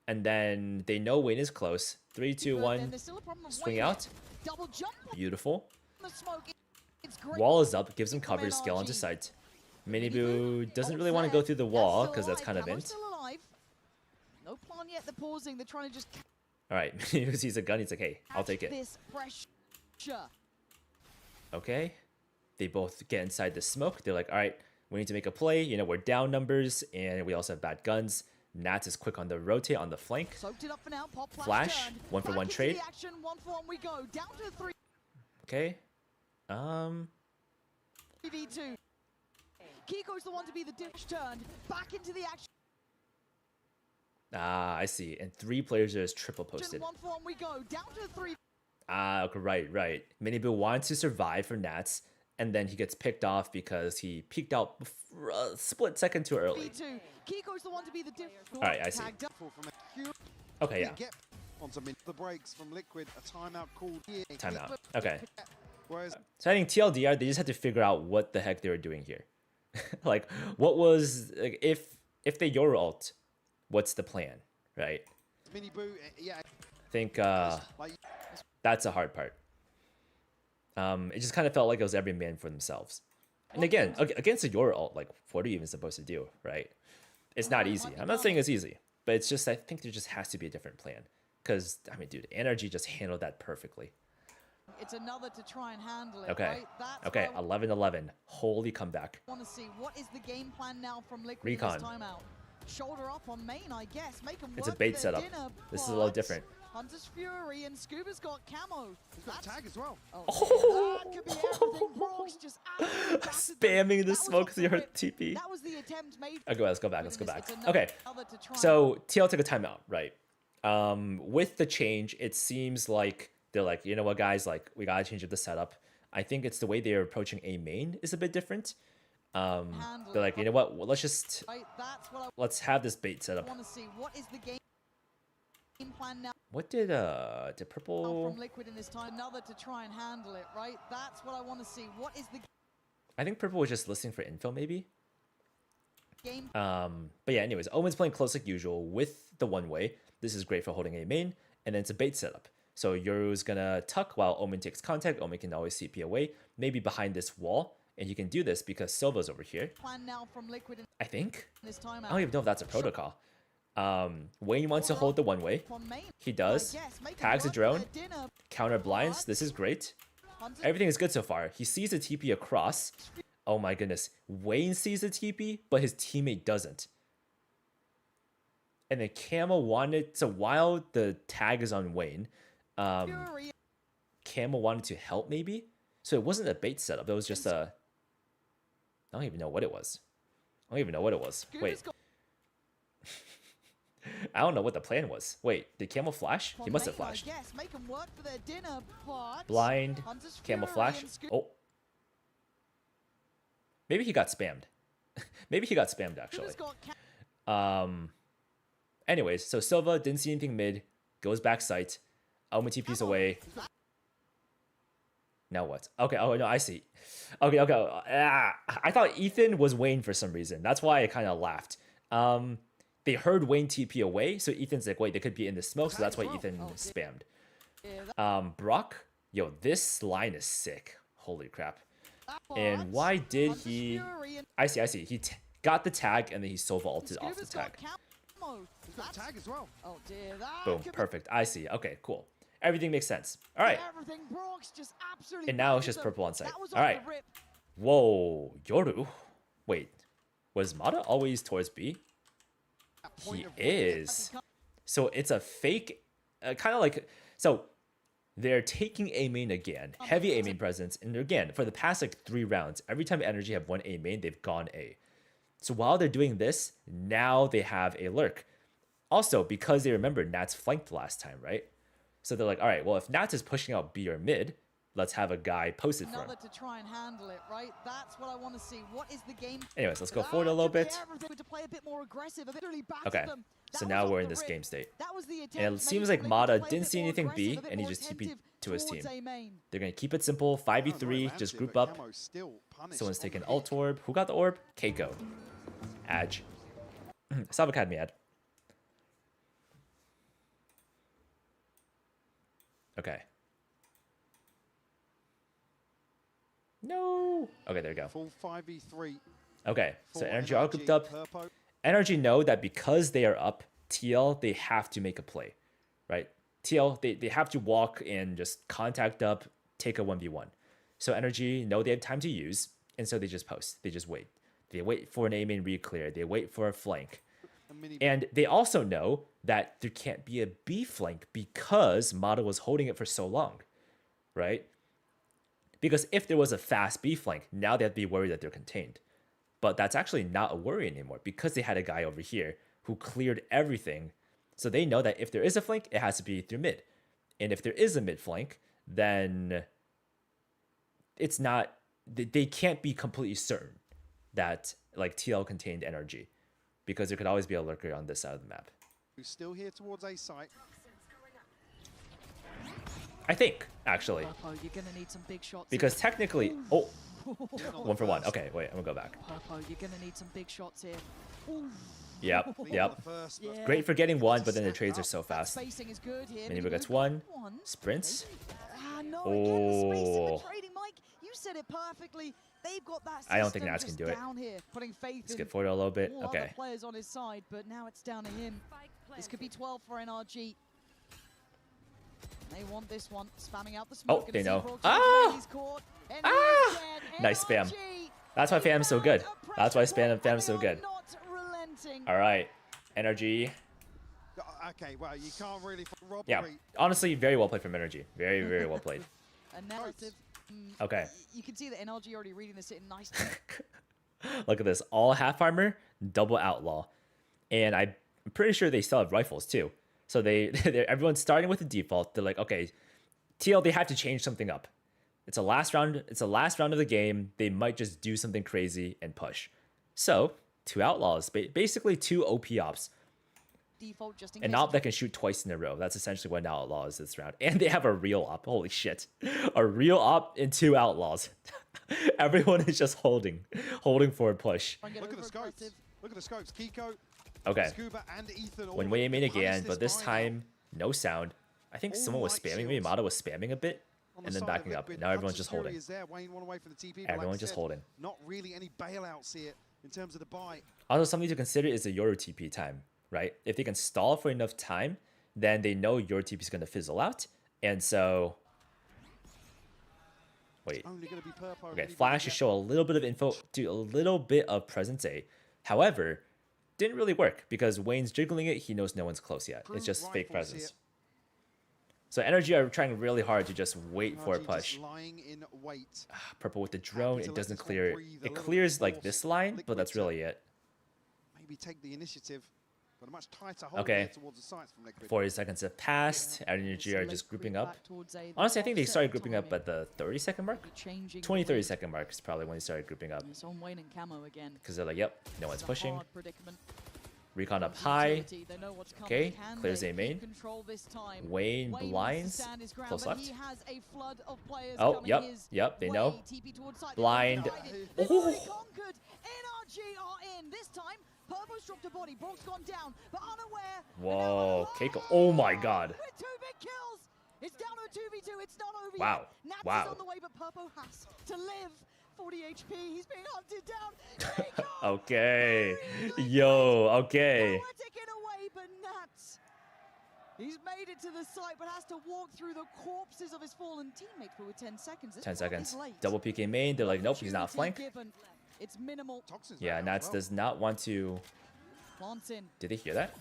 And then they know Wayne is close. 3, 2, But then 1. there's still a problem of Swing Wayne. out. Double jump on Beautiful. the smoke. It's great. Wall is up, gives him from cover to scale onto NRG. sight. Miniboo doesn't really want to go through the wall because that's kind of Camo's int. still alive. No plan yet. They're pausing. They're trying to just Alright, Miniboo sees a gun, he's like, hey, I'll catch take it. this pressure. Okay. They both get inside the smoke. They're like, alright, we need to make a play. We're down numbers and we also have bad guns. Nats is quick on the rotate on the flank. Soaked it up for now. Pop Flash, turned. 1 for Back 1 into trade. the action. 1 for 1 we go. Down to 3 Okay. v2. Kiko's the one to be the dish turned. Back into the action. Ah, I see. And 3 players are just triple posted. 1 for 1 we go. Down to 3. Ah, right. Minibu wants to survive for Nats, and then he gets picked off because he peeked out a split second too early. B2. Kiko's the one to be the difference. All right, I see. Okay, yeah. Get on some the breaks from Liquid, a timeout called here. Timeout. Okay. Whereas So I think TLDR, they just had to figure out what the heck they were doing here. Like, what was, like, if they Yoru ult, what's the plan, right? Mini Boo, yeah, I think like that's a hard part. It just kind of felt like it was every man for themselves. And again, against a Yoru ult, like, what are you even supposed to do, right? It's not easy. I'm not saying it's easy, but it's just, I think there just has to be a different plan. Because, I mean, dude, NRG just handled that perfectly. It's another to try and handle it. Okay. Right? That's Okay, what I 11-11. Holy comeback. want to see. What is the game plan now from Liquid Recon. this timeout? Shoulder up on main, I guess. Make them It's a work bait for their setup. dinner, This is a little but different. Hunter's Fury and Scuba's got camo. he's got a tag as well. Oh, that could be everything. Brock's just absolutely battered them. Spamming the That was smoke off to your rip. TP. That was the attempt made. Okay, let's go back. Let's go back. It's Okay, another to try so TL took a timeout, right? With the change, it seems like they're like, you know what, guys, like, we gotta change up the setup. I think it's the way they're approaching A main is a bit different. They're like, you know what, well, let's just Right, that's what let's have this bait set I up. want to see. What is the game plan now What did purple? from Liquid in this time? Another to try and handle it, right? That's what I want to see. What is the I think purple was just listening for info, maybe. game? But yeah, anyways, Omen's playing close like usual with the one way. This is great for holding A main, and then it's a bait setup. So Yoru's gonna tuck while Omen takes contact. Omen can always CP away, maybe behind this wall, and you can do this because Silva's over here. Plan now from Liquid in I think. this timeout. I don't even know if that's a protocol. Wayne wants to hold the one way. On main. He does. I guess. Make 'em Tags a work for drone. their dinner. Counter blinds. This is great. Hunter's Everything is good so far. He sees the TP across. Oh my goodness. Wayne sees the TP, but his teammate doesn't. And then Camo wanted, so while the tag is on Wayne, Fury. Camo wanted to help maybe. So it wasn't a bait setup. It was just a, I don't even know what it was. I don't even know what it was. Wait. Scuba's got I don't know what the plan was. Wait, did Camo flash? He on must have main, I flashed. guess. Make 'em work for their dinner, but Blind, Hunter's Camo Fury flash. and Scu- Oh. Maybe he got spammed. Maybe he got spammed actually. Scuba's got Anyways, so Silva didn't see anything mid, goes back site. Omen TP's away. Now what? Okay, oh no, I see. Okay. I thought Ethan was Wayne for some reason. That's why I kind of laughed. They heard Wayne TP away, so Ethan's like, wait, they could be in the smoke, so that's why Ethan spammed. Brock, yo, this line is sick. Holy crap. And why did Hunter's he... Fury and I see. He got the tag, and then he Silva ulted off the Scuba's got tag. camo. He's got a tag as well. Oh dear, that Boom, could be perfect. I see. Okay, cool. Everything makes sense. All right. everything. Brock's just absolutely And now it's battered just them. purple on site. That was All off right. the rip. Whoa, Yoru. Wait, was Mata always towards B? He is. So it's a fake, kind of like, so they're taking A main again, heavy A main presence, and again, for the past like 3 rounds, every time NRG have one A main, they've gone A. So while they're doing this, now they have a lurk. Also, because they remember Nats flanked last time, right? So they're like, all right, well, if Nats is pushing out B or mid, let's have a guy posted for him. Another to try and handle it, right? That's what I want to see. What is the game? Anyways, let's go forward a little bit. To play a bit more aggressive, a bit really battered Okay, them. so That now was we're off in the this rip. game state. That was the attempt And it made seems from like Liquid to Mata play a didn't bit see more anything B, aggressive, a bit and he more just TP'd attentive to his towards team. A main. They're going to keep it simple, 5v3, just group up. Someone's taking ult orb. Who got the orb? Keiko. Adge. South Academy ad. Okay. No. Okay, there you go. Full 5v3. Okay, so for NRG all grouped up. Purpo. NRG know that because they are up, TL, they have to make a play, right? TL, they have to walk and just contact up, take a 1v1. So NRG know they have time to use, and so they just post. They just wait. They wait for an A main re-clear. They wait for a flank. And they also know that there can't be a B flank because Mata was holding it for so long, right? Because if there was a fast B flank, now they have to be worried that they're contained. But that's actually not a worry anymore because they had a guy over here who cleared everything. So they know that if there is a flank, it has to be through mid. And if there is a mid flank, then it's not, they can't be completely certain that like TL contained NRG, because there could always be a lurker on this side of the map. Who's still here towards A site. I think, actually. Purpo, you're gonna need some big shots. Because technically, oh, 1 for 1. Okay, wait, I'm gonna go back. Purpo, you're gonna need some big shots here. Ooh. Yep, yep. First, Yeah. Great for getting one, but then the trades are so That fast. spacing is good here. Miniver Miniver gets got one. Sprints. No, again, the spacing, Oh. the trading, Mike. You said it perfectly. They've got that I don't think system Nats can just do it. down here, putting faith Skip in forward a little bit. all other Okay. players on his side, but now it's down to him. This could be 12 for NRG. They want this one, spamming out the smoke. Oh, they know. Ah! Ah! Nice spam. That's why Fam's so good. That's why Fam's so good. All right, NRG. Okay, well, you can't really robbery. Yeah, honestly, very well played from NRG. Very, very well played. A narrative. Okay. You can see that NRG already reading this in nicely. Look at this. All half armor, double outlaw. And I'm pretty sure they still have rifles too. So everyone's starting with the default. They're like, okay, TL, they have to change something up. It's a last round of the game. They might just do something crazy and push. So, 2 outlaws, basically 2 OP ops. Default just in An case. op that can shoot twice in a row. That's essentially what an outlaw is this round. And they have a real op. Holy shit. A real op and 2 outlaws. Everyone is just holding for a push. Look at the scopes. Look at the scopes. Kiko, Okay. Scuba, and Ethan. When all aiming punish again, but this buyout time, no sound. I think All someone was light spamming. Maybe shields. Mata was spamming a bit on the and then side backing of up. Liquid. Now everyone's Hudson's just holding. Fury is there. Wayne, one away from the TP, but Everyone's like I just said, holding. Not really any bailouts here in terms of the buy. Also, something to consider is the Yoru TP time, right? If they can stall for enough time, then they know your TP is going to fizzle out. And so, wait. Only going to be Purpo. Okay, Flash to show a little bit of info, do a little bit of presence A. However, didn't really work because Wayne's jiggling it. He knows no one's close yet. It's just fake presence. Here. So NRG are trying really hard to just wait for a NRG push. just lying in wait. Purple with the drone, Happy to it let doesn't this one clear. breathe a It little clears bit like more. this line, but Liquid that's to really it. Maybe take the initiative, but a much tighter hold Okay. here towards the sites from Liquid. 40 seconds have passed. NRG are just grouping up. Honestly, I think they started grouping up at the 30-second mark. 20-30-second mark is probably when they started grouping up. It's on Wayne and Camo again. Because they're like, yep, no one's It's a pushing. hard predicament. Recon up There's high. utility, they know what's coming. Okay, Can clears they A main. keep control this time? Wayne wants to blinds. stand his ground, Close but left. he has a flood of players Oh, coming yep, his yep, they way. know. TP towards side. Blind. They've already Oh. conquered. NRG are in. This time, Purpo's dropped a body. Brock's gone down, but unaware. Whoa, Keiko. Oh my god. With 2 big kills. It's down to a 2v2. It's not over Wow. yet. Nats Wow. is on the way, but Purpo has to live. 40 HP. He's being hunted down. Keiko! Okay. Really Yo, okay. Poetic in a way, but Nats. He's made it to the site, but has to walk through the corpses of his fallen teammates. But with 10 seconds, this 10 one seconds. is late. Double PK main. They're like, nope, he's not Opportunity flank. given. It's minimal. Toxins Yeah, there as Nats well. does not want to. Plants in. Did they hear that?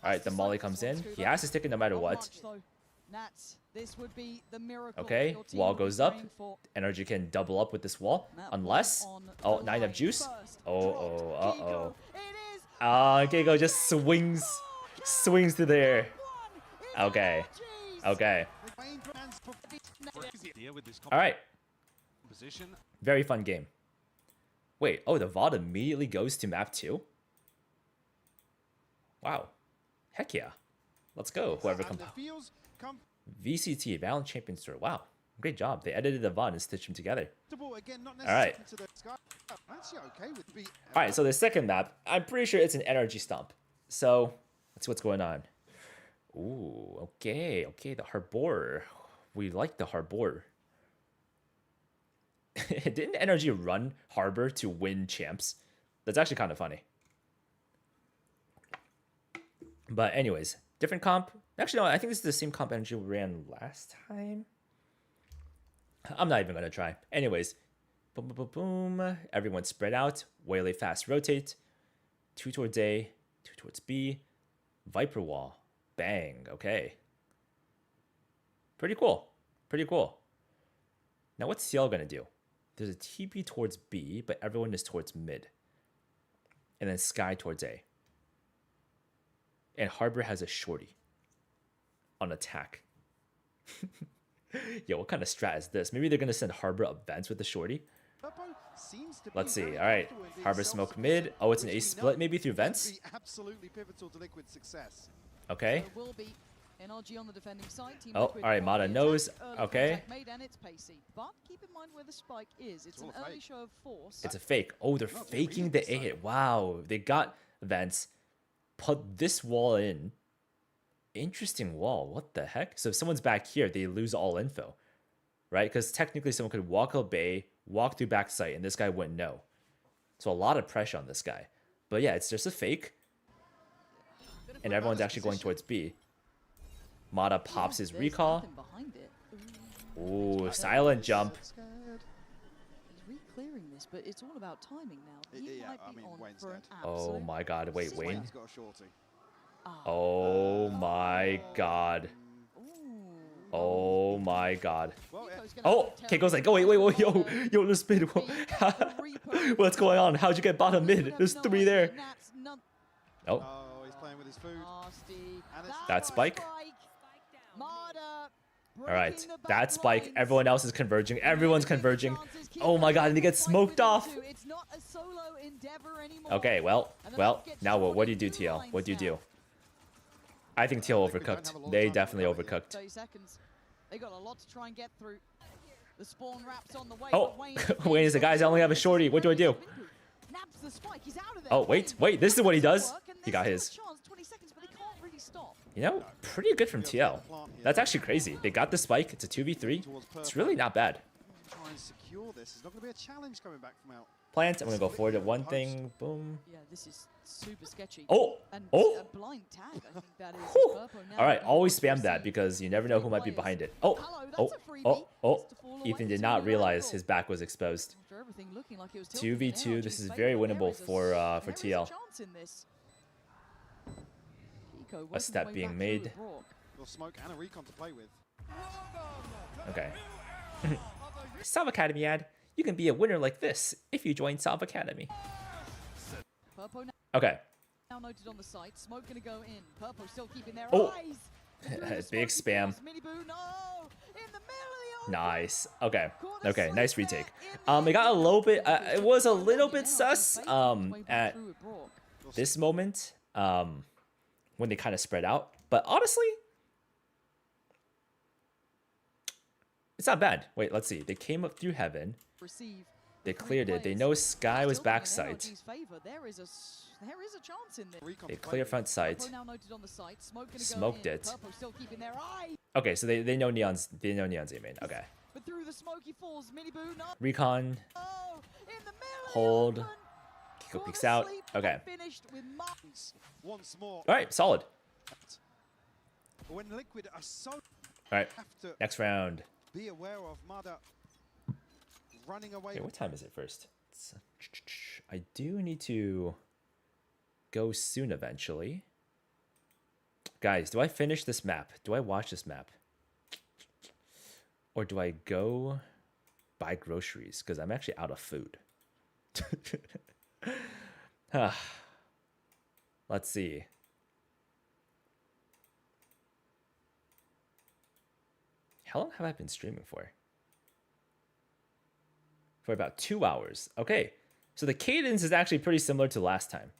All right, the molly comes in. He has to stick it no matter Not what. much, though. Nats, this would be the miracle Okay, your team wall would be goes up. praying for. NRG can double up with this wall. That Unless. one on Oh, the 9 of line juice. first. Oh, Dropped. oh, uh-oh. Keiko. It is. Keiko just swings through the air. One is Okay. NRG's. Okay. Wayne plans for All right. Position. Very fun game. Wait, oh, the VOD immediately goes to map 2? Wow. Heck yeah. Let's go. Whoever and the comp feels VCT, Valorant Champions Tour. Wow. Great job. They edited the VOD and stitched them together. comfortable again, not All right. necessarily to the sky. Actually, okay with the. All right, so the second map, I'm pretty sure it's an NRG stomp. So let's see what's going on. Ooh, okay, okay, the Harbor. We like the Harbor. Didn't NRG run Harbor to win champs? That's actually kind of funny. But anyways, different comp. Actually, no, I think this is the same comp NRG ran last time. I'm not even going to try. Anyways, boom, boom, boom, boom. Everyone spread out. Waylay fast rotate. 2 towards A, 2 towards B. Viper wall. Bang. Okay. Pretty cool. Pretty cool. Now what's CL going to do? There's a TP towards B, but everyone is towards mid. And then Sky towards A. And Harbor has a shorty on attack. Yo, what kind of strat is this? Maybe they're gonna send Harbor up vents with the shorty. Purpo seems to be Let's see. very All right, comfortable in being Harbor smoke self-sufficient, mid. Oh, it's an which ace we split, know maybe through is gonna vents. be absolutely pivotal to Liquid's success. Okay. There will be NRG on the defending side. Team Oh, Liquid all right, on Mata the knows. attack. Early Okay. contact made and it's pacey. But keep in mind where the spike is. It's all an a early fake. show of force. It's a fake. Oh, they're Not faking really, the A hit. Wow, they got vents. Put this wall in. Interesting wall. What the heck? So if someone's back here, they lose all info, right? Because technically someone could walk up bay, walk through backside, and this guy wouldn't know. So a lot of pressure on this guy. But yeah, it's just a fake. And everyone's actually going towards B. Mata pops his There's recall. nothing behind it. Ooh, silent jump. Scared. He's re-clearing this, but it's all about timing now. He Yeah, might I be mean, on Wayne's for an dead. Oh absolute my god, wait, six. Wayne? Wayne's got a shorty. Oh my god. Ooh. Oh my god. Well, Nico's gonna Oh, have to Keiko's tell like, oh wait, wait, wait, yo, Mata yo, let's spin. the Reaper. What's going on? How'd you get bottom Liquid mid? have There's no 3 idea, there. and that's none- Oh, oh, he's playing with his food. Nasty. And it's- That's Spike. Mata all right. breaking the back That's Spike. lines. Everyone else is converging. Everyone's converging. Oh my god, and he gets smoked off. It's not a solo endeavor anymore. Okay, well, And the map gets now what? What do you shortened do, 2 TL? lines What do you now. do? I think TL we don't have a overcooked. lot of They time to definitely recover here. overcooked. 30 seconds. They got a lot to try and get through. The spawn wraps on the way. Oh, but Wayne Wayne is the guys. I only have a shorty. What do I do? Naps the spike. He's out of there. Oh, wait, wait. This is what he does. He got his. Chance, 20 seconds, but he can't really stop. You know, pretty good from TL. That's actually crazy. They got the spike. It's a 2v3. It's really not bad. Try and secure this. It's not going to be a challenge coming back from out. Plant. I'm going to go forward to one thing. Boom. Yeah, this is super sketchy. Oh, And oh. a blind tag, I think that is. Whew. Purpo now All right, being always forced to spam that receive. because you never know who might be behind it. Oh, Hello, that's oh, a freebie. oh, oh. Has to fall away Ethan did to not the realize angle. his back was exposed. After everything looking like it was tilted in 2v2. This NRG's is favour, very there winnable is a for there is a TL. chance in this. Kiko working A his step way being back made. through with Brock. Your smoke and a recon to play with. Okay. Salve Academy ad. You can be a winner like this if you join Salve Academy. Purpo Okay. now noted on the site. Smoke gonna go in. Purpo still keeping their Oh. eyes. Through the Big smoky spam. force. Mini Boo, no! In the middle of the open. Nice. Okay. Caught a Okay. slip Nice there retake. in the It got a end. little bit. It was a Now little bit he's sus. faking his way back At through with Brock. this moment, when they kind of spread out. But honestly, it's not bad. Wait, let's see. They came up through heaven. Receive They the 3 cleared it. They players. know Sky was Tilting in backside. NRG's favour. There is a chance in this. Recon They to play clear with. front sight. Purpo now noted on the site. Smoke gonna Smoked go in. it. Purpo still keeping their eye. Okay, so they know Neon's A main. Okay. But through the smoky falls, Mini Boo, no! Recon. In the middle Hold. of the open. Kiko Fall peeks out. asleep, Okay. Finished with Martins. Once more. All right, solid. When Liquid are so All right, have to next round. be aware of Mada running away. Wait, what time is it first? I do need to go soon eventually. Guys, do I finish this map? Do I watch this map? Or do I go buy groceries? Because I'm actually out of food. Let's see. How long have I been streaming for? For about 2 hours. Okay, so the cadence is actually pretty similar to last time.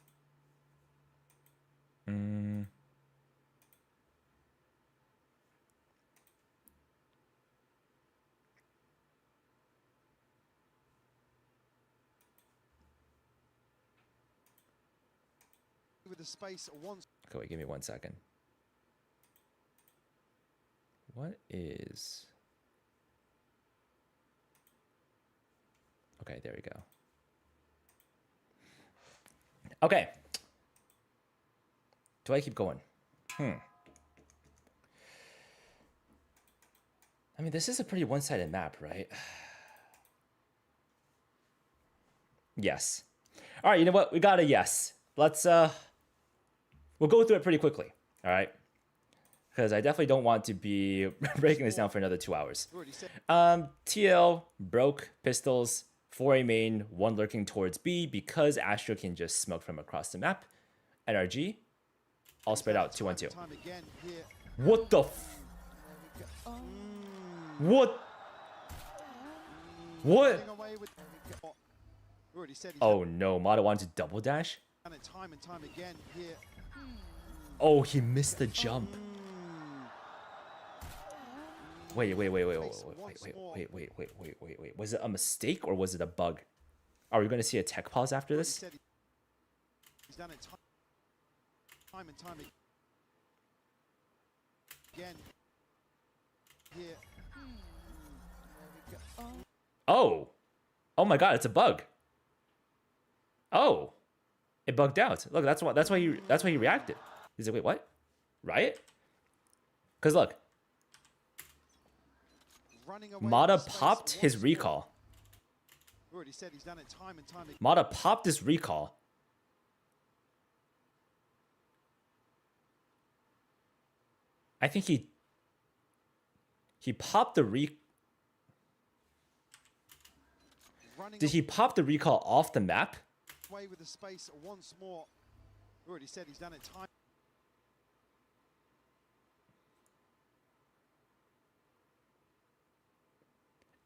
With the space once. Okay, wait, give me 1 second. What is... Okay, there we go. Okay. Do I keep going? I mean, this is a pretty one-sided map, right? Yes. All right, you know what? We got a yes. Let's, we'll go through it pretty quickly, all right? Because I definitely don't want to be breaking this down for another 2 hours. Already said. TL broke pistols, 4A main, 1 lurking towards B because Astro can just smoke from across the map. NRG, all spread out 2-1-2. Time again here. What the f... What? What? Running away with- Already said he's Oh no, Mata wanted to double dash? done it time and time again here. Oh, he missed the jump. Wait. Was it a mistake or was it a bug? Are we going to see a tech pause after Already this? said he's done it time and time again here. Oh. Oh my god, it's a bug. Oh. It bugged out. Look, that's why he reacted. He's like, "Wait, what? Riot?" Cuz look, Running away Mata with space popped his once more. recall. Already said he's done it time and time again. Mata popped his recall. I think he popped the Running Did he pop the recall off the map? away with the space once more. Already said he's done it time.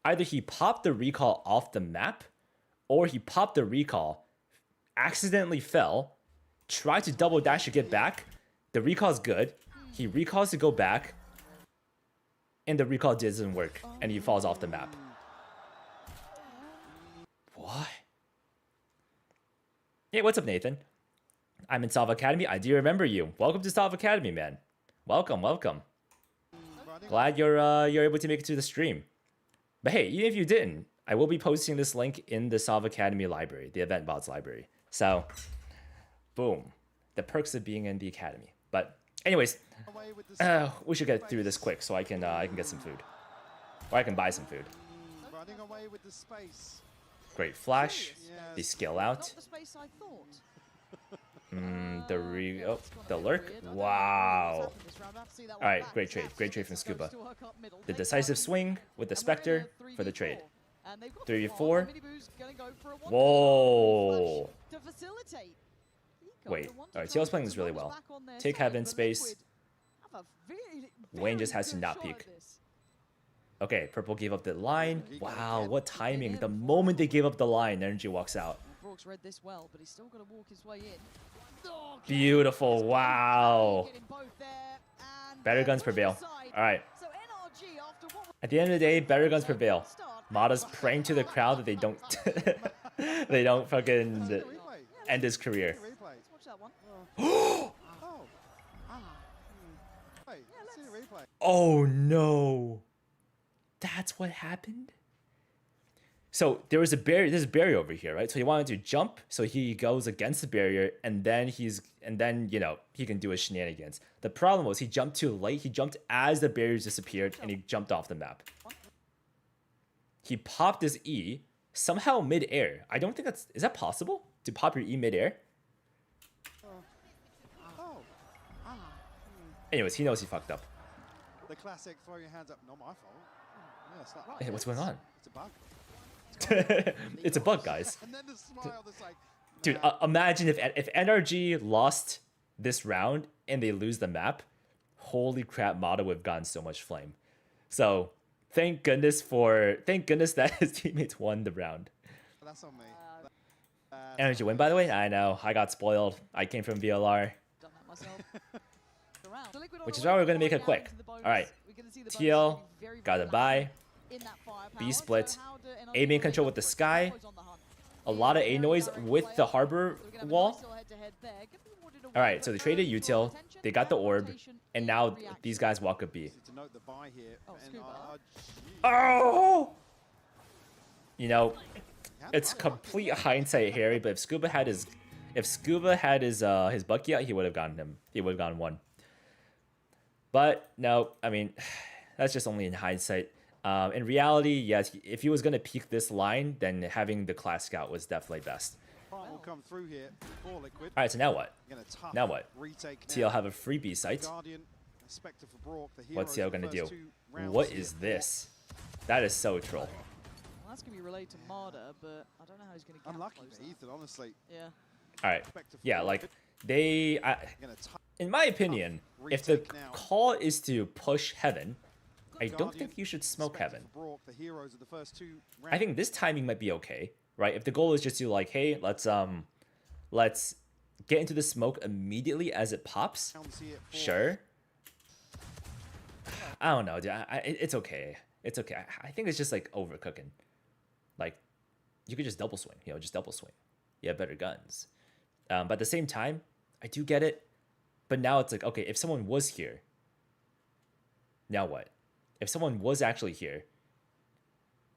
Either he popped the recall off the map, or he popped the recall, accidentally fell, tried to double dash to get back. The recall's good. He recalls to go back, and the recall doesn't work, and he falls off the map. What? Hey, what's up, Nathan? I'm in Salve Academy. I do remember you. Welcome to Salve Academy, man. Welcome. Glad you're able to make it to the stream. But hey, even if you didn't, I will be posting this link in the Salve Academy library, the event bots library. So, boom, the perks of being in the academy. But anyways, Away with the we should get through this quick so I can get some food, or I can buy some food. running away with the space. Great flash. Yes. They scale out. Not the space I thought. The lurk. Wow. All right, great trade from Scuba. The decisive swing with the Spectre for the trade. 3v4. Whoa. Wait, all right, TL's playing this really well. Take heaven space. Wayne just has to not peek. Okay, purple gave up the line. Wow, what timing. The moment they gave up the line, NRG walks out. Brooks read this well, but he's still got to walk his way in. Beautiful, wow. Getting both there, and Better guns push prevail. aside. All right. So NRG, after what was At the end of the day, better guns prevail. Mata's praying to the crowd that they don't they don't fucking Replay. end his career. Replay. Let's watch that one. Oh. Wait, see the replay. Oh no. That's what happened? So there was a barrier, there's a barrier over here, right? So he wanted to jump, so he goes against the barrier, and then you know, he can do his shenanigans. The problem was he jumped too late. He jumped as the barriers disappeared, and he jumped off the map. He popped his E somehow mid-air. I don't think is that possible? To pop your E mid-air? Oh. Anyways, he knows he fucked up. The classic throw your hands up. Not my fault. Yeah, it's not. Hey, what's going on? It's a bug. It's a bug, guys. And then the smile that's like, Dude, imagine if NRG lost this round and they lose the map. Holy crap, Mata would have gotten so much flame. So thank goodness that his teammates won the round. that's on me. NRG win, by the way. I know, I got spoiled. I came from VLR. Done that myself. Around. So Liquid Which on is the why way, we're gonna make it down quick. into the bonus. All right. We're gonna see the bonus TL, be very, got very to buy. loud in that firepower. B split. So how do NRG A main really control go with the for it? sky. Tempo's on the hunt. A lot of A Very noise direct with play the out. harbor So we're gonna have a wall. nice little head-to-head there. Could be awarded a All right, win, so they but traded very strong util. attention They got the and orb, rotation and in now reaction. these guys walk a B. To note the buy here. Oh, for Scuba. NRG. Oh! You know, it's complete hindsight, Harry. But if Scuba had his Bucky out, he would have gotten him. He would have gotten one. But no, I mean, that's just only in hindsight. In reality, yes, if he was gonna peek this line, then having the class scout was definitely best. Will come through here for Liquid. All right, so now what? Gonna tough Now what? retake TL now. have a free B site. Guardian, Spectre for Brock, the What's heroes TL gonna the first do? two rounds What here is for this? That is so troll. Well, that's going to be related to Marder, but I don't know how he's going to get Unlucky close for that. Ethan, honestly. Yeah. All right, Spectre for yeah, Brock. like Gonna tough in my opinion, if the retake now. call is to push heaven, I don't think you should smoke Spectre heaven. for Brock, the heroes of the first 2 I think this timing might be okay, right? If the goal is just to like, hey, let's get into the smoke immediately as it pops. Sure. I don't know, dude. It's okay. It's okay. I think it's just like overcooking. Like, you could just double swing, you know, just double swing. You have better guns. But at the same time, I do get it. But now it's like, okay, if someone was here, now what? If someone was actually here,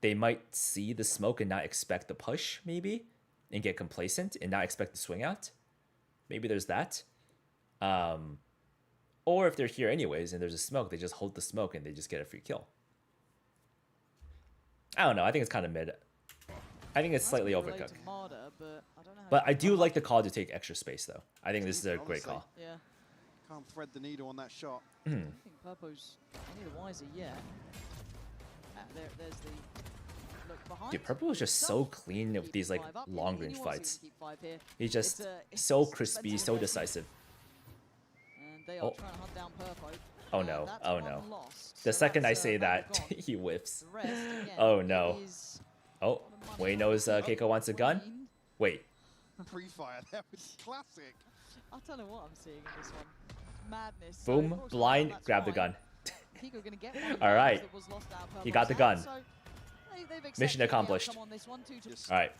they might see the smoke and not expect the push, maybe, and get complacent and not expect the swing out. Maybe there's that. Or if they're here anyways and there's a smoke, they just hold the smoke and they just get a free kill. I don't know. I think it's kind of mid. I think it's slightly overcooked. But I do like the call to take extra space, though. I think this is a great call. Yeah. Can't thread the needle on that shot. I don't think Purpo's any the wiser yet. There's the look behind. Dude, Purple is just so clean with these like Keep 5 up. long He range wants to fights. keep 5 here. He's just It's so an crispy, expensive so investment. decisive. And they are Oh. trying to hunt down Purpo. Oh no, That's oh one no. lost. The So second I that's, say that that, gone. he whiffs. The rest, again, Oh, it no. is Oh, a lot of money Wayne on knows the Keiko wants a gun. Wayne. Wait, Pre-fire, that was classic. I'll tell you what I'm seeing in this one. Madness. So boom, Brooks blind, that's grab the fine. gun. Keiko gonna get one of All those right. that was lost out of He Purpo's got the hand, gun. so they've accepted Mission the accomplished. outcome on this one, Just All right.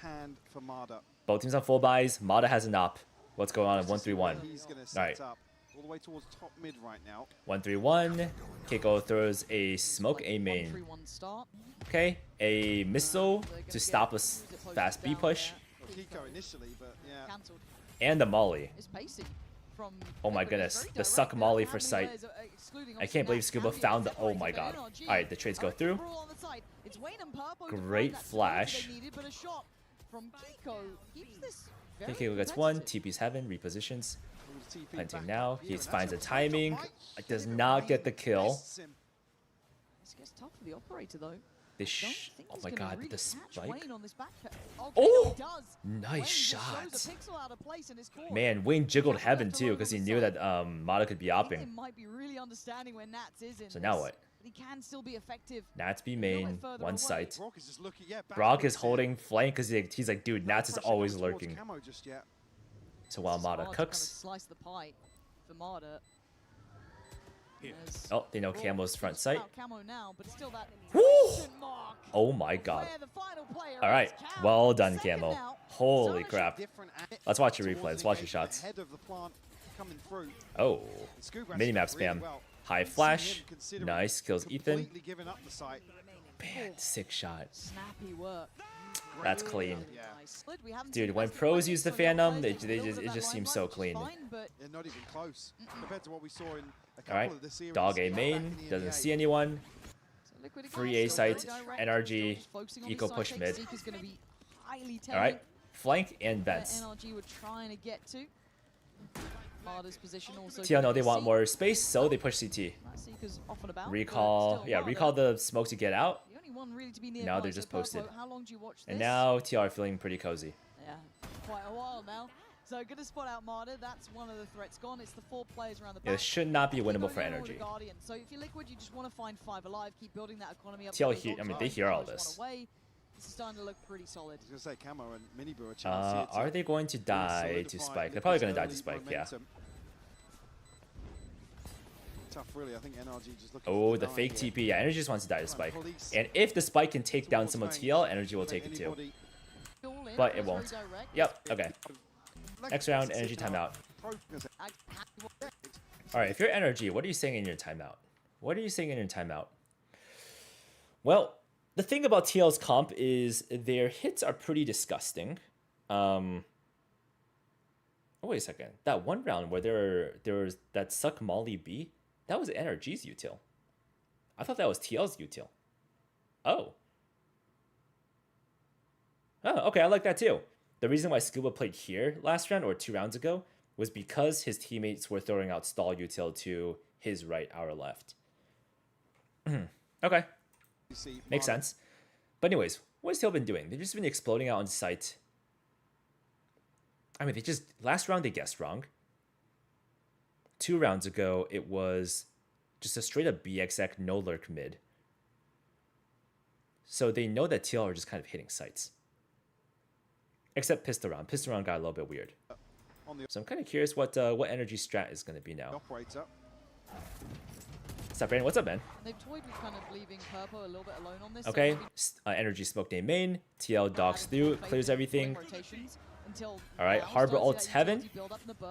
hand for Marder. Both teams on full buys. Mata has an op. What's going on in 1-3-1? He's going to All set right. up all the way towards top mid right now. 1-3-1. Keiko throws a smoke A main. 1-3-1 start. Okay, a missile to stop a fast B push, Well, Kiko initially, but yeah. Cancelled. and a molly. It's pacing from Oh my Liquid. It's goodness, very the direct. suck There molly are for how many sight. layers, excluding I obviously can't believe Nats, Scuba Cammy, found the. it's Oh my separated god. for NRG. Alright, the trades go through. Brawl on the side. It's Wayne and Purpo to Great find that flash. stability they needed, but a shot from Kiko keeps this very Keiko gets one. competitive. TP's heaven, repositions. TP Planting back now. up here, He and that's finds a what timing. Mike Does hit it not right. get the kill. Bests him. This gets tough for the operator though. They Don't sh think Oh he's my gonna god, really the catch spike. Wayne on this back Oh! he does. Nice Wayne just shot. shows a pixel out of place in his court. Man, Wayne jiggled Just heaven left too alone because on he the knew side. that Mata could be I think they opping. might be really understanding where Nats is in So now this, what? but he can still be effective. Nats B A little bit main, further one away. sight. Brock is just looking, yeah, Brock backwards is here. holding flank because he's like, dude, No Nats is pressure always coming towards lurking. Camo just yet. So while This is Mata hard to kind of cooks, slice the pie for Marder. oh, they know Camo's front sight. Camo now, but it's still that Woo! instant mark Oh my god. where the final player All right, is Cam. well done, Second Camo. now. Holy So crap. different at- Let's watch your towards replay. Let's the watch your engagement shots. ahead of the plant coming through. Oh, And Scuba actually minimap did really spam. well. High Didn't see flash. him considering Nice, kills Ethan. completely giving up the site. Man, sick shot. Snappy work. That's Really clean. Yeah. nice. We haven't Dude, seen when the best pros of use the so Phantom, players they- take a they little just- bit it of just that seems limelight, so which is clean. fine, but They're not even close compared to what we saw in a couple Alright, of the series. dog A back main, in the doesn't NBA. see anyone. so Liquid again, Free A still very site, direct, NRG, still just focusing on eco his push side. mid. Seeker's gonna be highly tempted Alright, flank and where vents. NRG were trying to get to. Marder's position also. TL know good they to want see. more space, so they push CT. Seeker's off and about, but Recall, still yeah, Marder, recall the smoke to get out. the only one really to be nearby. Now they're so just Purpo, posted. How long do you watch And this? now TL are feeling pretty cozy. Yeah, quite a while now. So gonna spot out Marder. That's one of the threats gone. It's the 4 players around the back. Yeah, this should not be Keep winnable going for on with NRG. the Guardian. So if you're Liquid, you just want to find 5 alive, keep building that economy up. TL because hear- I mean, also they hear all Camo's this. one away. This is starting to look pretty solid. I was going to say Camo and Minibrew a chance here to Are they going to die to solidify Spike? They're probably going to die to Liquid's Spike, early yeah. momentum. Tough, really. I think NRG just looking Oh, for the nine fake here. TP. Yeah, Energy just wants to die to Trying Spike. to police And if the Spike can take down towards someone range. TL, Energy will So take it too. anybody- All in, But it feels very won't. direct. Yep, okay. Next round, Legacy Energy sitting timeout. out. Pro- Alright, if you're Energy, what are you saying in your timeout? What are you saying in your timeout? Well, the thing about TL's comp is their hits are pretty disgusting. Oh, wait a second. That one round where there was that suck Molly B, that was NRG's util. I thought that was TL's util. Oh. Oh, okay, I like that too. The reason why Scuba played here last round or 2 rounds ago was because his teammates were throwing out stall util to his right, our left. Okay, You see makes Marlon sense. But anyways, what has TL been doing? They've just been exploding out on site. I mean, they just last round they guessed wrong. 2 rounds ago it was Just a straight up BXX no lurk mid. So they know that TL are just kind of hitting sites. Except Pistol Round. Pistol Round got a little bit weird. So I'm kind of curious what NRG strat is going to be now. Operator. What's up, Brandon? What's up, man? They've toyed with kind of leaving Purpo a little bit alone on this. Okay, Energy Smoke Day main. TL docks through, clears everything. All right, Harbor ults Heaven.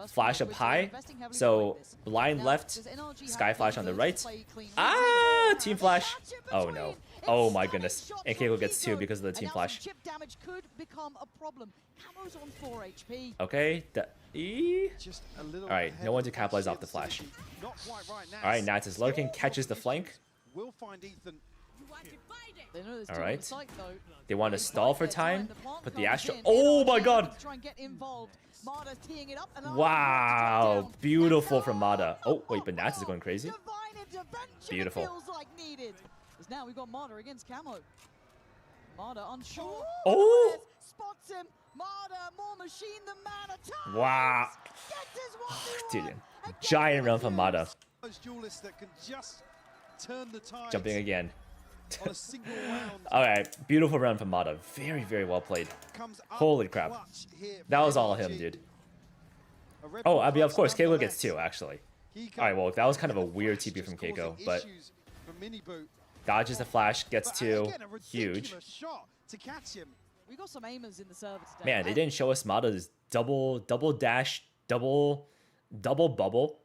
Flash up high. So blind left, Sky Flash on the right. Ah, Team Flash. Oh no. Oh my goodness. And Keiko gets 2 because of the Team Flash. Chip damage could become a problem. Camo's on 4 HP. Okay. Just a little All right, ahead no one of to the capitalize off ship, the so flash. not quite right now. All right, Nats is lurking, catches the flank. We'll find Ethan. They know there's All two on right. the site, though. They want to stall for time, plant but the comes Astro. in. Oh my NRG god! to try and get involved. Mada's teeing it up, and Wow, beautiful from Mada. Oh wait, but Nats is going crazy. Divine intervention, Beautiful. It feels like needed. Because now we've got Mada against Camo. Mada unsure. Oh! Spots him. Mada more machine than man. Attack. Wow. Dude, giant run from Mada. Those duelists that can just turn the tide Jumping again. on a single round. All right, beautiful run from Mada. Very, very well played. Comes up Holy crap. clutch here That for was all NRG. him, dude. A Red Oh, Bull I mean, of punch course, Keiko nonetheless. gets 2, actually. He All right, well, that was kind of a and the weird flash TP from just causing Keiko, but issues for Mini Boot. dodges the flash, gets But 2. again, a Huge. ridiculous shot to catch him. We got some aimers in the server today. Man, they didn't show us Mada's double dash, double bubble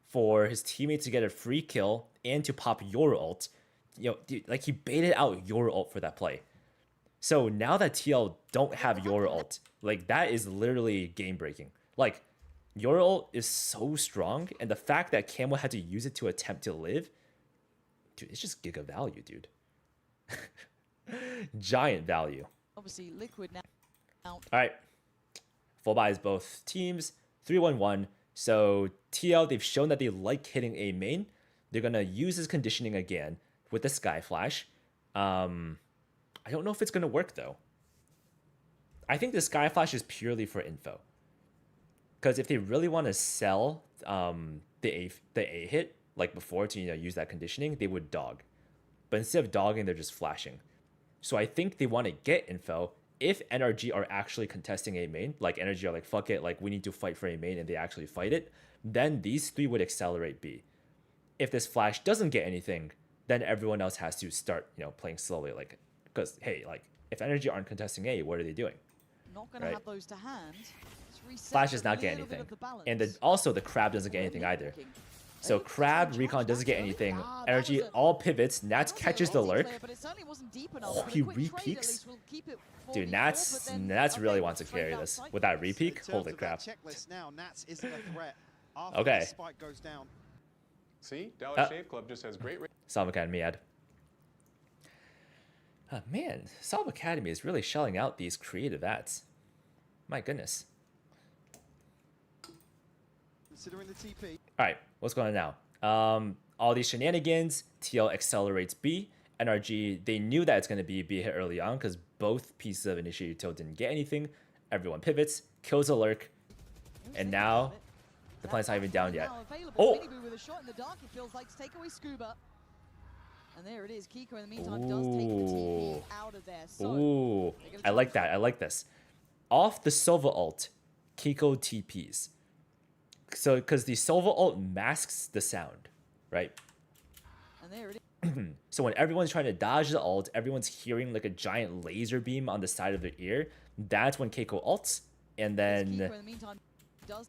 for his teammate to get a free kill and to pop your ult. You know, dude, like he baited out your ult for that play. So now that TL don't have your ult, like that is literally game breaking. Like your ult is so strong, and the fact that Camo had to use it to attempt to live, dude, it's just giga value, dude. Giant value. Obviously, Liquid now. All right. Full buys both teams. 3-1-1. So TL, they've shown that they like hitting a main. They're going to use his conditioning again with the Sky Flash. I don't know if it's going to work, though. I think the Sky Flash is purely for info. Because if they really want to sell the A hit, like before, to use that conditioning, they would dog. But instead of dogging, they're just flashing. So I think they want to get info. If NRG are actually contesting a main, like NRG are like, fuck it, like we need to fight for a main, and they actually fight it, then these 3 would accelerate B. If this flash doesn't get anything, then everyone else has to start, playing slowly, like, because hey, like if NRG aren't contesting A, what are they doing? Not going to have those to hand. Flash does not get anything, and also the crab doesn't get anything either. So Crab, Recon doesn't get anything. Energy all pivots. Nats catches the lurk. Oh, he re-peeks. Dude, Nats really wants to carry this. With that re-peek, holy crap. Okay. See, Dallas Shave Club just has great. Salve Academy ad. Man, Salve Academy is really shelling out these creative ads. My goodness. Considering the TP. All right, what's going on now? All these shenanigans, TL accelerates B. NRG, they knew that it's going to be B hit early on because both pieces of initiative util didn't get anything. Everyone pivots, kills a lurk, and now the plan's not even down yet. Oh! And there it is. Kiko in the meantime does take the TP out of there. So Ooh, I like that. I like this. Off the Sova ult, Kiko TPs. So, because the Sova ult masks the sound, right? And there it is. So when everyone's trying to dodge the ult, everyone's hearing like a giant laser beam on the side of their ear. That's when Keiko ults, and then Kiko in the meantime does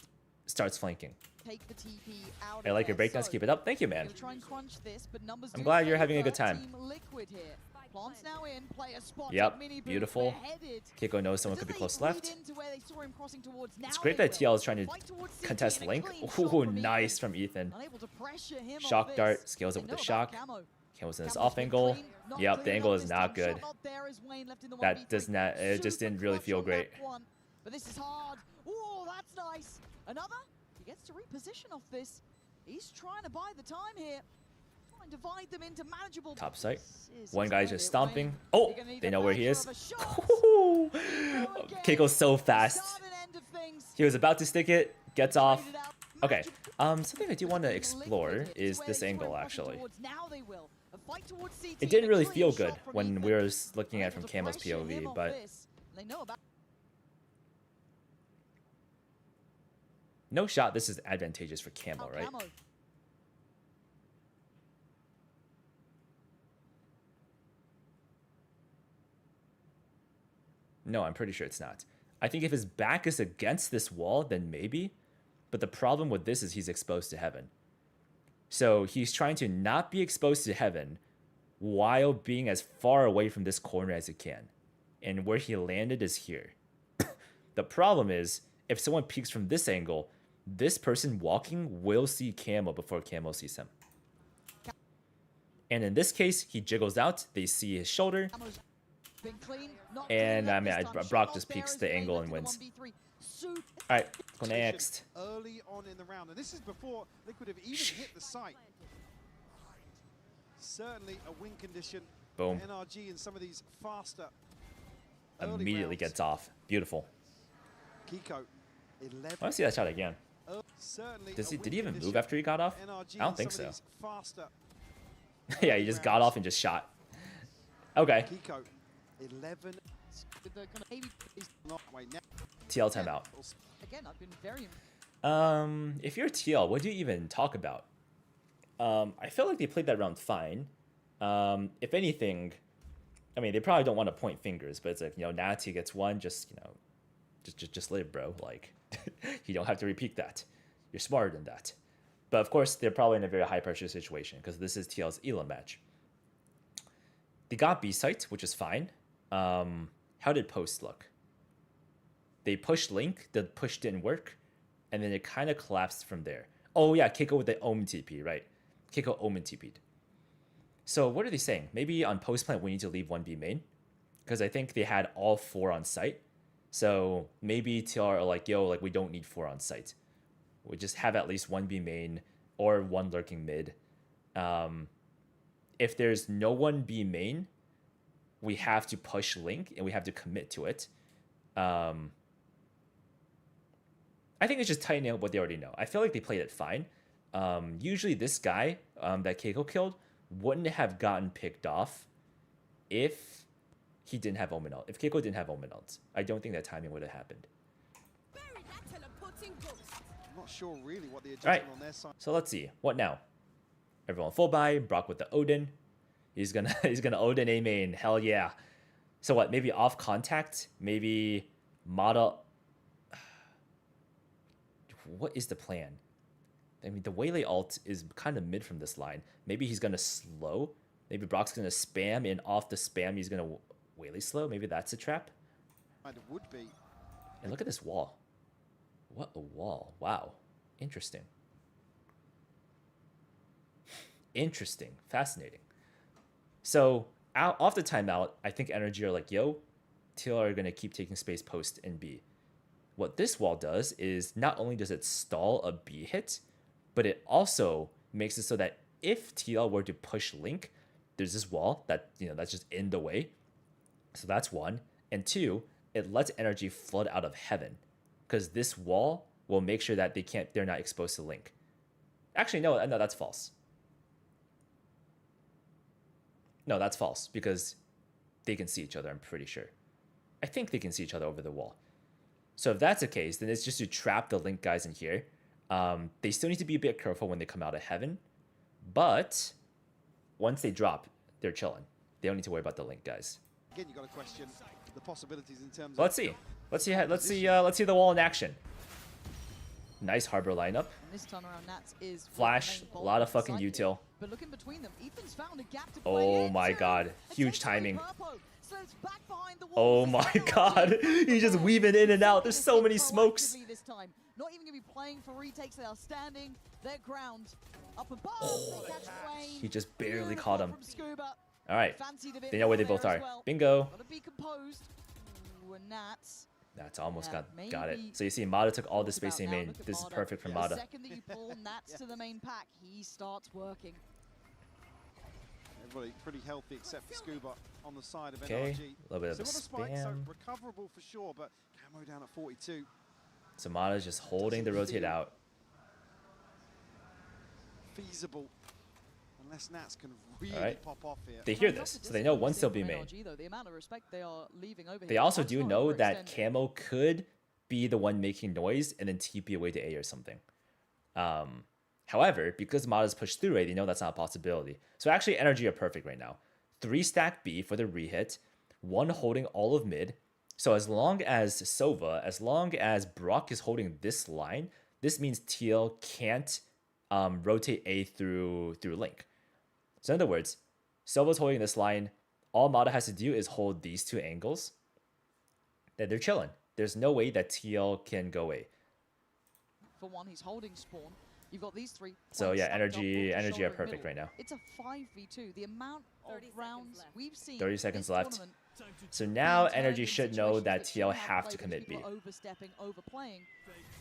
starts flanking. take the TP out I like of your there. breakdowns. So Keep it up. Thank you, man. gonna try and crunch this, but numbers I'm do glad you're having a favor good time. Team Liquid here. Plants now in, player spotted, Yep, Mini Boot, beautiful. we're headed. Keiko knows someone Does could be they close lead left. into where they saw him crossing towards? Now It's great they that will. TL is trying to Fight towards CT contest and a Link. clean shot Ooh, from nice Ethan. from Ethan. Unable to pressure him Shock off dart, this. scales up They with the know about shock. Camo. Camo's in his Camo's off been angle. clean, not Yep, clean the angle enough is this not time. good. Shot out there is Wayne left in the That 1v3. does not. It just Super didn't really clutch feel on great. that one. But this is hard. Oh, that's nice. Another. He gets to reposition off this. He's trying to buy the time here. Try and divide them into manageable. Top site. This is One guy's gonna just be Wayne. stomping. You're Oh, gonna need they a know where he measure is. of a shot. Ooh. Go again. Keiko's so fast. Start and end of things. He was about to stick it, gets off. Traded out. Okay, something I do want to explore is this angle, actually. It didn't really feel good when we were looking at it from Camo's POV, but no shot this is advantageous for Camo, right? No, I'm pretty sure it's not. I think if his back is against this wall, then maybe. But the problem with this is he's exposed to heaven. So he's trying to not be exposed to heaven while being as far away from this corner as he can. And where he landed is here. The problem is, if someone peeks from this angle, this person walking will see Camo before Camo sees him. And in this case, he jiggles out, they see his shoulder. And I mean, Brock just peeks the angle and wins. Alright, go next. Early on in the round, and this is before Liquid have even hit the site. Certainly a win condition. Boom. NRG in some of these faster. Immediately gets off. Beautiful. Kiko, 11. I want to see that shot again. Did he even move after he got off? I don't think so. Yeah, he just got off and just shot. Okay. Kiko, 11. TL timeout. Again, I've been very if you're TL, what do you even talk about? I feel like they played that round fine. If anything, I mean, they probably don't want to point fingers, but it's like, you know, Natty gets one, just, you know, just live, bro. Like, you don't have to repeat that. You're smarter than that. But of course, they're probably in a very high pressure situation because this is TL's Elam match. They got B site, which is fine. How did post look? They pushed Link, the push didn't work, and then it kind of collapsed from there. Oh yeah, Kiko with the Omen TP, right? Kiko Omen TP'd. So what are they saying? Maybe on post plant we need to leave 1B main? Because I think they had all 4 on site. So maybe TL are like, yo, like we don't need 4 on site. We just have at least 1B main or 1 lurking mid. If there's no 1B main, we have to push Link and we have to commit to it. I think it's just tightening up what they already know. I feel like they played it fine. Usually this guy that Keiko killed wouldn't have gotten picked off if he didn't have Omen ult. If Keiko didn't have Omen ult, I don't think that timing would have happened. I'm not sure really what the adjustment on their side. So let's see. What now? Everyone full buy. Brock with the Odin. He's gonna Odin A main. Hell yeah. So what? Maybe off contact. Maybe Mata. What is the plan? I mean, the Waylay ult is kind of mid from this line. Maybe he's gonna slow. Maybe Brock's gonna spam, and off the spam he's gonna Waylay slow. Maybe that's a trap. It would be. And look at this wall. What a wall! Wow, interesting. Interesting, fascinating. So off the timeout, I think NRG are like, yo, TL are gonna keep taking space post in B. What this wall does is not only does it stall a B hit, but it also makes it so that if TL were to push Link, there's this wall that, you know, that's just in the way. So that's 1. And 2, it lets NRG flood out of heaven, because this wall will make sure that they're not exposed to Link. Actually, no, that's false. No, that's false, because they can see each other, I'm pretty sure. I think they can see each other over the wall. So if that's the case, then it's just to trap the Link guys in here. They still need to be a bit careful when they come out of heaven, but once they drop, they're chilling. They don't need to worry about the Link guys. Again, you got to question the possibilities in terms of. Let's see. Let's see the wall in action. Nice harbor lineup. And this time around, Nats is Flash, a lot of fucking util. But look in between them. Ethan's found a gap to Oh my god, huge timing. Oh my god, he's just weaving in and out. There's so many smokes. This time. Not even gonna be playing for retakes. They are standing their ground up above. They catch Wayne. He just barely caught him. All right, Fancied a bit they know where they more both there are. as well. Bingo. Gotta be composed. Ooh, and Nats. That's almost got it. maybe So you see, Mata took all the space they now. made. Look at This is Mata. perfect for The Mata. second that you pull Nats to the main pack, he starts working. Everybody pretty healthy except for Scuba on the side of Okay, NRG. a little bit of a So what a spike, so spam. recoverable for sure, but Camo down at 42. So Mata's just holding the rotate out. feasible unless Nats can really Alright. pop off here. They hear this, so they know one's still being made. They also do know that Camo could be the one making noise and then TP away to A or something. However, because Mada's pushed through A, they know that's not a possibility. So actually, NRG are perfect right now. 3 stack B for the rehit, 1 holding all of mid. So as long as Sova, as long as Brock is holding this line, this means TL can't rotate A through Link. So in other words, Sova's holding this line. All Mada has to do is hold these 2 angles. Then they're chilling. There's no way that TL can go A. For one, he's holding spawn. You've got these 3. So yeah, points stacked up NRG on the shoulder are in perfect middle. right now. It's a 5v2. The amount of 30 seconds rounds left. we've seen 30 seconds this left. tournament, So now being turned NRG in should know situations that that TL shouldn't have play to because commit B. people are overstepping, overplaying.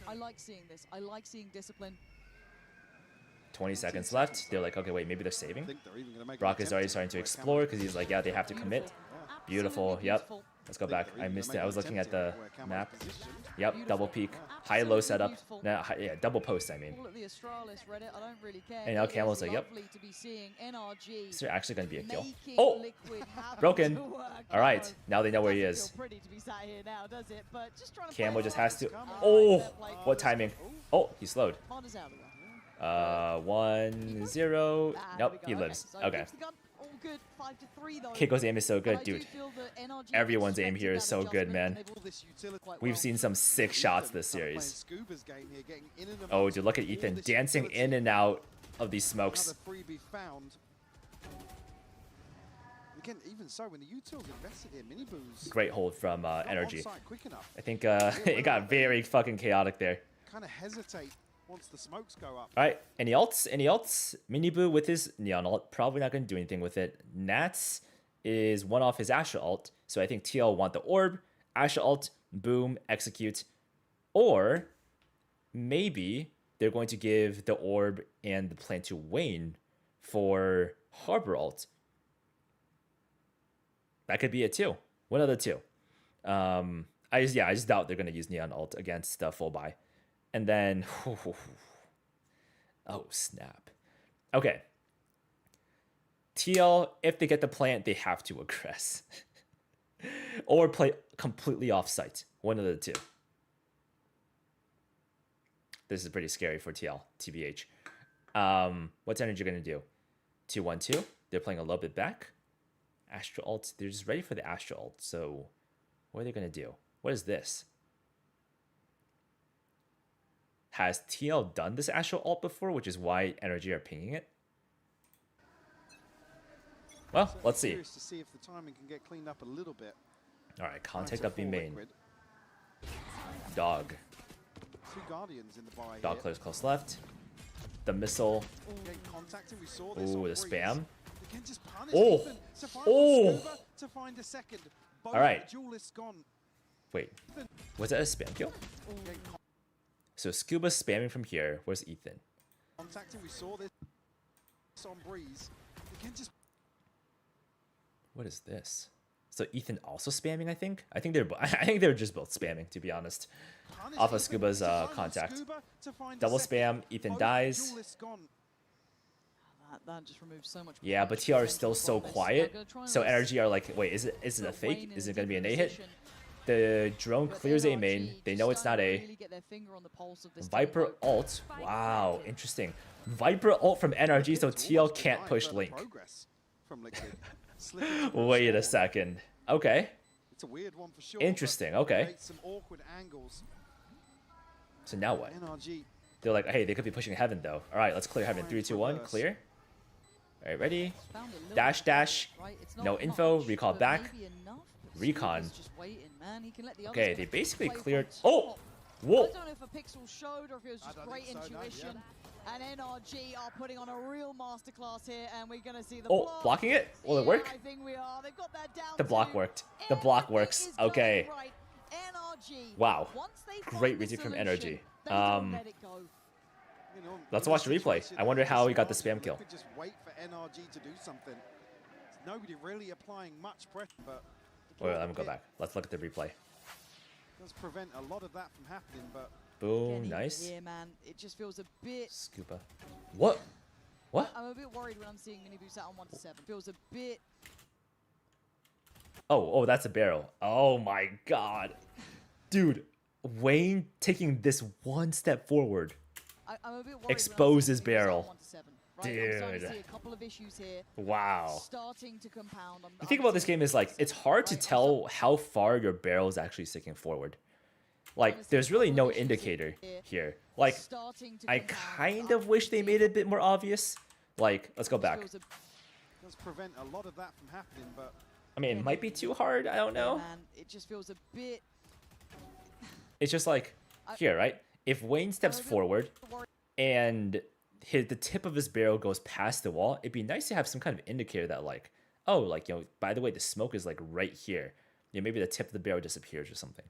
I like seeing this. I like seeing discipline. 20 seconds left. They're like, okay, wait, maybe they're saving. I think they're even gonna make an Brock is attempt already to starting to work Camo. explore because he's like, yeah, they have to commit. Beautiful. Absolutely Yep. beautiful. Let's go I think back. they're I even missed it. gonna I was make an looking at attempt the to work Camo's map. position. Yep, double peek. High-low setup. Beautiful. No, yeah, double post, I mean. Call it the Astralis Reddit. I don't really care. And now It is Camo's like, yep. lovely to be seeing NRG Is there actually going to be a kill? making Oh! Liquid happen Broken. to work. All right. Camo Now they know where he doesn't is. feel pretty to be sat here now, does it? But just trying to Camo play just it has to... off. Oh! Fair play. What timing? Oh, he slowed. Mada's out of there. 1-0. Ah, Nope, there we he go. lives. So Okay. keeps the gun. All good. 5-3 though. Keiko's aim is so And good, I do dude. feel that NRG Everyone's aim expected here is that so good, adjustment, man. and they've all This utility quite We've well. seen some sick shots this Ethan playing series. Scuba's game here, getting in and Oh, amongst dude, look at all Ethan this dancing utility. in and out of these smokes. Another freebie found. Again, even so, when the utils invested here, mini booms Great hold from not NRG. on-site quick enough. I think it got very fucking chaotic there. Kind of hesitate once the smokes go up. All right, any ults? Any ults? Miniboo with his Neon ult, probably not going to do anything with it. Nats is one off his Astra ult, so I think TL want the orb, Astra ult, boom, execute. Or maybe they're going to give the orb and the plant to Wayne for Harbor ult. That could be it too. One of the two. I just doubt they're going to use Neon ult against full buy. And then, oh snap. Okay. TL, if they get the plant, they have to aggress. Or play completely off-site. One of the two. This is pretty scary for TL, TBH. What's NRG going to do? 2-1-2. They're playing a little bit back. Astra ult. They're just ready for the Astra ult. So what are they going to do? What is this? Has TL done this Astra ult before, which is why NRG are pinging it? Well, So let's see. Curious to see if the timing can get cleaned up a little bit. All right, Trying contact to up B full main. Liquid. Dog. 2 Guardians in the buy Dog here. clears close left. The missile. Getting contacted, we saw this Ooh, on the Breeze. spam. They can just punish Oh. Ethan to find Oh. Scuba to find a second. Both All right. duelists gone. Wait, was that a spam kill? Getting So Scuba spamming from here. Where's Ethan? contacted, we saw this on Breeze. They can just What is this? So Ethan also spamming, I think. I think they're just both spamming, to be honest. punish Off of Ethan Scuba's to find contact. Scuba to find a Double second. spam, Ethan Both dies. duelists gone. That just removes so much. Yeah, but TR is still so quiet. So NRG are like, wait, is it a fake? Is it gonna be an A hit? The drone clears A main. They know it's not A. Viper ult. Wow, interesting. Viper ult from NRG, so TL can't push Link. Progress from Liquid. Slipping to Wait a score. second. Okay. It's a weird one for sure. Interesting, but okay. creates some awkward angles. So now what? NRG They're like, hey, they could be pushing heaven though. All right, let's clear heaven. 3, 2, 1, clear. All right, ready? Dash, dash. No info. Recall back. Recon. Okay, they basically cleared. Oh, whoa. I don't know if a pixel showed or if it was just don't great think so, no, intuition. And NRG are putting on a real masterclass here, and we're going to see the Oh, block. blocking it? Will it Yeah, work? I think we are. They've got that down The block to worked. The block everything works. is going Okay. right. NRG. Wow. Once they find Great the retake from solution, NRG. they don't let it go. You know, Let's in watch a the replay. situation I wonder like how this, he got the Liquid spam kill. Just wait for NRG to do something. There's nobody really applying much pressure, but Wait, let me go back. Let's look at the replay. does prevent a lot of that from happening. But Boom, Again, even nice. here, man, it just feels a bit. Scuba. What? What? I'm a bit worried when I'm seeing mini boost out on 1 to 7. Feels a bit. Oh, that's a barrel. Oh my god. Dude, Wayne taking this one step forward. I'm a bit worried Expose his when I'm seeing mini barrel. boost out on 1 to 7. Right? I'm starting to Dude. see a couple of issues here. Wow. Starting to compound. The thing about this game is, like, it's hard to tell how far your barrel is actually sticking forward. Like, there's really no indicator here. Like, I kind of wish they made it a bit more obvious. Like, let's go back. Does prevent a lot of that from happening, but I mean, it might be too hard. I don't know. Man, it just feels a bit. It's just like, here, right? If Wayne steps forward and the tip of his barrel goes past the wall, it'd be nice to have some kind of indicator that, like, oh, like, you know, by the way, the smoke is, like, right here. You know, maybe the tip of the barrel disappears or something.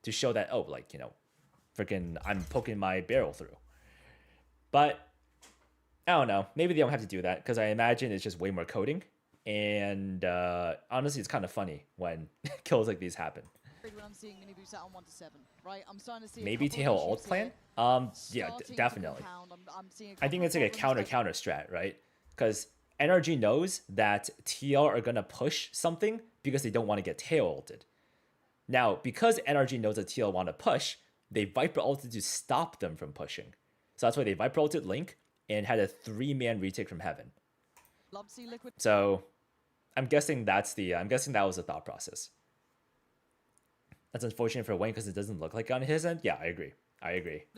To show that, oh, like, you know, freaking, I'm poking my barrel through. But, I don't know. Maybe they don't have to do that, because I imagine it's just way more coding. And, honestly, it's kind of funny when kills like these happen. When I'm seeing mini boost out on 1 to 7, right? I'm starting to see Maybe TL ult plan? Yeah, definitely. I think it's like a counter strat, right? Because NRG knows that TL are going to push something because they don't want to get tail ulted. Now, because NRG knows that TL want to push, they Viper ulted to stop them from pushing. So that's why they Viper ulted Link and had a 3-man retake from Heaven. So I'm guessing that was the thought process. That's unfortunate for Wayne because it doesn't look like on his end. Yeah, I agree.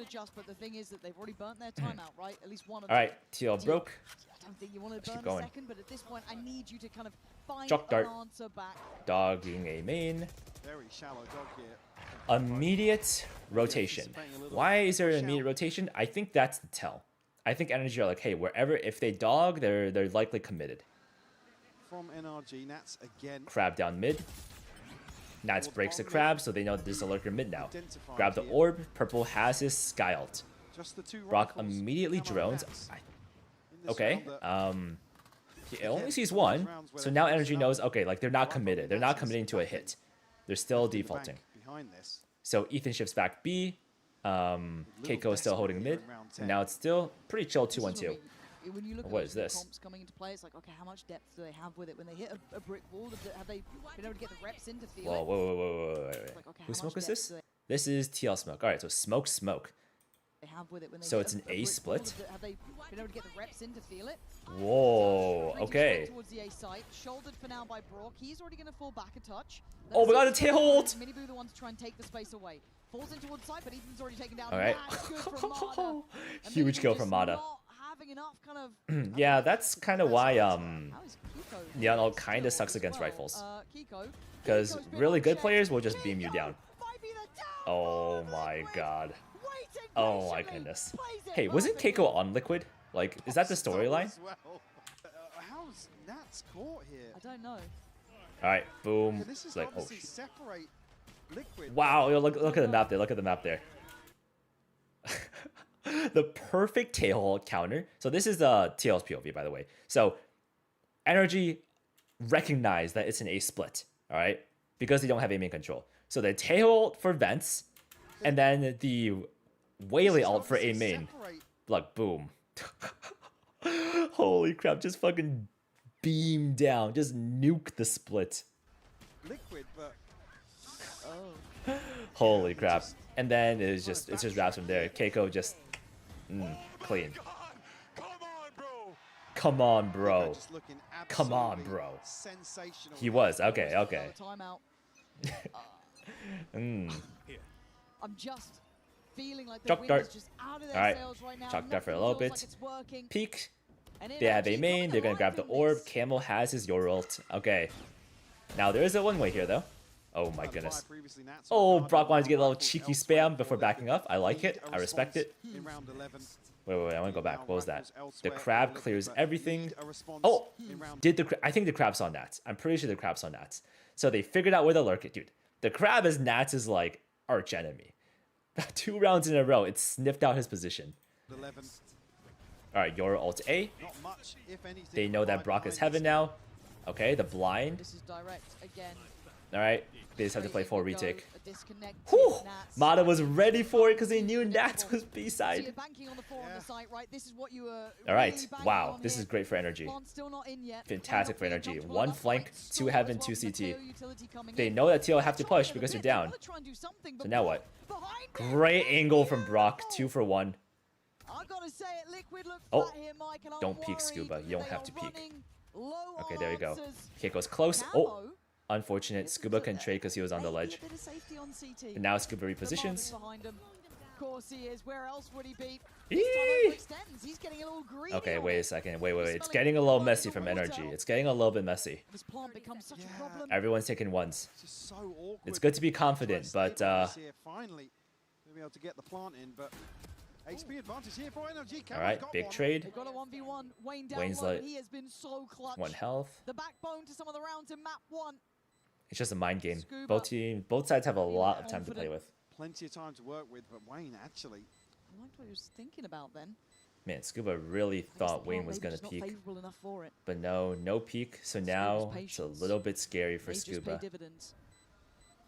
Adjust, but the thing is that they've already burnt their timeout, right? At least one of All right, TL broke. I don't think you want to burn going. a second, but at this point, I need you to kind of find Chalk dart. an answer back. Dogging a main. very shallow dog here. Immediate rotation. Why is there an immediate rotation? I think that's the tell. I think NRG are like, hey, wherever, if they dog, they're likely committed. From NRG, Nats again. Crab down mid. Nats breaks the crab, so they know there's a lurker mid now. Grab the orb. Purple has his sky ult. Brock immediately drones. Okay. He only sees one, so now NRG knows, okay, like they're not committed. They're not committing to a hit. They're still defaulting. So Ethan shifts back B. Keiko is still holding mid. And now it's still pretty chill 2-1-2. When you look What at is this? comps coming into play, it's like, okay, how much depth do they have with it? When they hit a brick wall, have they been able to get the reps in to feel it? Whoa. Like, okay, Whose how much smoke is depth this? do This is TL smoke. All right, so smoke. they have with it when they So hit it's an a A brick split? wall? Have they been able to get the reps in to feel it? Whoa, Pretty okay. straight towards the A site, shouldered for now by Brock. He's already going to fall back a touch. Oh, we got a tail ult! Miniboo the one to try and take the space away. Falls in towards side, but Ethan's already taken down. All right. That's good from Mada. And Huge Miniboo kill just from Mada. not having enough kind of Yeah, that's kind of why How is Kiko Neon ult still kind of sucks as against well? rifles. Kiko. Because Kiko's been really good unchecked. players will just beam you Kiko down. might be the down Oh on my Liquid. god. Waiting Oh my patiently, goodness. plays it Hey, wasn't perfectly. Keiko on Liquid? Like, is that the storyline? How's Nats caught here? I don't know. Alright, boom. And this is It's like, oh obviously shit. separate Liquid. Wow, yo, look at the map there. Look at the map there. The perfect tail counter. So this is the TL's POV, by the way. So NRG recognize that it's an A split, all right? Because they don't have A main control. So the tail ult for vents, and then the Waylay ult for A main. Like, boom. Holy crap, just fucking beam down. Just nuke the split. Liquid, but Holy crap. And then it's just wraps from there. Keiko just clean. Come on, bro. just looking Come on, absolutely bro. sensational. He was. Okay. Timeout. I'm just feeling like the Chalk wind dart. is just out of their Alright. sails right now. Chalk dart for a Nothing little feels bit. like it's working. Peek. And They have a NRG main. coming They're going to alive grab the in orb. this. Camel has his Your ult. Okay. Now, there is a one-way here, though. Oh, my goodness. Oh, Brock wanted to get a little cheeky spam before backing up. I like it. I respect it. Wait, I want to go back. What was that? The crab clears everything. Oh, I think the crab saw Nats. I'm pretty sure the crab saw Nats. So they figured out where the lurk is. Dude, the crab is Nats' like arch enemy. 2 rounds in a row, it sniffed out his position. All right, your ult A. They know that Brock is heaven now. Okay, the blind. This is direct again. All right, they just have to play full Straight in to retake. go, a disconnect Whew! here, Nats. Mata was ready for it because he knew Nats Inevitable. was So B-side. you're banking on the 4 on the site, right? This is what you were All right, really banking wow, on this here. is great for energy. Plant's still not in yet. Fantastic for Play not energy. being comfortable One at that flank, point. 2 Score heaven, as 2 well from the CT. KO utility coming They in. know that TL have to They're trying push in a because you're bit. They down. wanna try and do something, So but now what? behind it, Great angle from Brock, beautiful. 2 for 1. I've got to say it, Liquid look Oh, flat here, Mike, and I'm don't peek, worried Scuba. You don't they have are to peek. running low Okay, on there we go. answers. Okay, goes close. Oh, Camo unfortunate. listen Scuba to can that. trade because he was on the Maybe ledge. a bit of safety on CT. And now Scuba But Marvin's repositions. behind him. Of course he is. Where else would he be? Eee! This time overextends. He's getting a little greedy. Okay, on wait it. a second. Wait. He's It's smelling getting a little blood in messy the from water. energy. It's getting a little bit messy. This plant becomes such a Yeah. problem. Everyone's taking ones. It's just so awkward. It's good to be Try confident, and but stabilise here, finally, to be able to get the plant in, but HP advantage here for NRG. all right, big one. trade. They've got a 1v1. Wayne down Wayne's low. like He has been so clutch. 1 health. The backbone to some of the rounds in map 1. It's just a mind game. Scuba. Both sides have a Feeling lot of time to play confident. with. Plenty of time to work with, but Wayne actually I liked what he was thinking about then. Man, Scuba really I guess the thought Wayne plant was maybe gonna just not peek, favourable enough for it. but no peek. So Scuba's now it's a patience little bit scary for may just pay Scuba. dividends.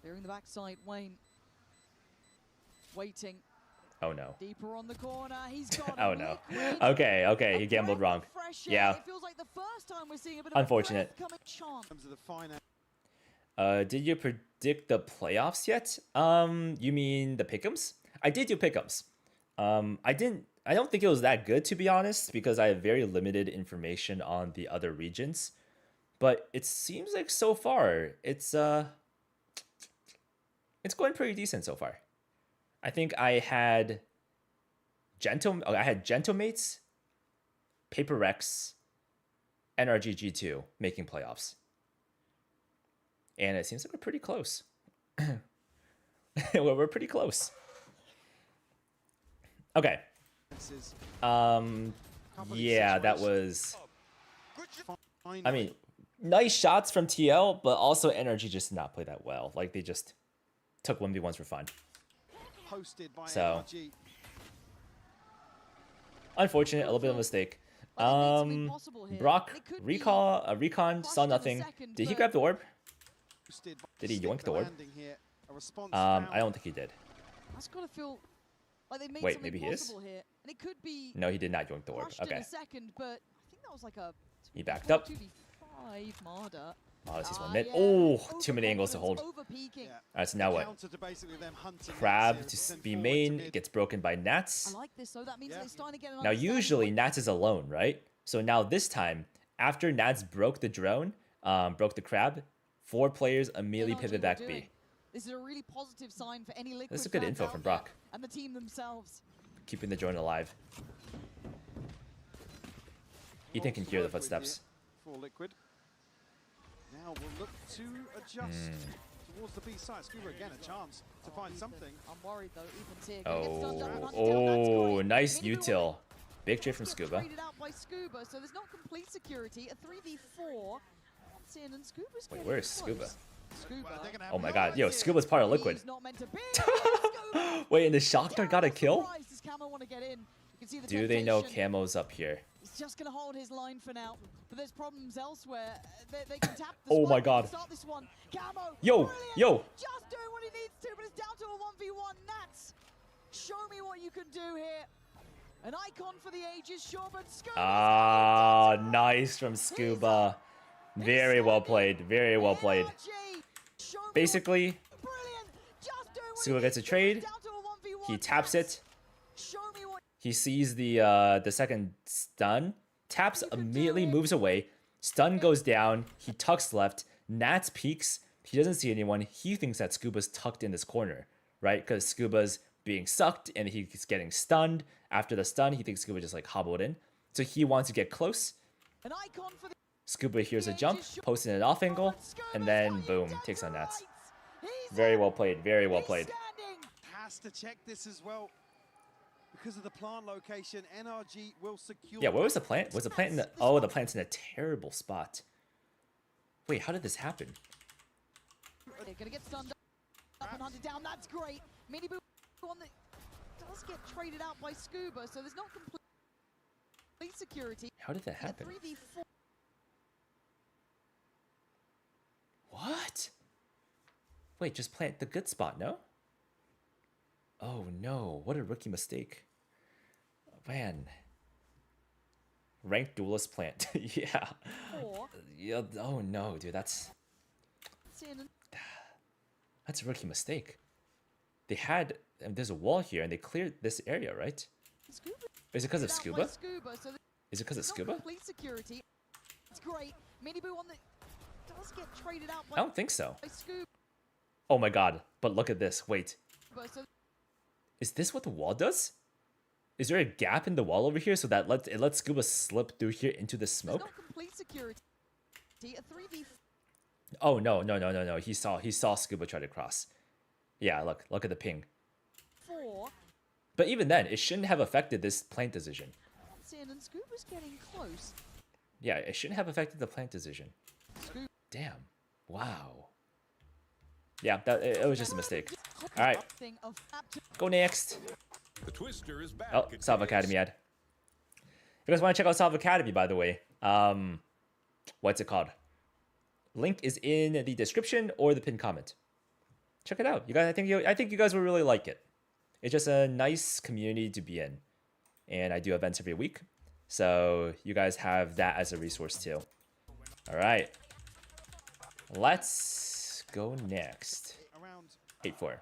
Clearing the backside, Wayne. Waiting. Oh no. Deeper on the corner. He's got Oh him. no. Liquid. Okay, A he gambled breath wrong. of fresh air. Yeah. It feels like the first time we're seeing a bit of Unfortunate. a breath coming chance. in terms of the finance. Did you predict the playoffs yet? You mean the pick'ems? I did do pick'ems. I don't think it was that good, to be honest, because I have very limited information on the other regions. But it seems like so far it's going pretty decent so far. I think I had Gentlemates, Paper Rex, NRG G2 making playoffs. And it seems like we're pretty close. We're pretty close. Okay. Yeah, that was. I mean, nice shots from TL, but also NRG just did not play that well. Like they just took 1v1s for fun. Hosted by So, NRG. unfortunate, a little bit of a mistake. But it needs to be possible here. Brock, It could be recon, saw crushed in a nothing. second, Did he but- grab the orb? Hosted by- Did he stick yoink the orb? landing here. A response I found. don't think he did. That's got to feel like they made Wait, something maybe he is? possible here. And it could be No, he did not yoink the orb. crushed in Okay. a second, but I think that was like a He backed up. 2v5 Marder. Oh, this is one mid. Yeah. Oh, too many angles to hold. Overconfidence, overpeaking. Yeah. All right, so now what? Counter to basically them hunting Crab Nats to here, then be forward main. to mid. It gets broken by I Nats. like this, so that means Yeah. they're starting to get an Now, understanding usually of- Nats is alone, right? So now this time, after Nats broke the drone, broke the crab, 4 players immediately NRG pivot were back doing. B. This is a really positive sign for any Liquid This is good fans info out from there Brock. and the team themselves. Keeping the drone alive. Ethan can Lots to hear the work with footsteps. here For Liquid. Now we'll look to adjust towards the B side. Scuba again a chance to find Ethan, something. I'm worried though. Ethan's here. Gonna get stunned up and hunted down. That's Oh, great. nice Mini util. Big Does trade from get Scuba. traded out by Scuba, so there's not complete security. A 3v4. Wants in, and Scuba's Wait, getting where's close. Scuba? Scuba. They're gonna have Oh my no god, yo, idea. Scuba's part of Liquid. He's not meant to be. Scuba. Wait, and the shotgun got a kill? Surprised. Does Camo want to get in? You can see the Do they know temptation. Camo's up here? He's just going to hold his line for now. But there's problems elsewhere. They can tap the Oh spike, my they can god. Start this one. Camo. Yo, brilliant. yo. Just doing what he needs to, but it's down to a 1v1. Nats, show me what you can do here. An icon for the ages, sure, but Scuba. Ah, nice from Scuba. Very well played. Very well played. Basically, Scuba gets a trade. He taps it. He sees the second stun, taps, immediately moves away. Stun goes down. He tucks left. Nats peeks. He doesn't see anyone. He thinks that Scuba's tucked in this corner, right? Because Scuba's being sucked and he's getting stunned. After the stun, he thinks Scuba just like hobbled in. So he wants to get close. An icon for the Scuba hears a jump, posting an off angle, and then boom, takes on Nats. Very well played. Very well played. Has to check this as well. Because of the plant location, NRG will secure. Yeah, where was the plant? Was the plant in the... Oh, the plant's in a terrible spot. Wait, how did this happen? They're gonna get stunned up and hunted down. That's great. Mini Boo one that does get traded out by Scuba, so there's not complete security. How did that A happen? 3v4. 4 What? Wait, just plant the good spot, no? Oh no, what a rookie mistake. Man. Ranked duelist plant. Yeah. Four. Yeah. Oh no, dude, that's a rookie mistake. They had there's a wall here and they cleared this area, right? Scuba. Is it because of That scuba? was Scuba, so Is it because of it's not scuba? complete security. It's great. Miniboo on the does get traded out I by don't think so. Scuba. Oh my god. But look at this. Wait. So Is this what the wall does? Is there a gap in the wall over here so that it lets Scuba slip through here into the there's smoke? not complete security. A 3v. Oh no. He saw Scuba try to cross. Yeah, look at the ping. 4. But even then, it shouldn't have affected this plant decision. And Scuba's getting close. Yeah, it shouldn't have affected the plant decision. Scuba. Damn. Wow. Yeah, it was just a mistake. All right, go next. The Twister is back. Oh, Salve Academy ad. If you guys want to check out Salve Academy, by the way, what's it called? Link is in the description or the pinned comment. Check it out, you guys. I think you guys will really like it. It's just a nice community to be in, and I do events every week, so you guys have that as a resource too. All right, let's go next. 8-4.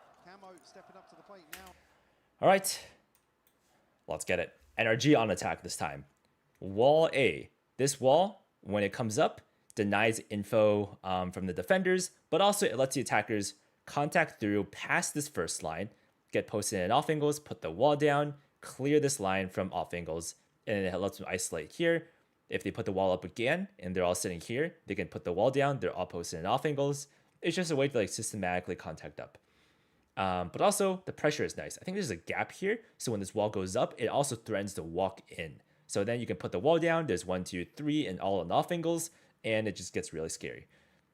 All right, let's get it. NRG on attack this time. Wall A. This wall, when it comes up, denies info from the defenders, but also it lets the attackers contact through past this first line, get posted in off angles, put the wall down, clear this line from off angles, and it lets them isolate here. If they put the wall up again and they're all sitting here, they can put the wall down, they're all posted in off angles. It's just a way to like systematically contact up. But also the pressure is nice. I think there's a gap here, so when this wall goes up, it also threatens to walk in. So then you can put the wall down. There's 1, 2, 3, and all in off angles, and it just gets really scary.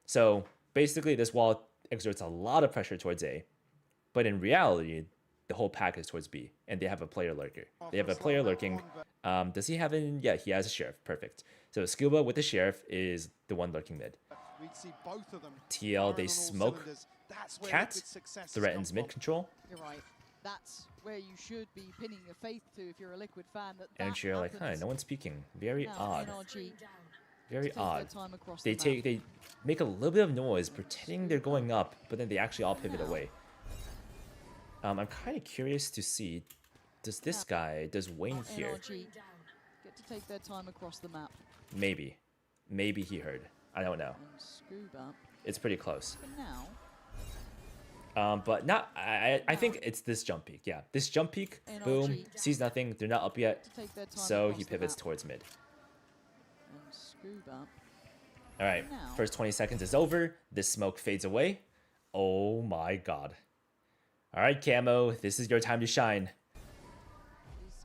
So basically, this wall exerts a lot of pressure towards A, but in reality, the whole pack is towards B, and they have a player lurker. They have a player lurking. Does he have an? Yeah, he has a sheriff. Perfect. So Scuba with the sheriff is the one lurking mid. TL, they smoke. Cat threatens mid control. You're right. That's where you should be pinning your faith to if you're a Liquid fan. And you're like, huh, no one's speaking. Very odd. NRG Very odd. They they make a little bit of noise pretending they're going up, but then they actually all pivot away. I'm kind of curious to see, does Wayne here? NRG get to take their time across the map. Maybe he heard. I don't know. And Scuba. It's pretty close. For now. But not. I think it's this jump peak. Yeah, this jump peak. NRG Boom. Sees nothing. They're not up yet. To take their time So across he the pivots map. towards mid. And Scuba. All right. Now. First 20 seconds is over. This smoke fades away. Oh my god. All right, Camo. This is your time to shine.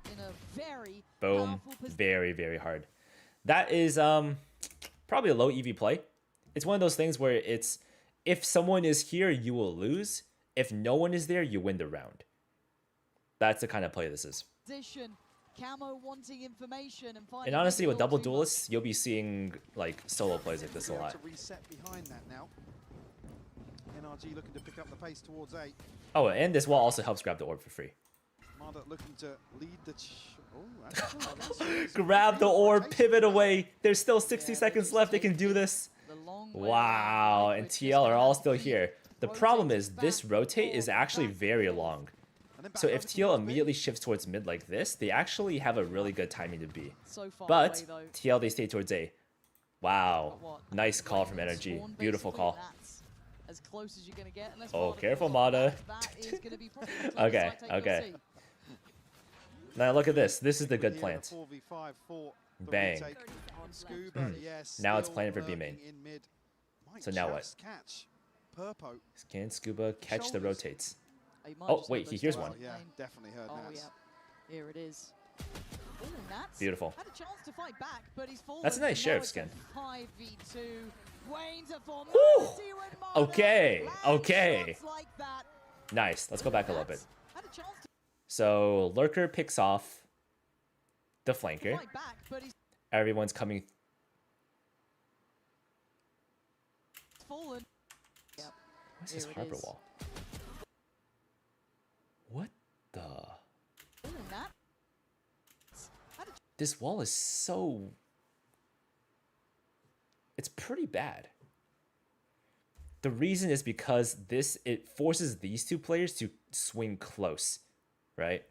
He's in a very Boom. powerful position. Very, very hard. That is probably a low EV play. It's one of those things where it's if someone is here, you will lose. If no one is there, you win the round. That's the kind of play this is. Camo wanting information and finding And honestly, with double too much. duelists, you'll be seeing like solo plays like this a lot. To reset behind that now. NRG looking to pick up the pace towards 8. Oh, and this wall also helps grab the orb for free. Mada looking to lead the. That's Grab the orb, pivot away. There's still 60 seconds left. They can do this. The long way Wow, around. and Just TL are gonna all have still to here. The rotate problem is back, this rotate is forth, actually back, very forth. long. And then back So over if TL towards B. immediately shifts towards mid like this, they actually have a really good timing to B. So far But away, though. TL, they stay towards A. Wow, What? nice call from Wayne NRG. Swan, Beautiful basically, call. that's as close as you're gonna get, unless Oh, Mada careful, pulls off Mada. that is gonna be probably the closest Okay, I take you'll okay. see. Now look at this. This is the good Here, plant. 4v5 for the Bang. retake. Scuba, yes, Now it's still planted for B lurking main. in mid. Might So now what? just catch Purpo. Can Scuba catch the Shoulders. rotates? He might Oh, just wait, have he those hears down one. the Yeah, lane. definitely heard Oh Nats. yeah, here it is. Ooh, Nats Beautiful. had a chance to fight back, but he's fallen. That's a nice and now sheriff it's skin. a 5v2. Wayne's a formality when Mada Okay, lands okay. shots like that. Nice. Let's go back a little bit. Nats had a chance So Lurker picks off the to flanker. fight back, but he's Everyone's coming. fallen. Yep. What's this Here it harbor is. wall? What the? Ooh, that. This wall is so... It's pretty bad. The reason is because it forces these two players to swing close, right?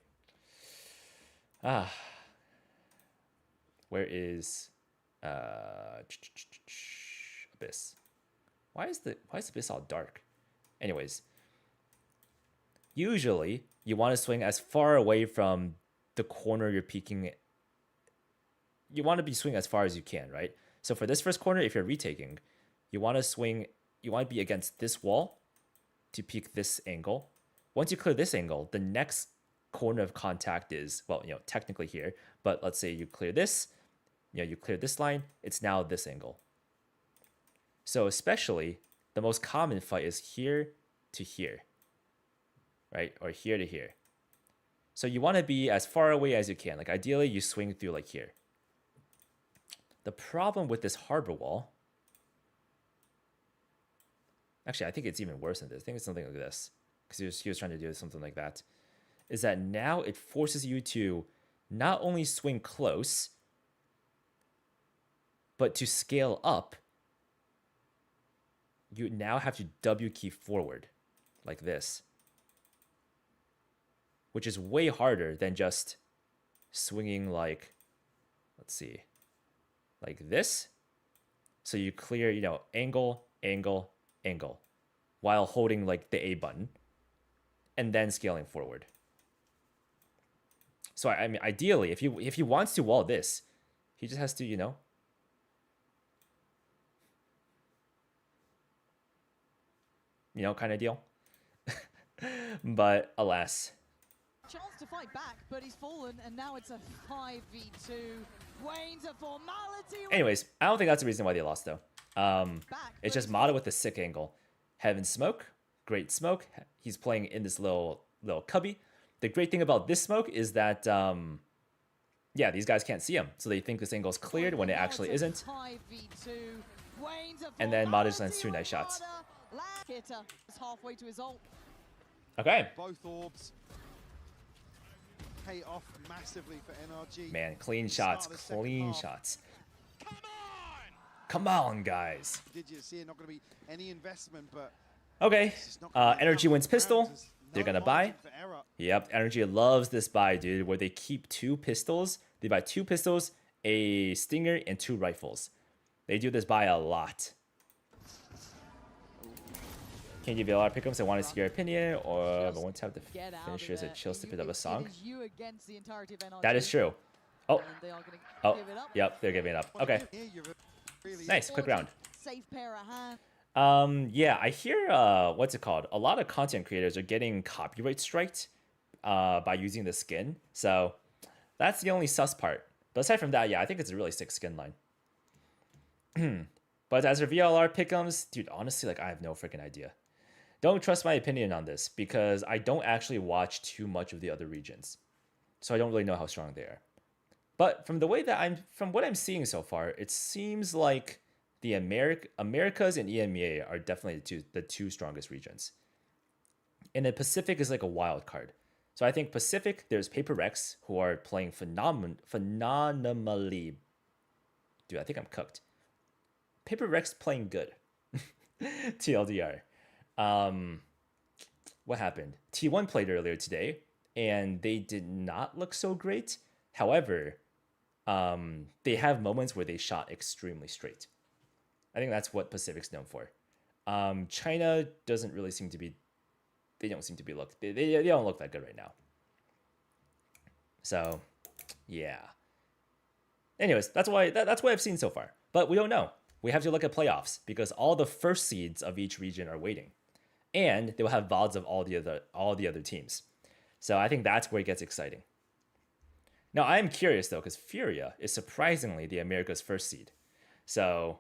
Where is Abyss? Why is Abyss all dark? Anyways, usually you want to swing as far away from the corner you're peeking. You want to be swinging as far as you can, right? So for this first corner, if you're retaking, you want to swing. You want to be against this wall to peek this angle. Once you clear this angle, the next corner of contact is, well, technically here, but let's say you clear this, you clear this line, it's now this angle. So especially the most common fight is here to here, right? Or here to here. So you want to be as far away as you can. Like ideally you swing through like here. The problem with this harbor wall, actually I think it's even worse than this. I think it's something like this, because he was trying to do something like that, is that now it forces you to not only swing close, but to scale up, you now have to W key forward, like this. Which is way harder than just swinging like, let's see, like this. So you clear, angle, angle, angle, while holding like the A button, and then scaling forward. So I mean, ideally, if he wants to wall this, he just has to, kind of deal. But alas. Chance to fight back, but he's fallen, and now it's a 5v2. Wayne's a formality. Anyways, I don't think that's the reason why they lost, though. It's just Mata with the sick angle. Heaven smoke, great smoke. He's playing in this little cubby. The great thing about this smoke is that, yeah, these guys can't see him, so they think this angle is cleared when it actually isn't. And then Mata just lands 2 nice shots. Halfway to his ult. Okay. Both orbs pay off massively for NRG. Man, clean shots, clean shots. Come on, guys. Did you see it? Not going to be any investment, but okay. NRG wins pistol. They're gonna buy. Yep, NRG loves this buy, dude, where they keep 2 pistols. They buy 2 pistols, a stinger, and 2 rifles. They do this buy a lot. Can you give you a lot of pickups? I want to see your opinion, or but once have the finishers a chill snippet of a song. That is true. Oh, yep, they're giving it up. Okay, nice, quick round. Safe pair of hands. Yeah, I hear what's it called? A lot of content creators are getting copyright striked by using the skin. So that's the only sus part. But aside from that, yeah, I think it's a really sick skin line. But as for VLR pick'ems, dude, honestly, like I have no freaking idea. Don't trust my opinion on this because I don't actually watch too much of the other regions. So I don't really know how strong they are. But from the way that from what I'm seeing so far, it seems like the Americas and EMEA are definitely the two strongest regions. And the Pacific is like a wild card. So I think Pacific, there's Paper Rex, who are playing phenomenally. Dude, I think I'm cooked. Paper Rex playing good. TLDR. What happened? T1 played earlier today, and they did not look so great. However, they have moments where they shot extremely straight. I think that's what Pacific's known for. China doesn't really seem to be. They don't seem to be they don't look that good right now. So, yeah. Anyways, that's what I've seen so far. But we don't know. We have to look at playoffs because all the first seeds of each region are waiting, and they will have VODs of all the other teams. So I think that's where it gets exciting. Now I am curious though, because Furia is surprisingly the America's first seed. So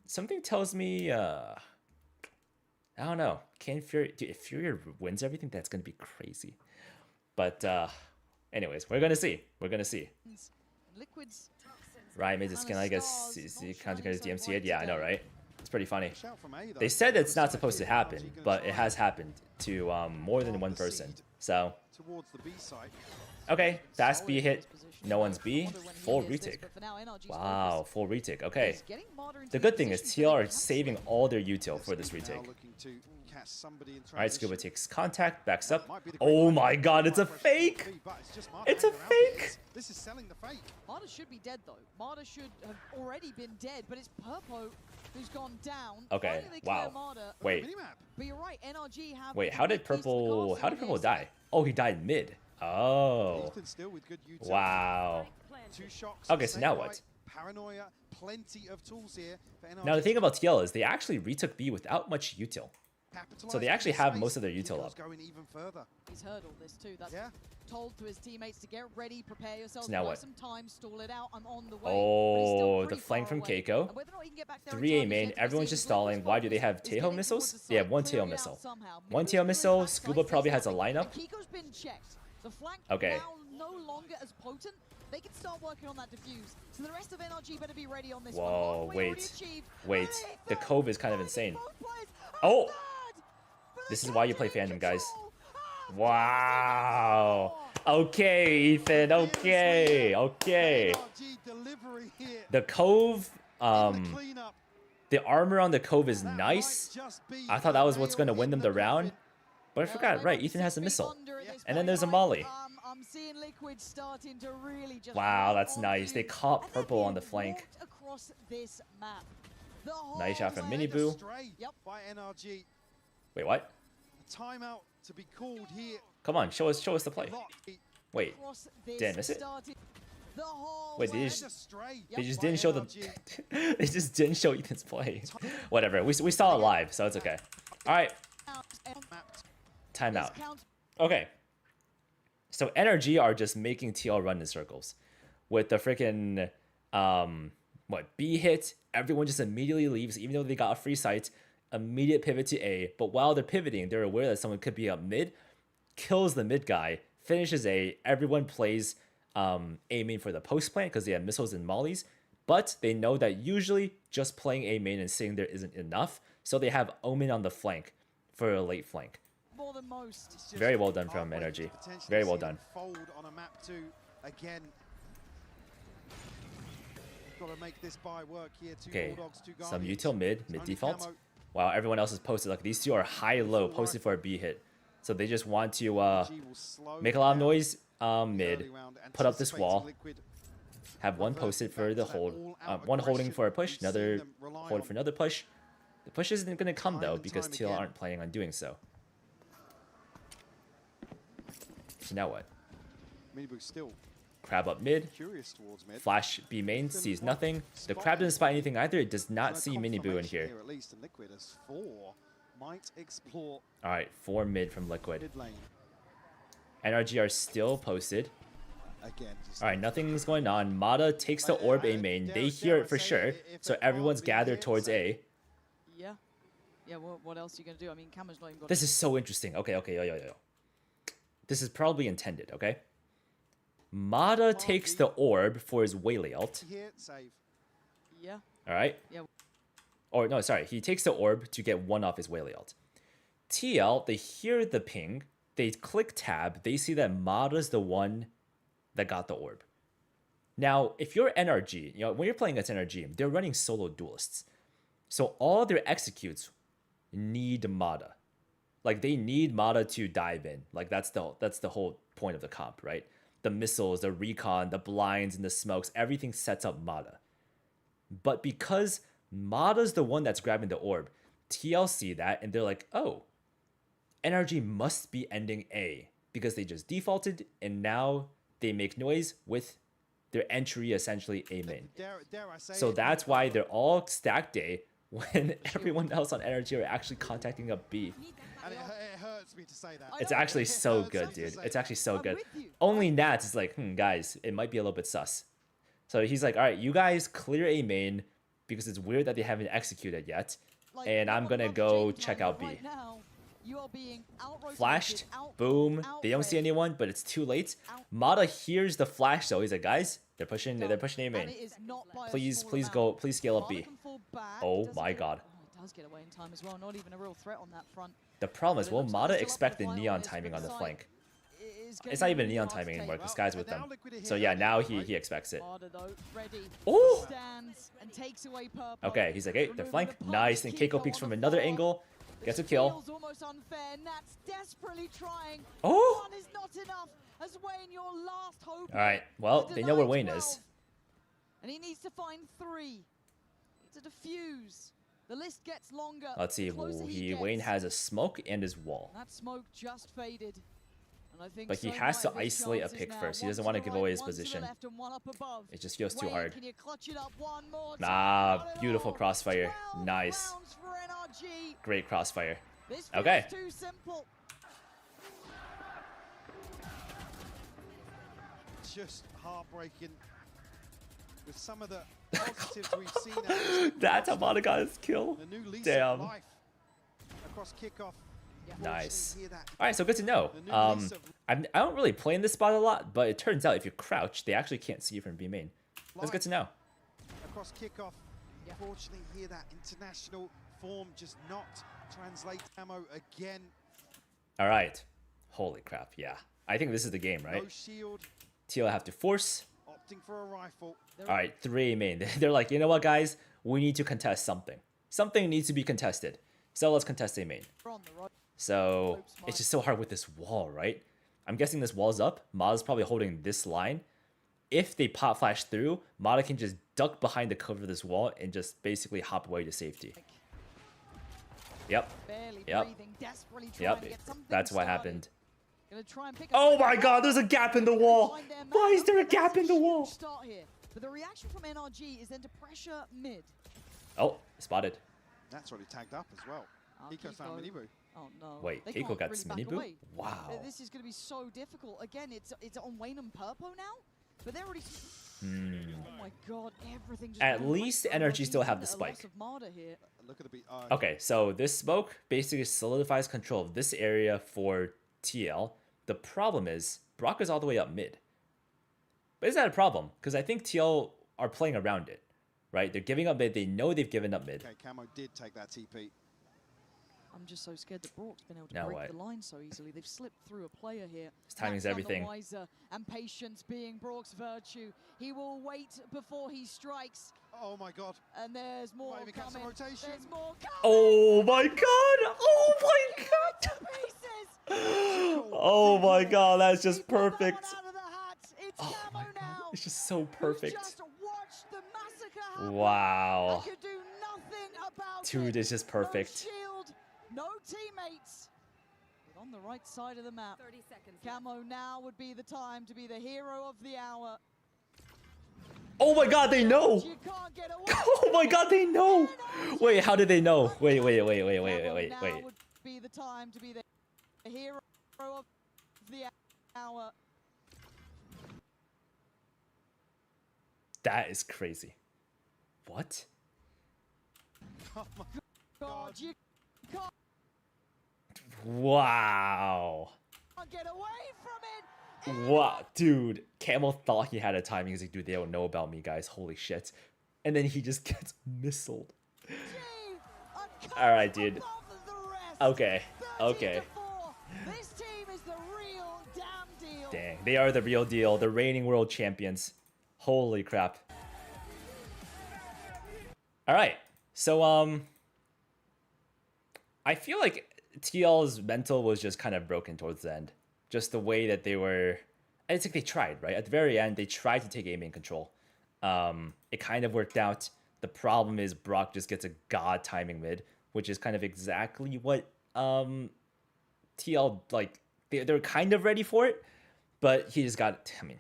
something tells me, I don't know. Can Furia? Dude, if Furia wins everything, that's gonna be crazy. But anyways, we're gonna see. We're gonna see. Liquids. Right, made the skin, I guess, content creators DMCA'd. Yeah, I know, right? It's pretty funny. Shout from A, though. They said it's The not side supposed to here, happen, NRG gonna but try it has and happened to more than farm one the person. seed So, towards the B site. okay, fast B Solid hit. in this position. No one's I B. wonder when he Full hears this, retake. but for now, NRG's Wow, focused. full retake. Okay. He's getting Marder into The good thing is position so TL they are can saving swing. all their util for this Now retake. looking to catch somebody in All right, Scuba transition. takes contact, backs up. Might be the quick Oh one. my god, it's a Quite fresh fake! for B, but it's just Marder It's a hanging around here. fake! This is selling the fake. Marder should be dead though. Marder should have already been dead, but it's Purpo who's gone down. Okay, Finally they clear wow. Marder. Wait, Minimap. But you're right, NRG have. wait, a how did big piece of the Purple castle here. die? Oh, he died mid. Oh. Ethan still with good utility. Wow. 2 shocks. Okay, so same now right. what? Paranoia, plenty of tools here for NRG. Now the thing about TL is they actually retook B without much util. Capitalize So they on actually the have space. most of their util Kiko's up. going even further. He's heard all this too. That's Yeah. told to his teammates to get ready, prepare yourselves, So now buy what? some time, stall it out. I'm on the way. But he's still Oh, the pretty flank far from away. Keiko. And whether or not he can get back there in 3A time is main, yet to be everyone's seen. just But Liquid's stalling. Why do they have focus is Teho getting missiles? towards the They have side, one clear Teho it out missile. somehow. One Liquid's Teho doing missile, backside Scuba probably stays has a nothing. lineup. And Kiko's been checked. The flank Okay. now no longer as potent. They can start working on that defuse. So the rest of NRG better be ready on this one. Whoa, Halfway already wait. achieved. Wait, Really the third, cove is kind of finding insane. both players. Oh! Third. But This they is why you can't play take fandom, guys. control. Wow. Okay, Ethan. Okay. Okay. NRG delivery here. The cove, In the cleanup. the armor on the cove is That nice. might just be I thought that was the what's nail going to win in them the round. coffin. But I Well, forgot, they right? might be Ethan has a 6 feet missile. under at this And then point, there's a guys. molly. I'm seeing Liquid starting to really just Wow, run that's on nice. They you. caught And they're Purple on being the flank. walked across this map. The Nice shot whole from Led Mini Boo. astray Yep. by NRG. Wait, what? A timeout to be called here. Come on, show us the play. Locked Wait, across this did I miss it? started the whole Wait, they way. just- astray. They just by didn't show NRG. the. They just didn't show Ethan's play. Whatever. We saw it live, so it's okay. All right, Mapped. timeout. This count- Okay. So NRG are just making TL run in circles, with the freaking B hit. Everyone just immediately leaves, even though they got a free site. Immediate pivot to A, but while they're pivoting, they're aware that someone could be up mid. Kills the mid guy, finishes A. Everyone plays A main for the post plant because they have missiles and mollies, but they know that usually just playing A main and sitting there isn't enough, so they have Omen on the flank for a late flank. more than most. It's just Very well done from hard way NRG. to potentially Very well see them done. Fold on a map 2 again. Got to make this buy work here. Two Okay, Bulldogs, two some Guardians. util mid Only default. camo. Wow, everyone else is posted. Like these two are high-low, posted for a B hit, so they just want to G will slow make a lot of down noise the mid, early round, put up this anticipating wall, Liquid. have one Reverse posted back for to the that hold, all-out one holding aggression for a push, we've seen another them rely hold on for another push. The push isn't going to come Time though and because time TL again. aren't planning on doing so. So now what? Minibu still Crab up mid, curious towards mid. flash B main, sees nothing. The crab doesn't spot anything either. It does not see Mini Boo in here. At least, and Liquid as 4 might explore All right, 4 mid from Liquid. mid lane NRG are still posted. again. Just All right, nothing's going on. Mata takes the orb A main. They hear it for sure, so everyone's gathered towards A. Yeah. Yeah, what else are you going to do? I mean, Cameron's not even got... This is so interesting. Okay, yo. This is probably intended, okay? Mata takes the orb for his Waylay ult. here, save. Yeah. All right? Yeah. Or no, sorry. He takes the orb to get one off his Waylay ult. TL, they hear the ping. They click tab. They see that Mata's the one that got the orb. Now, if you're NRG, when you're playing against NRG, they're running solo duelists. So all their executes need Mata. Like they need Mata to dive in. Like that's the whole point of the comp, right? The missiles, the recon, the blinds, and the smokes, everything sets up Mata. But because Mata's the one that's grabbing the orb, TL see that and they're like, oh, NRG must be ending A because they just defaulted and now they make noise with their entry essentially A main. Dare I say So it, that's why they're all stacked A when everyone else on NRG are actually contacting up B. and it hurts me to say that. It's know, actually it so hurts good, me to dude. say It's that. actually so I'm good. with you. Only Nats is like, guys, it might be a little bit sus. So he's like, all right, you guys clear A main because it's weird that they haven't executed yet. Like, And I'm on gonna Love go James check line, out but B. right now, you are being out-rotated, Flashed, out- boom. They don't see out-read, anyone, but it's too late. out- Mata hears the flash though. He's like, guys, they're pushing A and main. it is not by a Please, small please amount. go, please scale up Mata B. can fall back, Oh doesn't my get- god. oh, does get away in time as well. Not even a real threat on that front. The problem is, But it will looks like Mata they're still up expect for the the neon final timing on the side. flank? It's It's gonna not be even really neon hard to timing take. anymore because Well, Sky's with now them. Liquid are here So yeah, early, now right? he expects it. Mada, though, ready. Ooh! Stands and takes away Purple. Okay, he's like, hey, they're Removing flank. the punch, Nice. And Keiko Kiko peeks on from the another far. angle. Gets a This kill. feels almost unfair. Nats desperately trying. Oh! One is not enough. As Wayne, your last hope. All right. Well, to they know where deny Wayne 12. is. And he needs to find 3. To defuse. The list gets longer. Let's see. the closer Wayne gets. has a smoke and his wall. That smoke just faded. And I think But he so has to might his isolate a chances pick now. first. He One doesn't to want to the give right, away his one to the position. left and one up above. It just feels too Wayne, hard. Can you clutch it up one more time? Nah, Got it beautiful all. crossfire. 12 Nice. rounds for NRG. Great crossfire. This feels Okay. too simple. Just heartbreaking with some of the positives we've seen. out of this That's how roster. Mata got his kill. A new lease Damn. of life across kickoff. Nice. Unfortunately, hear that All right, so good to know. The new lease of I don't really play in this spot a lot, but it turns out if you crouch, they actually can't see you from B main. That's good to know. across kickoff. Unfortunately, hear that international form just not translate ammo again. All right. Holy crap, yeah. I think this is the game, right? No shield, TL have to force. opting for a rifle. All right, 3 main. They're like, you know what, guys? We need to contest something. Something needs to be contested. So let's contest A main. We're on the right. So it's just so hard with this wall, right? I'm guessing this wall's up. Mata's probably holding this line. If they pop flash through, Mata can just duck behind the cover of this wall and just basically hop away to safety. Yep. Barely Yep. breathing, desperately trying Yep. to get something That's what started. happened. Gonna try and pick Oh up my god, there's a gap in the wall. Find their man. Why is there a That's gap in the huge wall? Start here. But the reaction from NRG is then to pressure mid. Oh, spotted. That's already tagged up as well. Kiko's found Kiko. Minibu. Oh no. Wait, They Keiko can't got really mini back boot? away. Wow. This is going to be so difficult. Again, it's on Wayne and Purpo now, but they're already. Oh my god, everything. Just At going right least for NRG still have the a loss spike. of Marder here. Look at the Okay, so this smoke basically solidifies control of this area for TL. The problem is, Brock is all the way up mid. But is that a problem? Because I think TL are playing around it, right? They're giving up mid. They know they've given up mid. Okay, Camo did take that TP. I'm just so scared that Brock's been able to Now break what? the line so easily. They've slipped through a player here. His timing's That's none the everything. wiser, and patience being Brock's virtue. He will wait before he strikes. Oh my god. And there's more Might even catch some coming. rotation. There's more coming. Oh my god! Oh my god! Pieces. Oh my god, that's just He pulled that perfect. one out of the hat. It's Oh Camo my god, now. it's just so who perfect. Just watched the massacre happen. Wow. And could do nothing about Dude, it. it's just perfect. No shield, no teammates. But on the right side of the map, 30 seconds. Camo now would be the time to be the hero of the hour. Oh my god, they know! You can't get away. Oh my god, they know! Wait, how did they know? Wait. Camo now would be the time to be the hero of the hour. That is crazy. What? God, you can't Wow. get away from it. Wow, dude. Camel thought he had a timing. He's like, dude, they don't know about me, guys. Holy shit. And then he just gets missiled. All right, dude. Okay. Okay. This team is the real damn deal. Dang, they are the real deal. The reigning world champions. Holy crap. All right. So, I feel like TL's mental was just kind of broken towards the end. Just the way that they were. I think they tried, right? At the very end, they tried to take aim in control. It kind of worked out. The problem is Brock just gets a god timing mid, which is kind of exactly what TL, like, they're kind of ready for it, but he just got, I mean,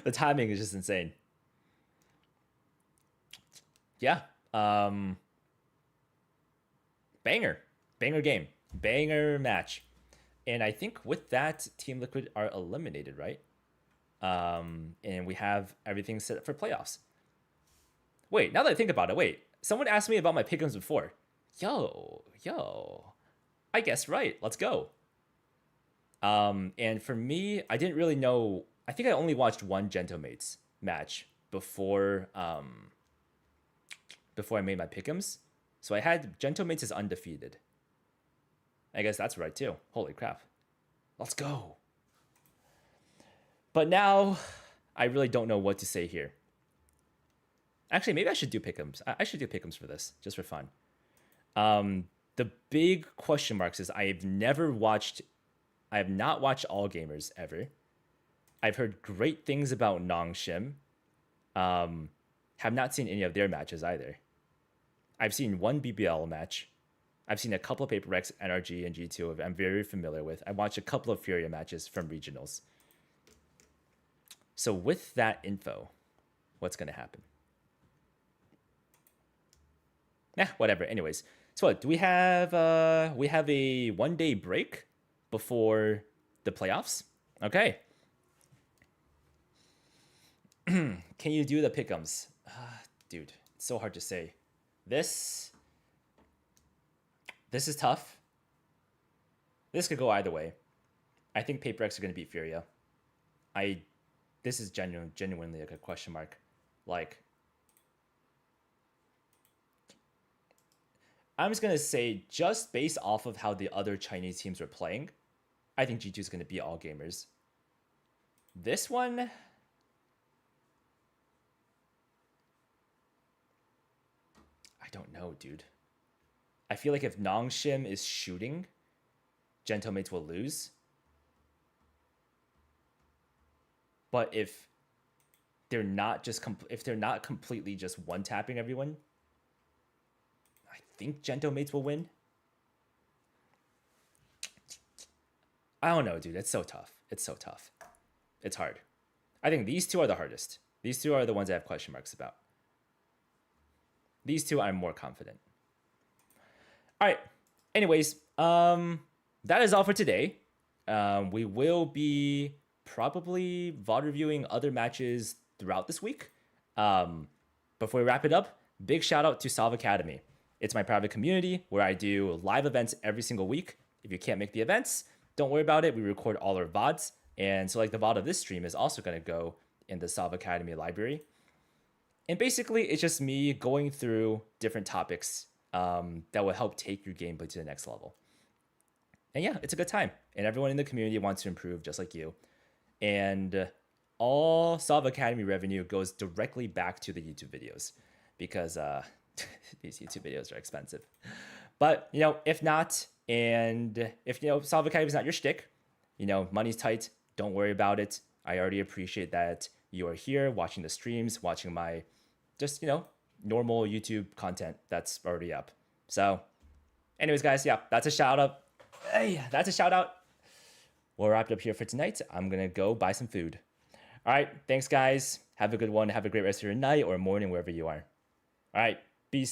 the timing is just insane. Yeah. Banger game, banger match. And I think with that, Team Liquid are eliminated, right? And we have everything set up for playoffs. Wait, now that I think about it, wait. Someone asked me about my pick'ems before. Yo. I guess right. Let's go. And for me, I didn't really know. I think I only watched one Gentomates match before before I made my pick'ems. So I had Gentlemates is undefeated. I guess that's right too. Holy crap. Let's go. But now I really don't know what to say here. Actually, maybe I should do pick'ems. I should do pick'ems for this, just for fun. The big question marks is I have not watched All Gamers ever. I've heard great things about Nongshim. Have not seen any of their matches either. I've seen one BBL match. I've seen a couple of Paper Rex, NRG, and G2 I'm very familiar with. I watched a couple of Furia matches from regionals. So with that info, what's going to happen? Whatever. Anyways, so what, do we have a 1-day break before the playoffs? Okay. Can you do the pick'ems? Dude, it's so hard to say. This is tough. This could go either way. I think Paper X are going to beat Furia. This is genuinely like a question mark. Like, I'm just going to say, just based off of how the other Chinese teams were playing, I think G2 is going to beat All Gamers. This one, I don't know, dude. I feel like if Nongshim is shooting, Gentlemates will lose. But if they're not completely just one-tapping everyone, I think Gentlemates will win. I don't know, dude. It's so tough. It's so tough. It's hard. I think these two are the hardest. These two are the ones I have question marks about. These two I'm more confident. All right. Anyways, that is all for today. We will be probably VOD reviewing other matches throughout this week. Before we wrap it up, big shout out to Solve Academy. It's my private community where I do live events every single week. If you can't make the events, don't worry about it. We record all our VODs. And so like the VOD of this stream is also going to go in the Solve Academy library. And basically, it's just me going through different topics that will help take your gameplay to the next level. And yeah, it's a good time. And everyone in the community wants to improve just like you. And all Solve Academy revenue goes directly back to the YouTube videos because these YouTube videos are expensive. But, if not, and if, Solve Academy is not your shtick, money's tight, don't worry about it. I already appreciate that you are here watching the streams, watching my just, normal YouTube content that's already up. So anyways, guys, yeah, that's a shout out. Hey, that's a shout out. We'll wrap it up here for tonight. I'm going to go buy some food. All right. Thanks, guys. Have a good one. Have a great rest of your night or morning, wherever you are. All right.